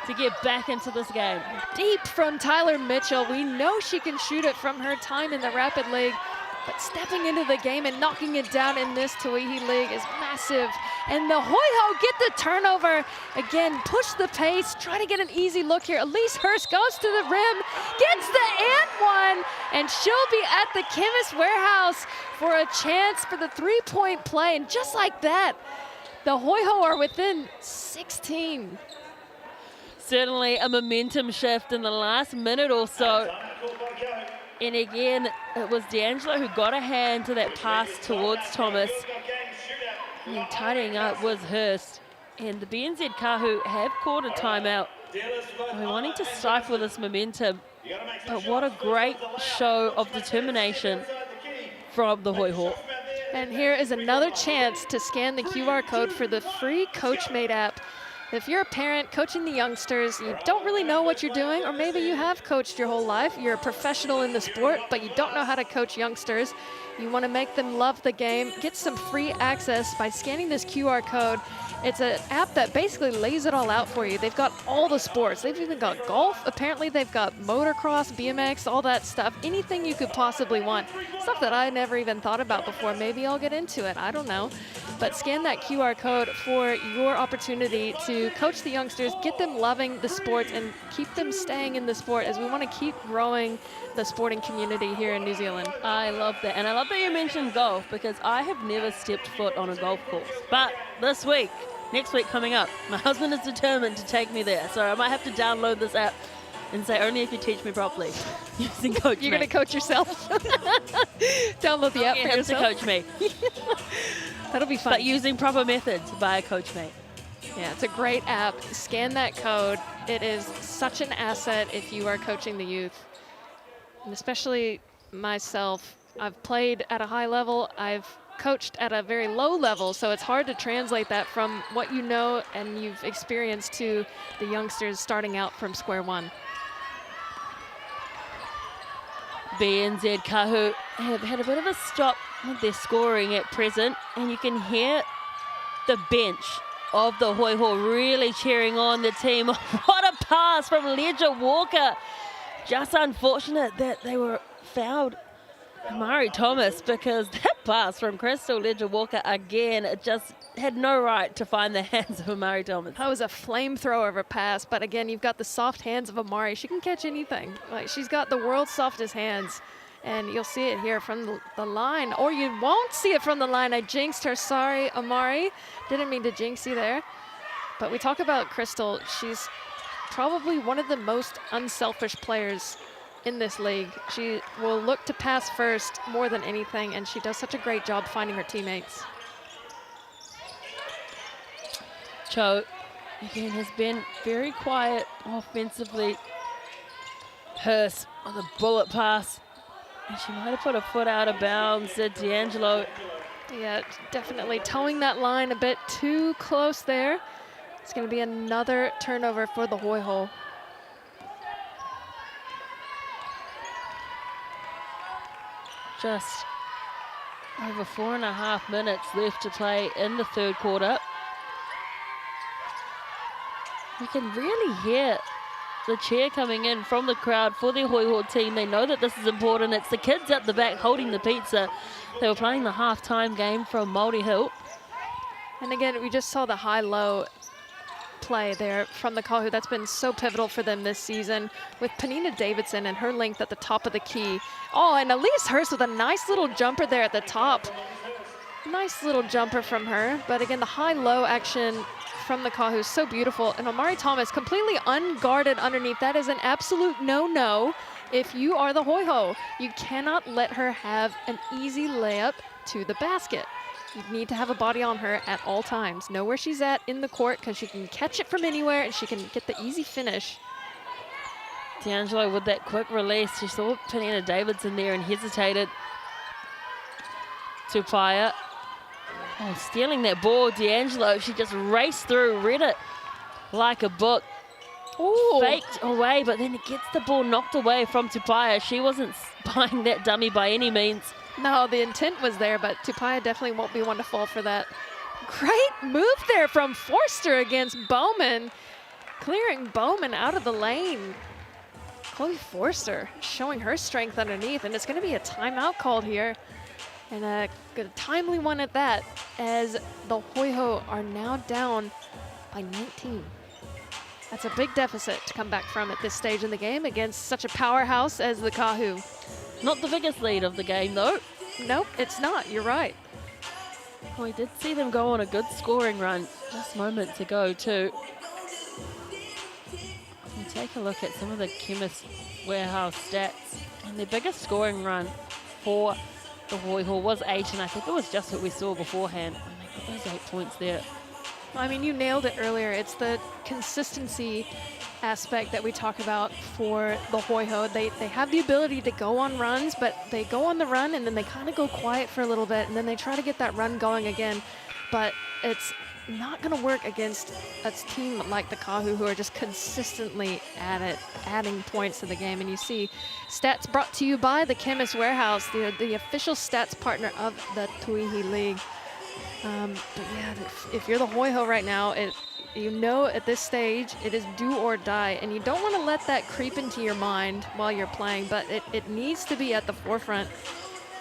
to get back into this game. Deep from Tyler Mitchell. We know she can shoot it from her time in the Rapid League, but stepping into the game and knocking it down in this Tauihi League is massive. And the Hoiho get the turnover. Again, push the pace, try to get an easy look here. Elise Hurst goes to the rim, gets the and one, and she'll be at the Chemist Warehouse for a chance for the three-point play. And just like that, the Hoiho are within 16. Certainly a momentum shift in the last minute or so. And again, it was D'Angelo who got a hand to that pass towards Thomas. And then tidying up was Hurst. And the BNZ Kāhu have called a timeout. We're wanting to stifle this momentum. But what a great show of determination from the Hoiho. And here is another chance to scan the QR code for the free Coachmate app. If you're a parent coaching the youngsters, you don't really know what you're doing, or maybe you have coached your whole life, you're a professional in the sport, but you don't know how to coach youngsters, you want to make them love the game, get some free access by scanning this QR code. It's an app that basically lays it all out for you. They've got all the sports. They've even got golf. Apparently they've got motocross, BMX, all that stuff. Anything you could possibly want. Stuff that I never even thought about before. Maybe I'll get into it. I don't know. But scan that QR code for your opportunity to coach the youngsters, get them loving the sport, and keep them staying in the sport as we want to keep growing the sporting community here in New Zealand. I love that. And I love that you mentioned golf, because I have never stepped foot on a golf course. But this week, next week coming up, my husband is determined to take me there. So I might have to download this app and say, only if you teach me properly using Coachmate. You're going to coach yourself? Download the app for yourself. To coach me. That'll be fun. But using proper methods by Coachmate. Yeah, it's a great app. Scan that code. It is such an asset if you are coaching the youth. And especially myself, I've played at a high level. I've coached at a very low level, so it's hard to translate that from what you know and you've experienced to the youngsters starting out from square one. BNZ Kāhu have had a bit of a stop with their scoring at present, and you can hear the bench of the Hoiho really cheering on the team. What a pass from Ledger Walker. Just unfortunate that they were fouled Amari Thomas, because that pass from Crystal Ledger Walker again, it just had no right to find the hands of Amari Thomas. That was a flamethrower of a pass, but again, you've got the soft hands of Amari. She can catch anything. Like, she's got the world's softest hands, and you'll see it here from the line, or you won't see it from the line. I jinxed her. Sorry, Amari. Didn't mean to jinx you there. But we talk about Crystal. She's probably one of the most unselfish players in this league. She will look to pass first more than anything, and she does such a great job finding her teammates. Cho, again, has been very quiet offensively. Hurst on the bullet pass. And she might have put a foot out of bounds. D'Angelo. Yeah, definitely towing that line a bit too close there. It's going to be another turnover for the Hoiho. Just over 4.5 minutes left to play in the third quarter. You can really hear the cheer coming in from the crowd for the Hoiho team. They know that this is important. It's the kids at the back holding the pizza. They were playing the halftime game from Māori Hill. And again, we just saw the high-low. play there from the Kāhu. That's been so pivotal for them this season with Penina Davidson and her length at the top of the key. Oh, and Elise Hurst with a nice little jumper there at the top. Nice little jumper from her. But again, the high-low action from the Kāhu is so beautiful. And Omari Thomas completely unguarded underneath. That is an absolute no-no if you are the Hoiho. You cannot let her have an easy layup to the basket. You need to have a body on her at all times. Know where she's at in the court because she can catch it from anywhere and she can get the easy finish. D'Angelo with that quick release. She saw Penina Davidson there and hesitated. Tupaia. Oh, stealing that ball, D'Angelo. She just raced through, read it like a book. Ooh. Faked away, but then it gets the ball knocked away from Tupaia. She wasn't spying that dummy by any means. No, the intent was there, but Tupaia definitely won't be one to fall for that. Great move there from Forster against Bowman. Clearing Bowman out of the lane. Chloe Forster showing her strength underneath, and it's going to be a timeout called here. And a good timely one at that, as the Hoiho are now down by 19. That's a big deficit to come back from at this stage in the game against such a powerhouse as the Kāhu. Not the biggest lead of the game, though. Nope, it's not. You're right. We did see them go on a good scoring run just moments ago, too. We take a look at some of the Chemist Warehouse stats. And their biggest scoring run for the Hoiho was 8, and I think it was just what we saw beforehand. And they got those 8 points there. I mean, you nailed it earlier. It's the consistency aspect that we talk about for the Hoiho. They have the ability to go on runs, but they go on the run and then they kind of go quiet for a little bit and then they try to get that run going again. But it's not going to work against a team like the Kāhu, who are just consistently at it, adding points to the game. And you see stats brought to you by the Chemist Warehouse, the official stats partner of the Tauihi League. But yeah, if you're the Hoiho right now, you know at this stage it is do or die, and you don't want to let that creep into your mind while you're playing, but it needs to be at the forefront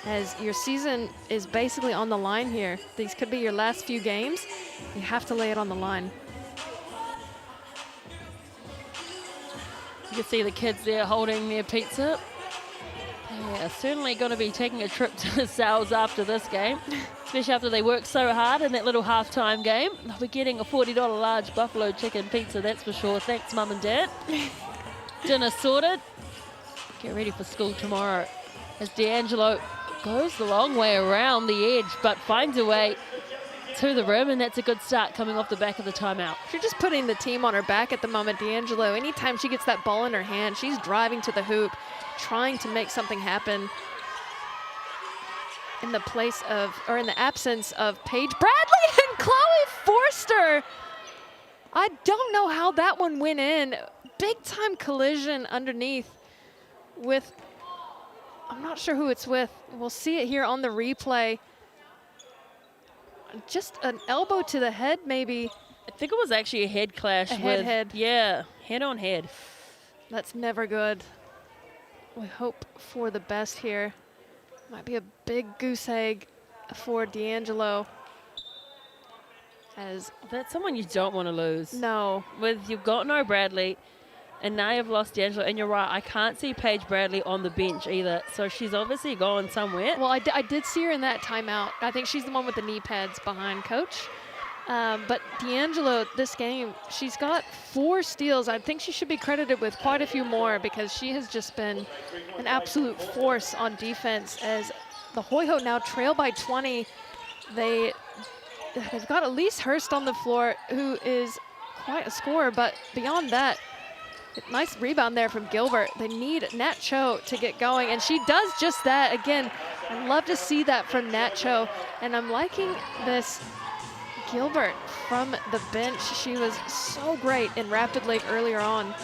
as your season is basically on the line here. These could be your last few games. You have to lay it on the line. You can see the kids there holding their pizza. They are certainly going to be taking a trip to the Sal's after this game, especially after they worked so hard in that little halftime game. They'll be getting a $40 large buffalo chicken pizza, that's for sure. Thanks, Mum and Dad. Dinner sorted. Get ready for school tomorrow as D'Angelo goes the long way around the edge, but finds a way to the rim, and that's a good start coming off the back of the timeout. She's just putting the team on her back at the moment, D'Angelo. Anytime she gets that ball in her hand, she's driving to the hoop, trying to make something happen in the place of, or in the absence of Paige Bradley and Chloe Forster. I don't know how that one went in. Big time collision underneath with, I'm not sure who it's with. We'll see it here on the replay. Just an elbow to the head, maybe. I think it was actually a head clash. Head. Yeah, head on head. That's never good. We hope for the best here. Might be a big goose egg for D'Angelo. As that's someone you don't want to lose. No. You've got no Bradley, and now you've lost D'Angelo. And you're right, I can't see Paige Bradley on the bench either. So she's obviously gone somewhere. Well, I did see her in that timeout. I think she's the one with the knee pads behind coach. But D'Angelo, this game, she's got 4 steals. I think she should be credited with quite a few more because she has just been an absolute force on defense as the Hoiho now trail by 20. They've got Elise Hurst on the floor, who is quite a scorer, but beyond that, nice rebound there from Gilbert. They need Nat Cho to get going, and she does just that. Again, I love to see that from Nat Cho, and I'm liking this Gilbert from the bench. She was so great in Rapid League earlier on.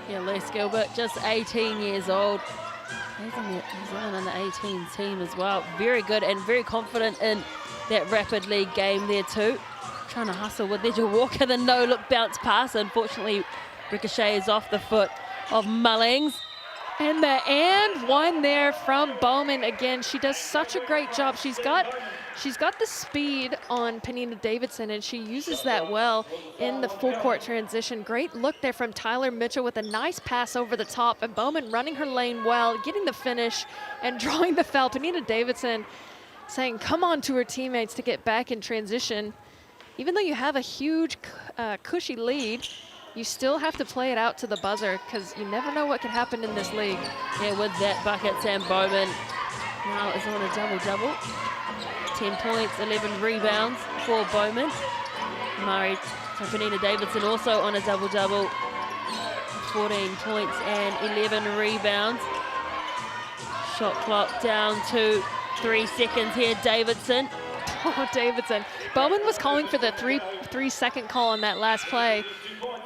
Yeah, Les Gilbert, just 18 years old. He's in the New Zealand under 18 team as well. Very good and very confident in that Rapid League game there too. Trying to hustle with Edgar Walker, the no-look bounce pass. Unfortunately, ricochets off the foot of Mullings. And the and one there from Bowman again. She does such a great job. She's got she's got the speed on Penina Davidson, and she uses that well in the full court transition. Great look there from Tyler Mitchell with a nice pass over the top, and Bowman running her lane well, getting the finish and drawing the foul. Penina Davidson saying come on to her teammates to get back in transition. Even though you have a huge cushy lead, you still have to play it out to the buzzer because you never know what can happen in this league. Yeah, with that bucket, Sam Bowman now is on a double-double. 10 points, 11 rebounds for Bowman. Murray, so Penina Davidson also on a double-double. 14 points and 11 rebounds. Shot clock down to 3 seconds here, Davidson. Oh, Davidson. Bowman was calling for the three-second call on that last play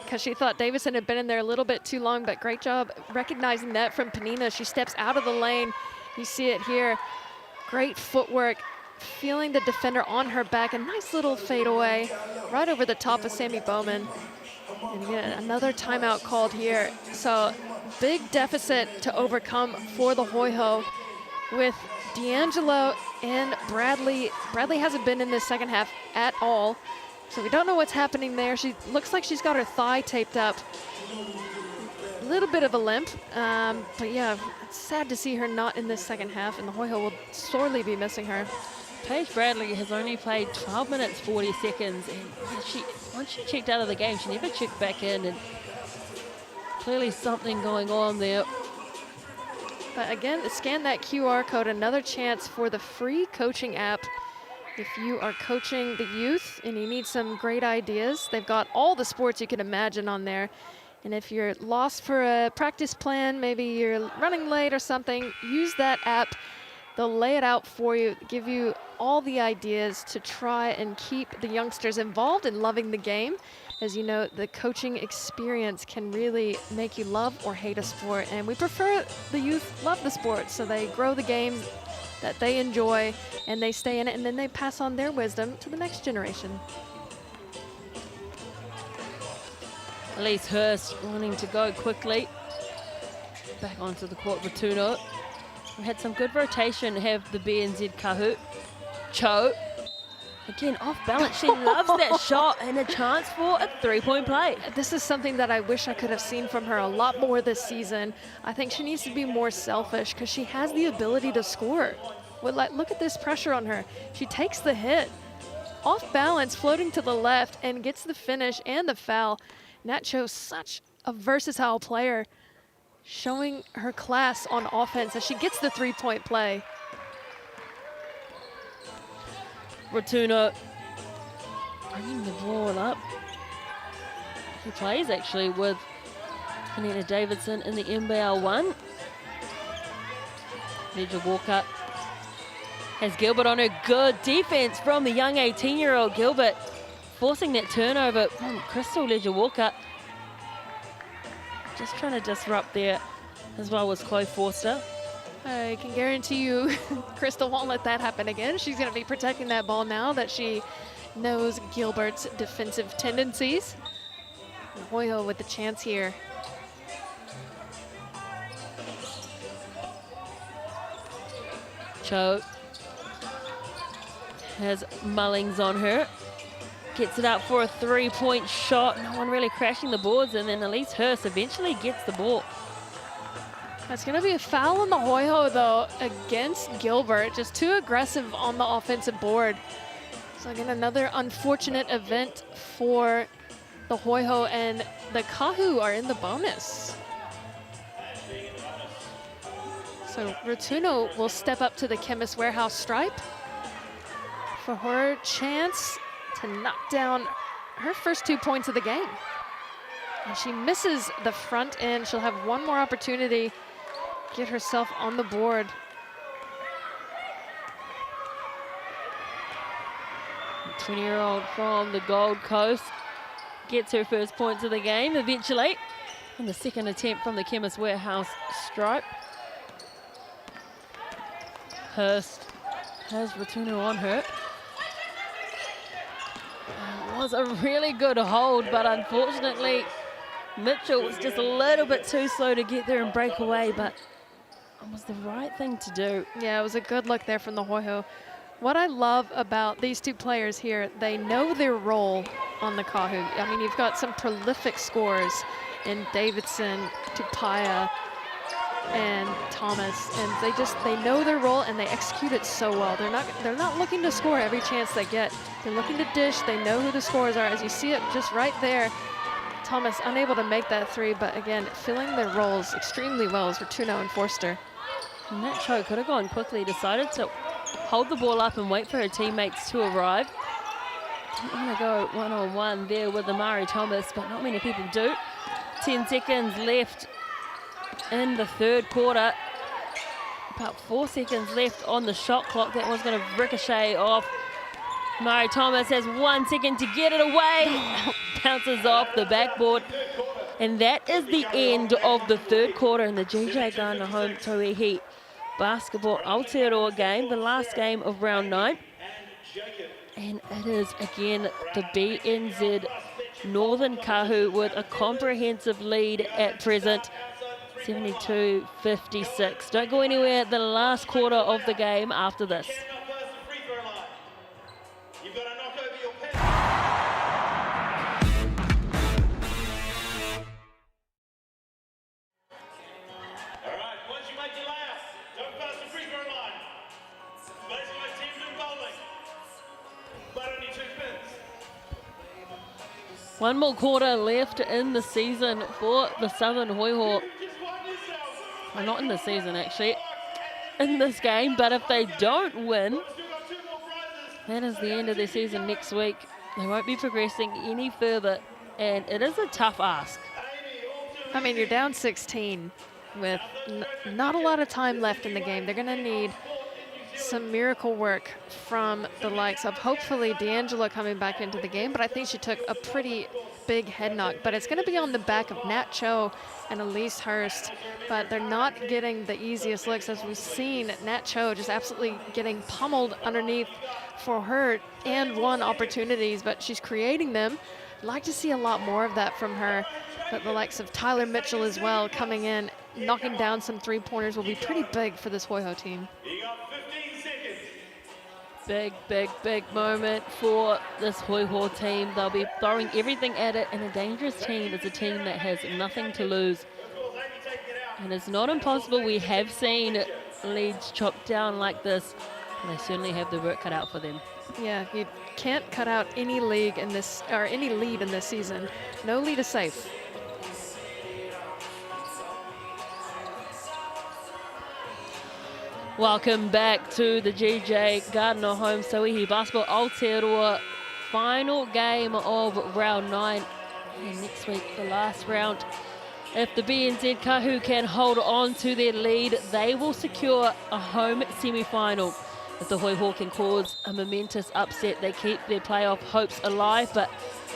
because she thought Davidson had been in there a little bit too long, but great job recognizing that from Penina. She steps out of the lane. You see it here. Great footwork, feeling the defender on her back. A nice little fadeaway right over the top of Sammy Bowman. And again, another timeout called here. So big deficit to overcome for the Hoiho with D'Angelo and Bradley. Bradley hasn't been in this second half at all, so we don't know what's happening there. She looks like she's got her thigh taped up. A little bit of a limp, but yeah, it's sad to see her not in this second half, and the Hoiho will sorely be missing her. Paige Bradley has only played 12 minutes, 40 seconds, and once she checked out of the game, she never checked back in, and clearly something going on there. But again, scan that QR code, another chance for the free coaching app. If you are coaching the youth and you need some great ideas, they've got all the sports you can imagine on there. And if you're lost for a practice plan, maybe you're running late or something, use that app. They'll lay it out for you, give you all the ideas to try and keep the youngsters involved and loving the game. As you know, the coaching experience can really make you love or hate a sport. And we prefer the youth love the sport, so they grow the game that they enjoy and they stay in it, and then they pass on their wisdom to the next generation. Elise Hurst wanting to go quickly. Back onto the court, Ratuno. We had some good rotation, have the BNZ Kāhu. Cho. Again, off balance. She loves that shot and a chance for a three-point play. This is something that I wish I could have seen from her a lot more this season. I think she needs to be more selfish because she has the ability to score. Well, look at this pressure on her. She takes the hit, off balance, floating to the left, and gets the finish and the foul. And that shows such a versatile player, showing her class on offense as she gets the three-point play. Ratuno bringing the ball up. He plays actually with Penina Davidson in the NBL 1. Ledger Walker has Gilbert on her. Good defense from the young 18-year-old Gilbert, forcing that turnover from Crystal Ledger Walker. Just trying to disrupt there, as well as Chloe Forster. I can guarantee you Crystal won't let that happen again. She's going to be protecting that ball now that she knows Gilbert's defensive tendencies. And Hoiho with the chance here. Cho has Mullings on her. Gets it up for a three-point shot. No one really crashing the boards, and then Elise Hurst eventually gets the ball. That's going to be a foul on the Hoiho, though, against Gilbert. Just too aggressive on the offensive board. So again, another unfortunate event for the Hoiho, and the Kāhu are in the bonus. So Ratuno will step up to the Chemist Warehouse stripe for her chance to knock down her first 2 points of the game. And she misses the front end. She'll have one more opportunity. Get herself on the board. The 20-year-old from the Gold Coast gets her first points of the game eventually. And the second attempt from the Chemist Warehouse stripe. Hurst has Ratuno on her. It was a really good hold, but unfortunately Mitchell was just a little bit too slow to get there and break away, but it was the right thing to do. Yeah, it was a good look there from the Hoiho. What I love about these two players here, they know their role on the Kāhu. I mean, you've got some prolific scorers in Davidson, Tupaya, and Thomas, and they know their role and they execute it so well. They're not looking to score every chance they get. They're looking to dish. They know who the scorers are. As you see it just right there, Thomas unable to make that three, but again, filling their roles extremely well is Fortuno and Forster. And that show could have gone quickly. Decided to hold the ball up and wait for her teammates to arrive. Didn't want to go one-on-one there with Amari Thomas, but not many people do. 10 seconds left in the third quarter. About 4 seconds left on the shot clock. That one's going to ricochet off. Amari Thomas has 1 second to get it away. Bounces off the backboard. And that is the end of the third quarter in the GJ Gardner Home Tauihi Basketball Aotearoa game, the last game of round 9. And it is again the BNZ Northern Kāhu with a comprehensive lead at present, 72-56. Don't go anywhere, the last quarter of the game after this. One more quarter left in the season for the Southern Hoiho. Well, not in the season, actually, in this game. But if they don't win, that is the end of their season next week. They won't be progressing any further, and it is a tough ask. I mean, you're down 16 with not a lot of time left in the game. They're going to need some miracle work from the likes of hopefully D'Angelo coming back into the game, but I think she took a pretty big head knock. But it's going to be on the back of Nat Cho and Elise Hurst, but they're not getting the easiest looks, as we've seen Nat Cho just absolutely getting pummeled underneath for her and one opportunities, but she's creating them. I'd like to see a lot more of that from her, but the likes of Tyler Mitchell as well coming in, knocking down some three-pointers will be pretty big for this Hoiho team. Big, big, big moment for this Hoiho team. They'll be throwing everything at it, and a dangerous team is a team that has nothing to lose. And it's not impossible. We have seen leads chopped down like this, and they certainly have the work cut out for them. Yeah, you can't cut out any lead in this, or any lead in this season. No lead is safe. Welcome back to the GJ Gardner Home Tauihi Basketball Aotearoa final game of round 9. And next week, the last round. If the BNZ Kāhu can hold on to their lead, they will secure a home semi-final. If the Hoiho can cause a momentous upset, they keep their playoff hopes alive, but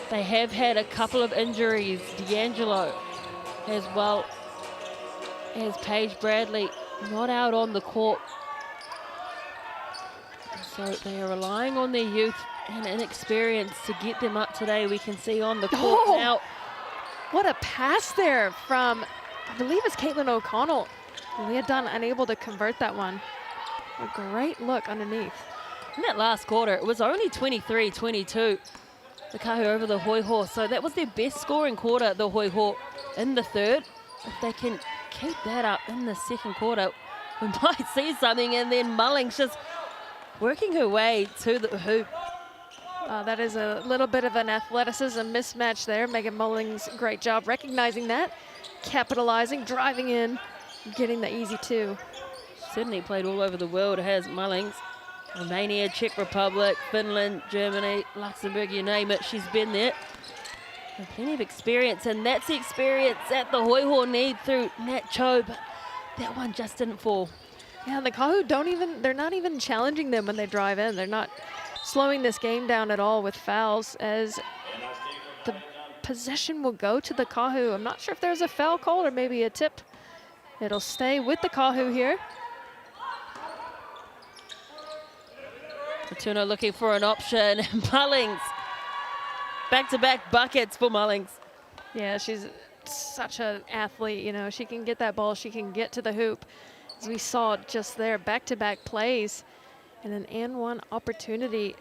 they have had a couple of injuries. D'Angelo, as well as Paige Bradley, not out on the court. So they are relying on their youth and inexperience to get them up today. We can see on the court now. What a pass there from, I believe it's Caitlin O'Connell. Leah Dunn unable to convert that one. A great look underneath. In that last quarter, it was only 23-22. The Kāhu over the Hoiho. So that was their best scoring quarter, the Hoiho, in the third. If they can keep that up in the second quarter, we might see something. And then Mullings just working her way to the hoop. That is a little bit of an athleticism mismatch there. Megan Mullings, great job recognizing that, capitalizing, driving in, getting the easy two. Sydney played all over the world, has Mullings. Romania, Czech Republic, Finland, Germany, Luxembourg, you name it, she's been there. And plenty of experience, and that's the experience that the Hoiho need through Nat Cho, but that one just didn't fall. Yeah, the Kāhu they're not even challenging them when they drive in. They're not slowing this game down at all with fouls, as the possession will go to the Kāhu. I'm not sure if there's a foul call or maybe a tip. It'll stay with the Kāhu here. Fortuno looking for an option. Mullings. Back-to-back buckets for Mullings. Yeah, she's such an athlete. You know, she can get that ball. She can get to the hoop. As we saw just there, back-to-back plays. And an and one opportunity.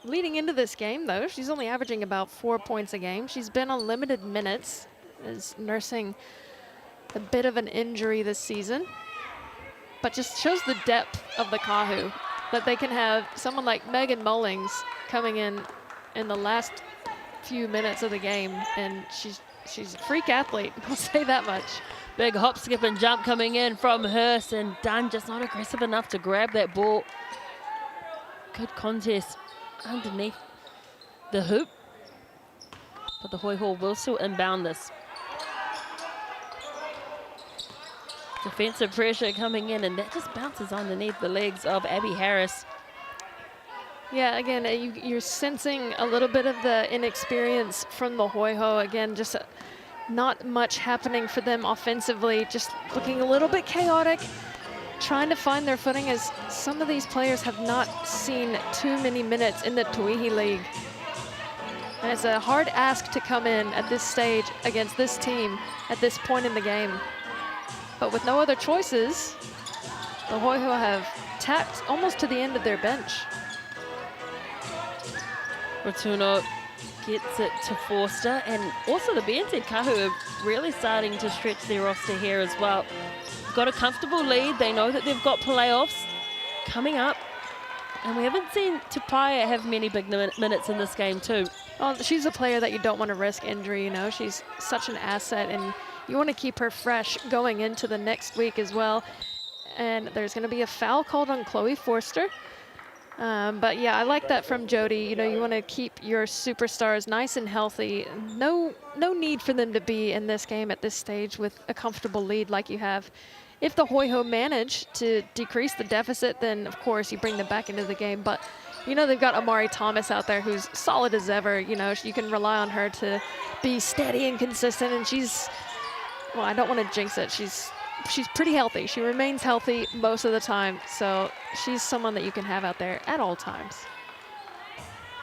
Leading into this game, though, she's only averaging about 4 points a game. She's been on limited minutes, is nursing a bit of an injury this season, but just shows the depth of the Kāhu, that they can have someone like Megan Mullings coming in the last few minutes of the game, and she's a freak athlete, I'll say that much. Big hop, skip and jump coming in from Hurst, and Dunn just not aggressive enough to grab that ball. Good contest underneath the hoop, but the Hoiho will still inbound this. Defensive pressure coming in, and that just bounces underneath the legs of Abby Harris. Yeah, again, you're sensing a little bit of the inexperience from the Hoiho. Again, just not much happening for them offensively, just looking a little bit chaotic, trying to find their footing, as some of these players have not seen too many minutes in the Tauihi League. And it's a hard ask to come in at this stage against this team at this point in the game. But with no other choices, the Hoiho have tapped almost to the end of their bench. Rotuno gets it to Forster, and also the BNZ Kāhu are really starting to stretch their roster here as well. Got a comfortable lead. They know that they've got playoffs coming up, and we haven't seen Tupaia have many big minutes in this game too. Well, she's a player that you don't want to risk injury, you know. She's such an asset, and you want to keep her fresh going into the next week as well. And there's going to be a foul called on Chloe Forster. But yeah, I like that from Jody. You know, you want to keep your superstars nice and healthy. No need for them to be in this game at this stage with a comfortable lead like you have. If the Hoiho manage to decrease the deficit, then of course you bring them back into the game. But you know, they've got Amari Thomas out there who's solid as ever. You know, you can rely on her to be steady and consistent, and she's, well, I don't want to jinx it. She's pretty healthy. She remains healthy most of the time, so she's someone that you can have out there at all times.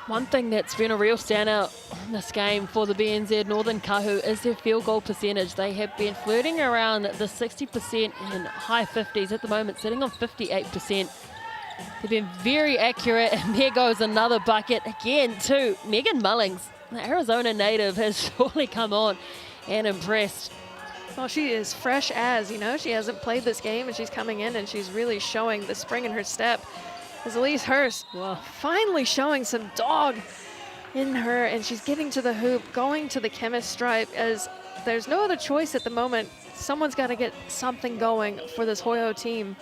One thing that's been a real standout in this game for the BNZ Northern Kāhu is their field goal percentage. They have been flirting around the 60% and high 50s at the moment, sitting on 58%. They've been very accurate, and there goes another bucket again to Megan Mullings. The Arizona native has surely come on and impressed. Well, she is fresh as, you know, she hasn't played this game, and she's coming in and she's really showing the spring in her step. As Elise Hurst, well, finally showing some dog in her, and she's getting to the hoop, going to the chemist stripe, as there's no other choice at the moment. Someone's got to get something going for this Hoiho team.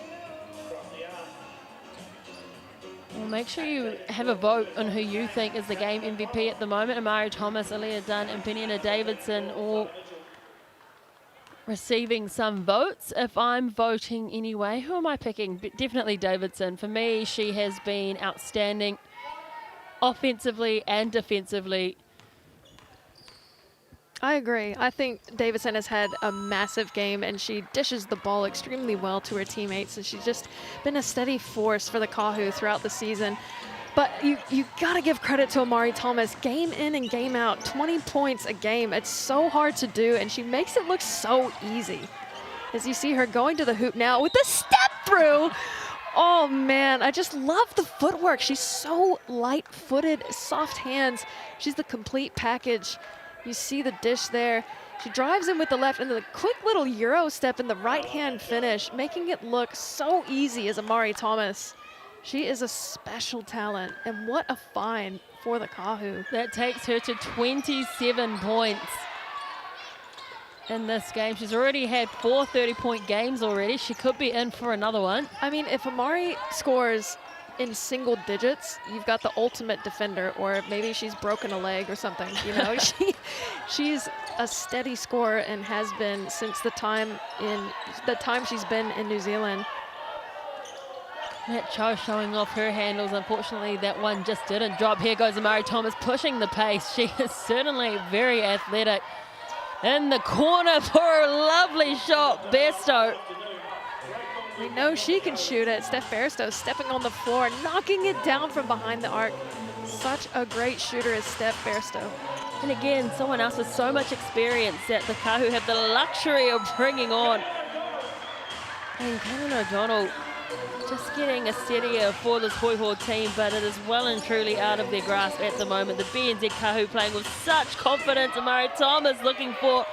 Well, make sure you have a vote on who you think is the game MVP at the moment. Amari Thomas, Aaliyah Dunn, and Penina Davidson all receiving some votes. If I'm voting anyway, who am I picking? Definitely Davidson. For me, she has been outstanding offensively and defensively. I agree. I think Davidson has had a massive game, and she dishes the ball extremely well to her teammates, and she's just been a steady force for the Kāhu throughout the season. But you got to give credit to Amari Thomas. Game in and game out, 20 points a game. It's so hard to do, and she makes it look so easy. As you see her going to the hoop now with the step through. Oh, man, I just love the footwork. She's so light-footed, soft hands. She's the complete package. You see the dish there. She drives in with the left, and the quick little Euro step in the right-hand finish, making it look so easy as Amari Thomas. She is a special talent, and what a find for the Kāhu. That takes her to 27 points in this game. She's already had 4 30-point games already. She could be in for another one. I mean, if Amari scores in single digits, you've got the ultimate defender, or maybe she's broken a leg or something. You know, she's a steady scorer and has been since the time she's been in New Zealand. Matt Cho showing off her handles. Unfortunately, that one just didn't drop. Here goes Amari Thomas pushing the pace. She is certainly very athletic. In the corner for a lovely shot, Besto. We know she can shoot it. Steph Bairstow stepping on the floor, knocking it down from behind the arc. Such a great shooter as Steph Bairstow. And again, someone else with so much experience that the Kāhu have the luxury of bringing on. And Karen O'Donnell just getting a steadier for this Hoiho team, but it is well and truly out of their grasp at the moment. The BNZ Kāhu playing with such confidence. Amari Thomas looking for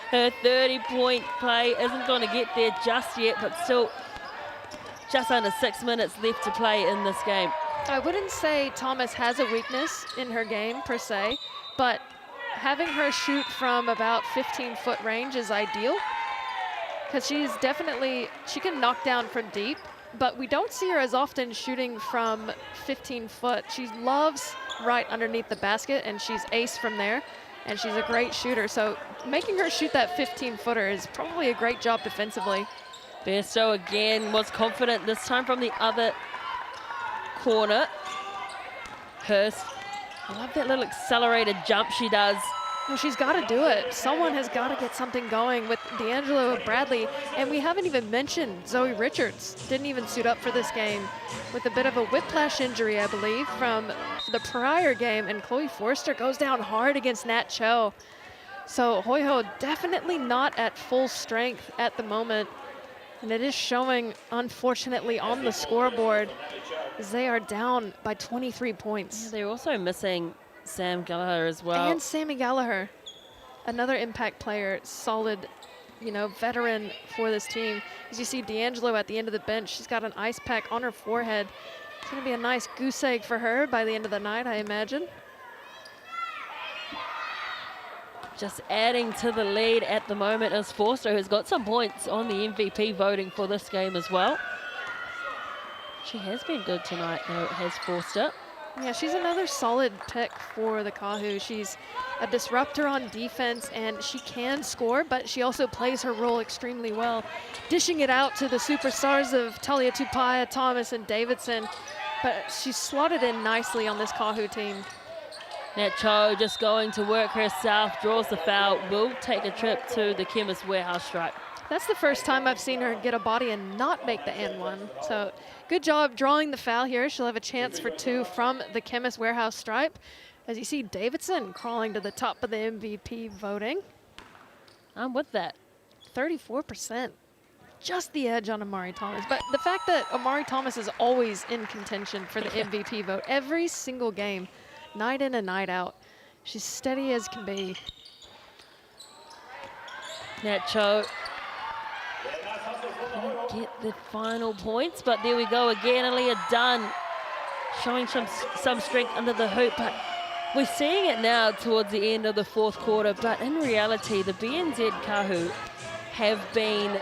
her 30-point play. Isn't going to get there just yet, but still just under 6 minutes left to play in this game. I wouldn't say Thomas has a weakness in her game per se, but having her shoot from about 15-foot range is ideal, because she can knock down from deep, but we don't see her as often shooting from 15 foot. She loves right underneath the basket, and she's ace from there, and she's a great shooter. So making her shoot that 15-footer is probably a great job defensively. Bairstow again was confident, this time from the other corner. Hurst, I love that little accelerated jump she does. Well, she's got to do it. Someone has got to get something going with D'Angelo Bradley. And we haven't even mentioned Zoe Richards. Didn't even suit up for this game with a bit of a whiplash injury, I believe, from the prior game. And Chloe Forster goes down hard against Nat Cho. So Hoiho definitely not at full strength at the moment. And it is showing, unfortunately, on the scoreboard, as they are down by 23 points. Yeah, they're also missing Sam Gallagher as well. And Sammy Gallagher, another impact player, solid, veteran for this team. As you see D'Angelo at the end of the bench, she's got an ice pack on her forehead. It's going to be a nice goose egg for her by the end of the night, I imagine. Just adding to the lead at the moment is Forster, who's got some points on the MVP voting for this game as well. She has been good tonight, though, has Forster. Yeah, she's another solid pick for the Kāhu. She's a disruptor on defense, and she can score, but she also plays her role extremely well, dishing it out to the superstars of Talia Tupaia, Thomas, and Davidson. But she's slotted in nicely on this Kāhu team. Nat Cho just going to work herself, draws the foul, will take a trip to the Chemist Warehouse stripe. That's the first time I've seen her get a body and not make the N1. So good job drawing the foul here. She'll have a chance for 2 from the Chemist Warehouse stripe. As you see Davidson crawling to the top of the MVP voting. I'm with that. 34%. Just the edge on Amari Thomas. But the fact that Amari Thomas is always in contention for the MVP vote every single game, night in and night out. She's steady as can be. Nat Cho can't get the final points, but there we go again. Aaliyah Dunn showing some strength under the hoop, but we're seeing it now towards the end of the fourth quarter. But in reality, the BNZ Kāhu have been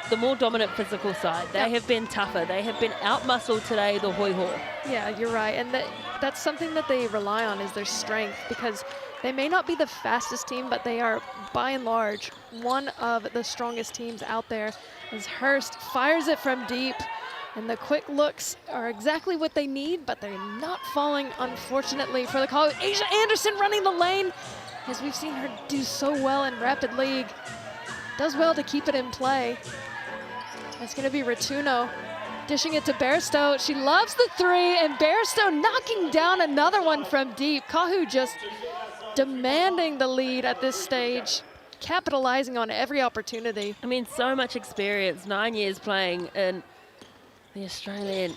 the more dominant physical side. They have been tougher. They have been out-muscled today, the Hoiho. Yeah, you're right. And that's something that they rely on, is their strength, because they may not be the fastest team, but they are, by and large, one of the strongest teams out there. As Hurst fires it from deep, and the quick looks are exactly what they need, but they're not falling, unfortunately, for the Kāhu. Asia Anderson running the lane, as we've seen her do so well in Rapid League. Does well to keep it in play. It's going to be Ratuno dishing it to Bairstow. She loves the 3, and Bairstow knocking down another one from deep. Kāhu just demanding the lead at this stage, capitalizing on every opportunity. I mean, so much experience, 9 years playing in the Australian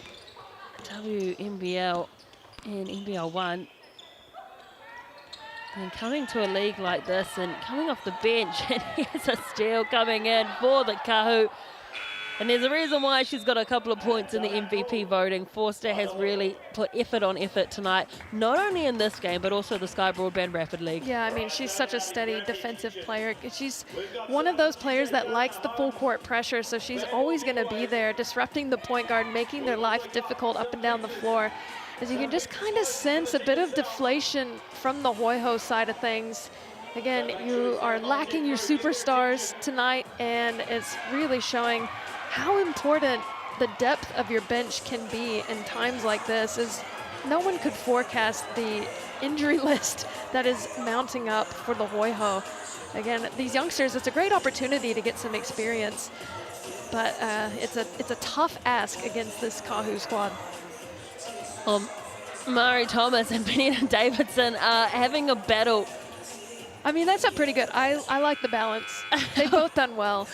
WNBL and NBL 1. And coming to a league like this and coming off the bench, and here's a steal coming in for the Kāhu. And there's a reason why she's got a couple of points in the MVP voting. Forster has really put effort on effort tonight, not only in this game, but also the Sky Broadband Rapid League. Yeah, I mean, she's such a steady defensive player. She's one of those players that likes the full court pressure, so she's always going to be there, disrupting the point guard, making their life difficult up and down the floor. As you can just kind of sense a bit of deflation from the Hoiho side of things. Again, you are lacking your superstars tonight, and it's really showing how important the depth of your bench can be in times like this, as no one could forecast the injury list that is mounting up for the Hoiho. Again, these youngsters, it's a great opportunity to get some experience, but it's a tough ask against this Kāhu squad. Mari Thomas and Benita Davidson are having a battle. I mean, that's a pretty good, I like the balance. They've both done well.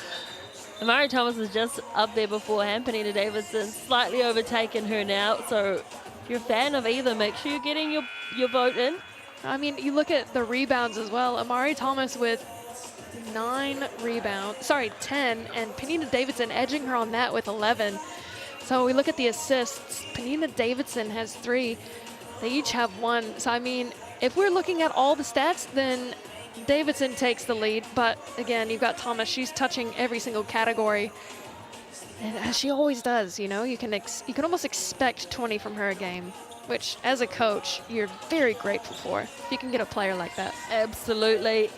Amari Thomas is just up there beforehand. Penina Davidson slightly overtaken her now. So if you're a fan of either, make sure you're getting your vote in. I mean, you look at the rebounds as well. Amari Thomas with 10, and Penina Davidson edging her on that with 11. So we look at the assists. Penina Davidson has 3. They each have 1. So, I mean, if we're looking at all the stats, then Davidson takes the lead. But, again, you've got Thomas. She's touching every single category. And as she always does, you know, you can almost expect 20 from her a game, which, as a coach, you're very grateful for. If you can get a player like that. Absolutely.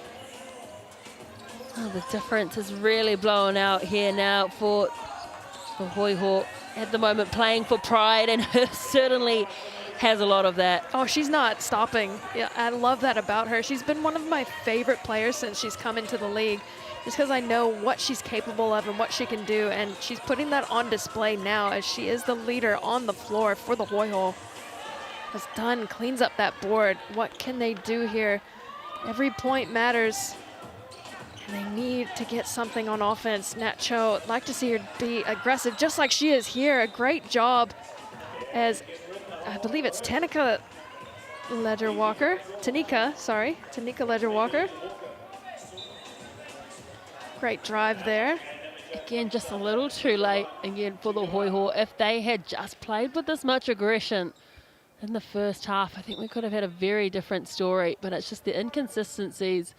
Oh, the difference is really blown out here now for Hoiho. At the moment playing for pride, and certainly has a lot of that. Oh, she's not stopping. Yeah, I love that about her. She's been one of my favorite players since she's come into the league, just because I know what she's capable of and what she can do, and she's putting that on display now as she is the leader on the floor for the Hoiho. As Dunn cleans up that board, what can they do here? Every point matters. And they need to get something on offense. Nat Cho, I'd like to see her be aggressive just like she is here. A great job as, I believe it's Tanika Ledger-Walker. Tanika Ledger-Walker. Great drive there. Again, just a little too late again for the Hoiho. If they had just played with this much aggression in the first half, I think we could have had a very different story. But it's just the inconsistencies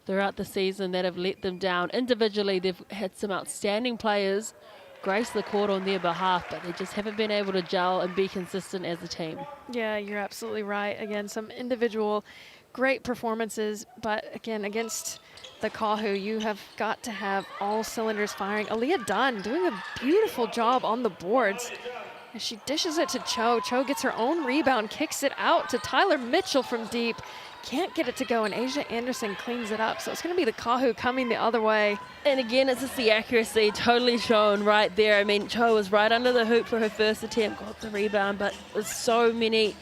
throughout the season that have let them down. Individually, they've had some outstanding players grace the court on their behalf, but they just haven't been able to gel and be consistent as a team. Yeah, you're absolutely right. Again, some individual great performances, but again, against the Kāhu, you have got to have all cylinders firing. Aaliyah Dunn doing a beautiful job on the boards. As she dishes it to Cho. Cho gets her own rebound, kicks it out to Tyler Mitchell from deep. Can't get it to go, and Asia Anderson cleans it up. So it's going to be the Kāhu coming the other way. And again, it's just the accuracy totally shown right there. I mean, Cho was right under the hoop for her first attempt, got the rebound, but there's so many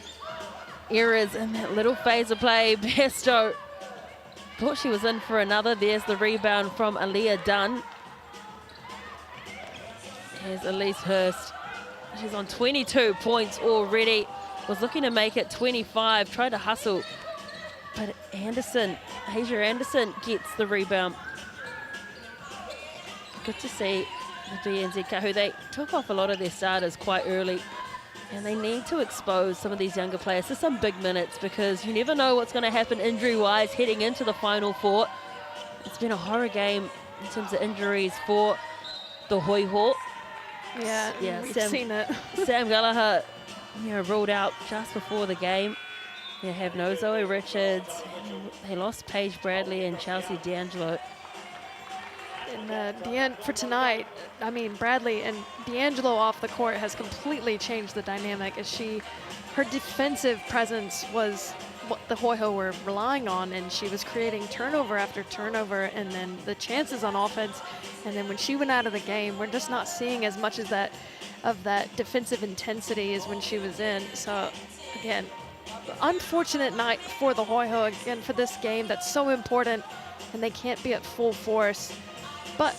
errors in that little phase of play. Besto thought she was in for another. There's the rebound from Aaliyah Dunn. Here's Elise Hurst. She's on 22 points already. Was looking to make it 25, tried to hustle. But Asia Anderson gets the rebound. Good to see the BNZ Kāhu. They took off a lot of their starters quite early, and they need to expose some of these younger players to some big minutes, because you never know what's going to happen injury-wise heading into the Final Four. It's been a horror game in terms of injuries for the Hoiho. Yeah, we've seen it. Sam Gallagher, ruled out just before the game. They have no Zoe Richards. They lost Paige Bradley and Chelsea D'Angelo. And for tonight, I mean, Bradley and D'Angelo off the court has completely changed the dynamic, as her defensive presence was what the Hoiho were relying on, and she was creating turnover after turnover, and then the chances on offense. And then when she went out of the game, we're just not seeing as much of that defensive intensity as when she was in. So again, unfortunate night for the Hoiho, again, for this game that's so important, and they can't be at full force. But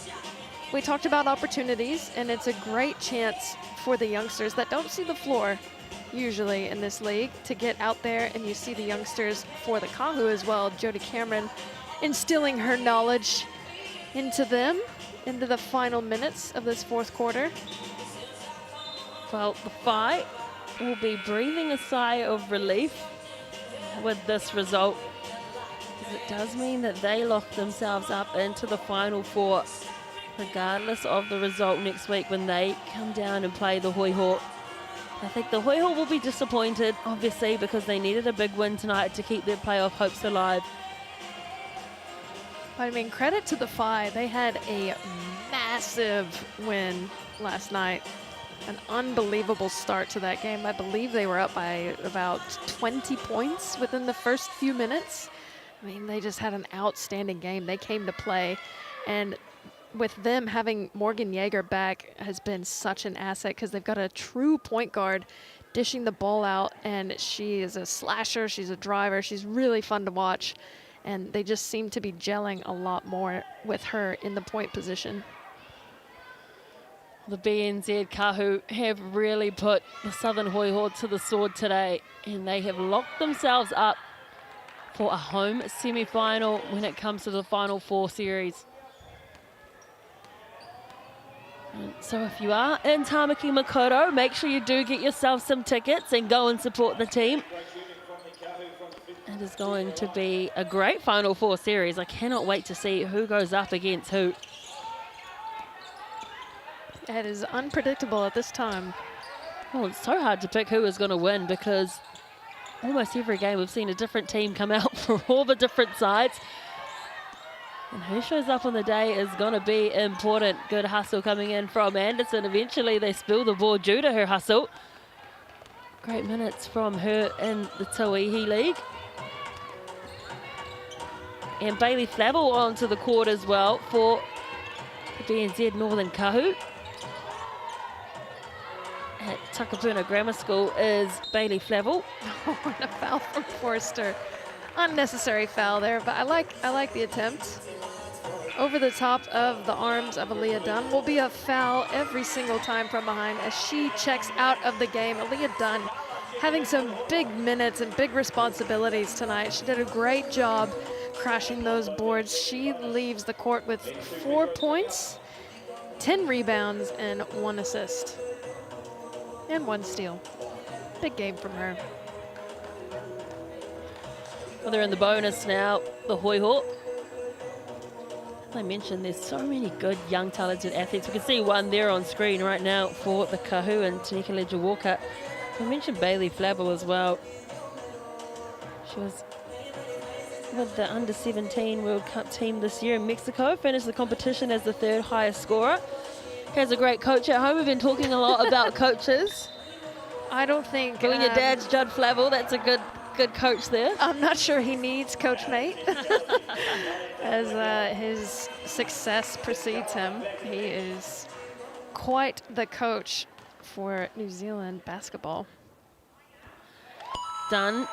we talked about opportunities, and it's a great chance for the youngsters that don't see the floor usually in this league to get out there, and you see the youngsters for the Kāhu as well. Jody Cameron instilling her knowledge into them into the final minutes of this fourth quarter. Well, the Phi will be breathing a sigh of relief with this result, because it does mean that they lock themselves up into the Final Four, regardless of the result next week when they come down and play the Hoiho. I think the Hoiho will be disappointed, obviously, because they needed a big win tonight to keep their playoff hopes alive. I mean, credit to the Phi. They had a massive win last night. An unbelievable start to that game. I believe they were up by about 20 points within the first few minutes. I mean, they just had an outstanding game. They came to play, and with them having Morgan Yeager back has been such an asset, because they've got a true point guard dishing the ball out, and she is a slasher, she's a driver, she's really fun to watch, and they just seem to be gelling a lot more with her in the point position. The BNZ Kāhu have really put the Southern Hoiho to the sword today, and they have locked themselves up for a home semi-final when it comes to the Final Four series. And so if you are in Tamaki Makaurau, make sure you do get yourself some tickets and go and support the team. It is going to be a great Final Four series. I cannot wait to see who goes up against who. It is unpredictable at this time. Well, it's so hard to pick who is going to win because almost every game we've seen a different team come out for all the different sides. And who shows up on the day is going to be important. Good hustle coming in from Anderson. Eventually they spill the ball due to her hustle. Great minutes from her in the Tauihi League. And Bailey Flavel onto the court as well for the BNZ Northern Kāhu. At Takapuna Grammar School is Bailey Flavel. Oh, and a foul from Forster. Unnecessary foul there, but I like the attempt. Over the top of the arms of Aaliyah Dunn will be a foul every single time from behind as she checks out of the game. Aaliyah Dunn having some big minutes and big responsibilities tonight. She did a great job crashing those boards. She leaves the court with 4 points, 10 rebounds, and 1 assist. And 1 steal. Big game from her. Well, they're in the bonus now, the Hoiho. As I mentioned, there's so many good, young, talented athletes. We can see one there on screen right now for the Kāhu and Tanika Leja-Walker. I mentioned Bailey Flavel as well. She was with the Under-17 World Cup team this year in Mexico. Finished the competition as the 3rd highest scorer. Has a great coach at home. We've been talking a lot about coaches. I don't think... When your dad's Judd Flavel, that's a good coach there. I'm not sure he needs Coach Mate. As his success precedes him, he is quite the coach for New Zealand basketball. Dunn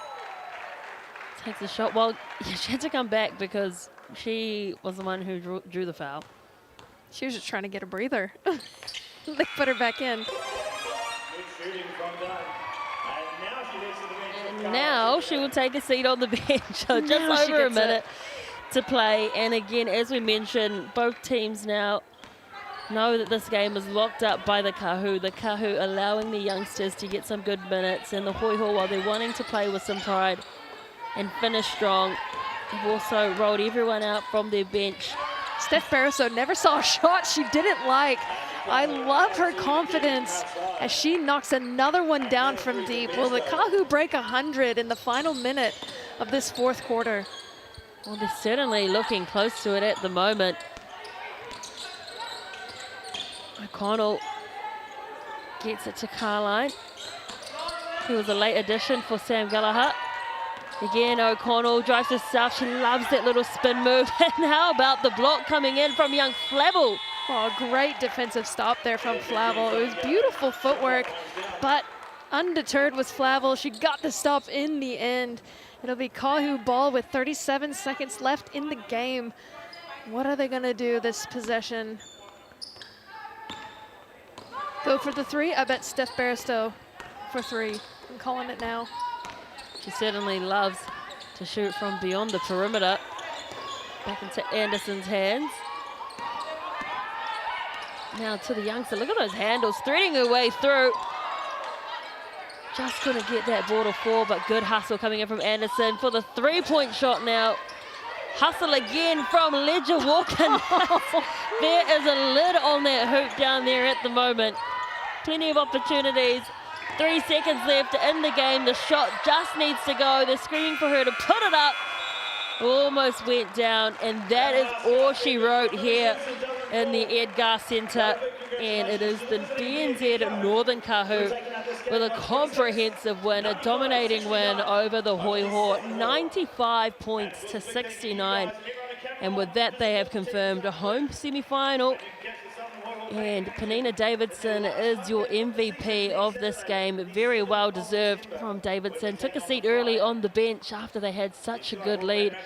takes the shot. Well, she had to come back because she was the one who drew the foul. She was just trying to get a breather. They put her back in. And now she will take a seat on the bench. So just over a minute to play. And again, as we mentioned, both teams now know that this game is locked up by the Kāhu. The Kāhu allowing the youngsters to get some good minutes. And the Hoiho, while they're wanting to play with some pride and finish strong, have also rolled everyone out from their bench. Steph Barroso never saw a shot she didn't like. I love her confidence as she knocks another one down from deep. Will the Kāhu break 100 in the final minute of this 4th quarter? Well, they're certainly looking close to it at the moment. O'Connell gets it to Carline. He was a late addition for Sam Gallagher. Again, O'Connell drives to south. She loves that little spin move. And how about the block coming in from young Flavel? Oh, great defensive stop there from Flavel. It was beautiful footwork, but undeterred was Flavel. She got the stop in the end. It'll be Kāhu ball with 37 seconds left in the game. What are they going to do this possession? Go for the 3? I bet Steph Barstow for 3. I'm calling it now. She certainly loves to shoot from beyond the perimeter. Back into Anderson's hands. Now to the youngster. Look at those handles, threading her way through. Just couldn't get that ball to fall, but good hustle coming in from Anderson for the 3-point shot now. Hustle again from Leja-Walker. There is a lid on that hoop down there at the moment. Plenty of opportunities. 3 seconds left in the game. The shot just needs to go. They're screaming for her to put it up. Almost went down, and that is all she wrote here in the Edgar Centre. And it is the BNZ Northern Kāhu with a comprehensive win, a dominating win over the Hoiho, 95 points to 69. And with that, they have confirmed a home semi-final. And Penina Davidson is your MVP of this game. Very well deserved from Davidson. Took a seat early on the bench after they had such a good lead.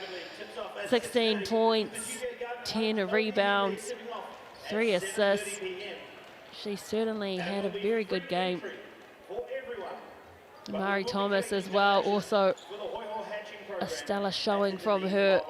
16 points, 10 rebounds, 3 assists. She certainly had a very good game. Mari Thomas as well, also a stellar showing from her.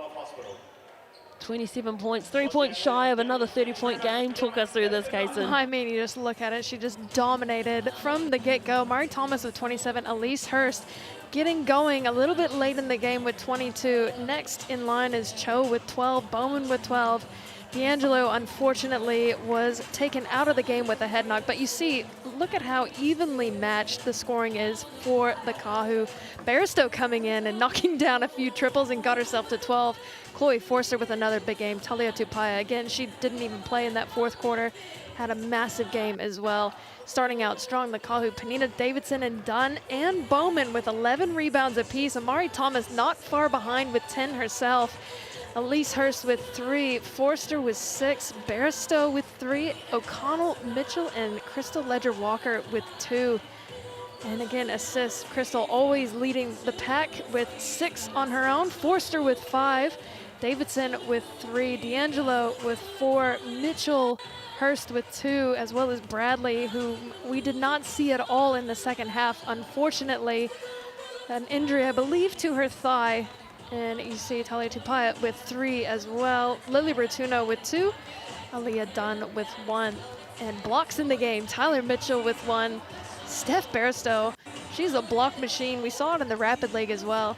27 points, 3 points shy of another 30-point game. Talk us through this, Kason. I mean, you just look at it. She just dominated from the get-go. Mari Thomas with 27, Elise Hurst getting going a little bit late in the game with 22. Next in line is Cho with 12, Bowman with 12. D'Angelo, unfortunately, was taken out of the game with a head knock. But you see, look at how evenly matched the scoring is for the Kāhu. Barstow coming in and knocking down a few triples and got herself to 12. Chloe Forster with another big game. Talia Tupaya, again, she didn't even play in that fourth quarter. Had a massive game as well. Starting out strong, the Kāhu, Panina Davidson and Dunn and Bowman with 11 rebounds apiece. Amari Thomas not far behind with 10 herself. Elise Hurst with 3, Forster with 6, Barstow with 3, O'Connell, Mitchell, and Crystal Ledger-Walker with 2. And again, assists. Crystal always leading the pack with 6 on her own. Forster with 5, Davidson with 3, D'Angelo with 4, Mitchell, Hurst with 2, as well as Bradley, who we did not see at all in the second half. Unfortunately, an injury, I believe, to her thigh. And you see Talia Tupaya with 3 as well. Lily Bertuno with 2. Aaliyah Dunn with 1. And blocks in the game. Tyler Mitchell with 1. Steph Barstow, she's a block machine. We saw it in the Rapid League as well.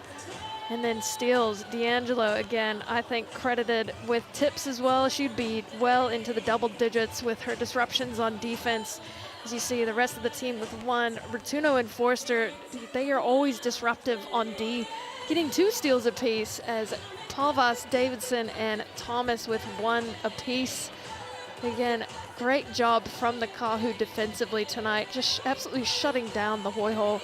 And then steals. D'Angelo, again, I think credited with tips as well. She'd be well into the double digits with her disruptions on defense. As you see, the rest of the team with 1. Bertuno and Forster, they are always disruptive on D, getting 2 steals apiece, as Palvas, Davidson, and Thomas with 1 apiece. Again, great job from the Kāhu defensively tonight, just absolutely shutting down the Hoiho.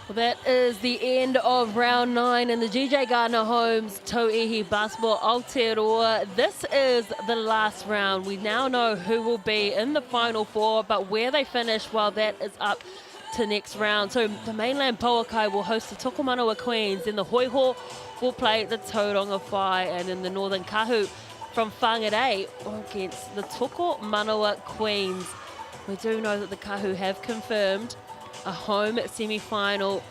Well, that is the end of round 9 in the GJ Gardner Homes Tauihi Basketball Aotearoa. This is the last round. We now know who will be in the final 4, but where they finish, well, that is up to next round. So the mainland Pauakai will host the Tokomanawa Queens, and the Hoiho will play the Tauranga Whai, and in the Northern Kāhu from Whangarei against the Tokomanawa Queens. We do know that the Kāhu have confirmed a home semi-final,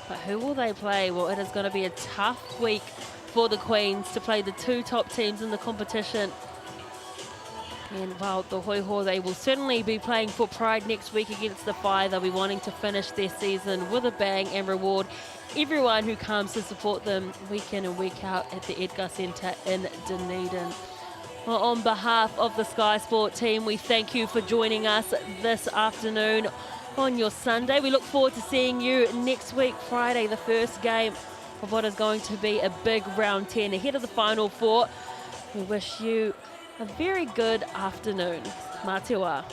but who will they play? Well, it is going to be a tough week for the Queens to play the 2 top teams in the competition. And while the Hoiho, they will certainly be playing for pride next week against the Whai. They'll be wanting to finish their season with a bang and reward everyone who comes to support them week in and week out at the Edgar Centre in Dunedin. Well, on behalf of the Sky Sport team, we thank you for joining us this afternoon on your Sunday. We look forward to seeing you next week, Friday, the first game of what is going to be a big round 10 ahead of the final 4. We wish you a very good afternoon. Mā te wā.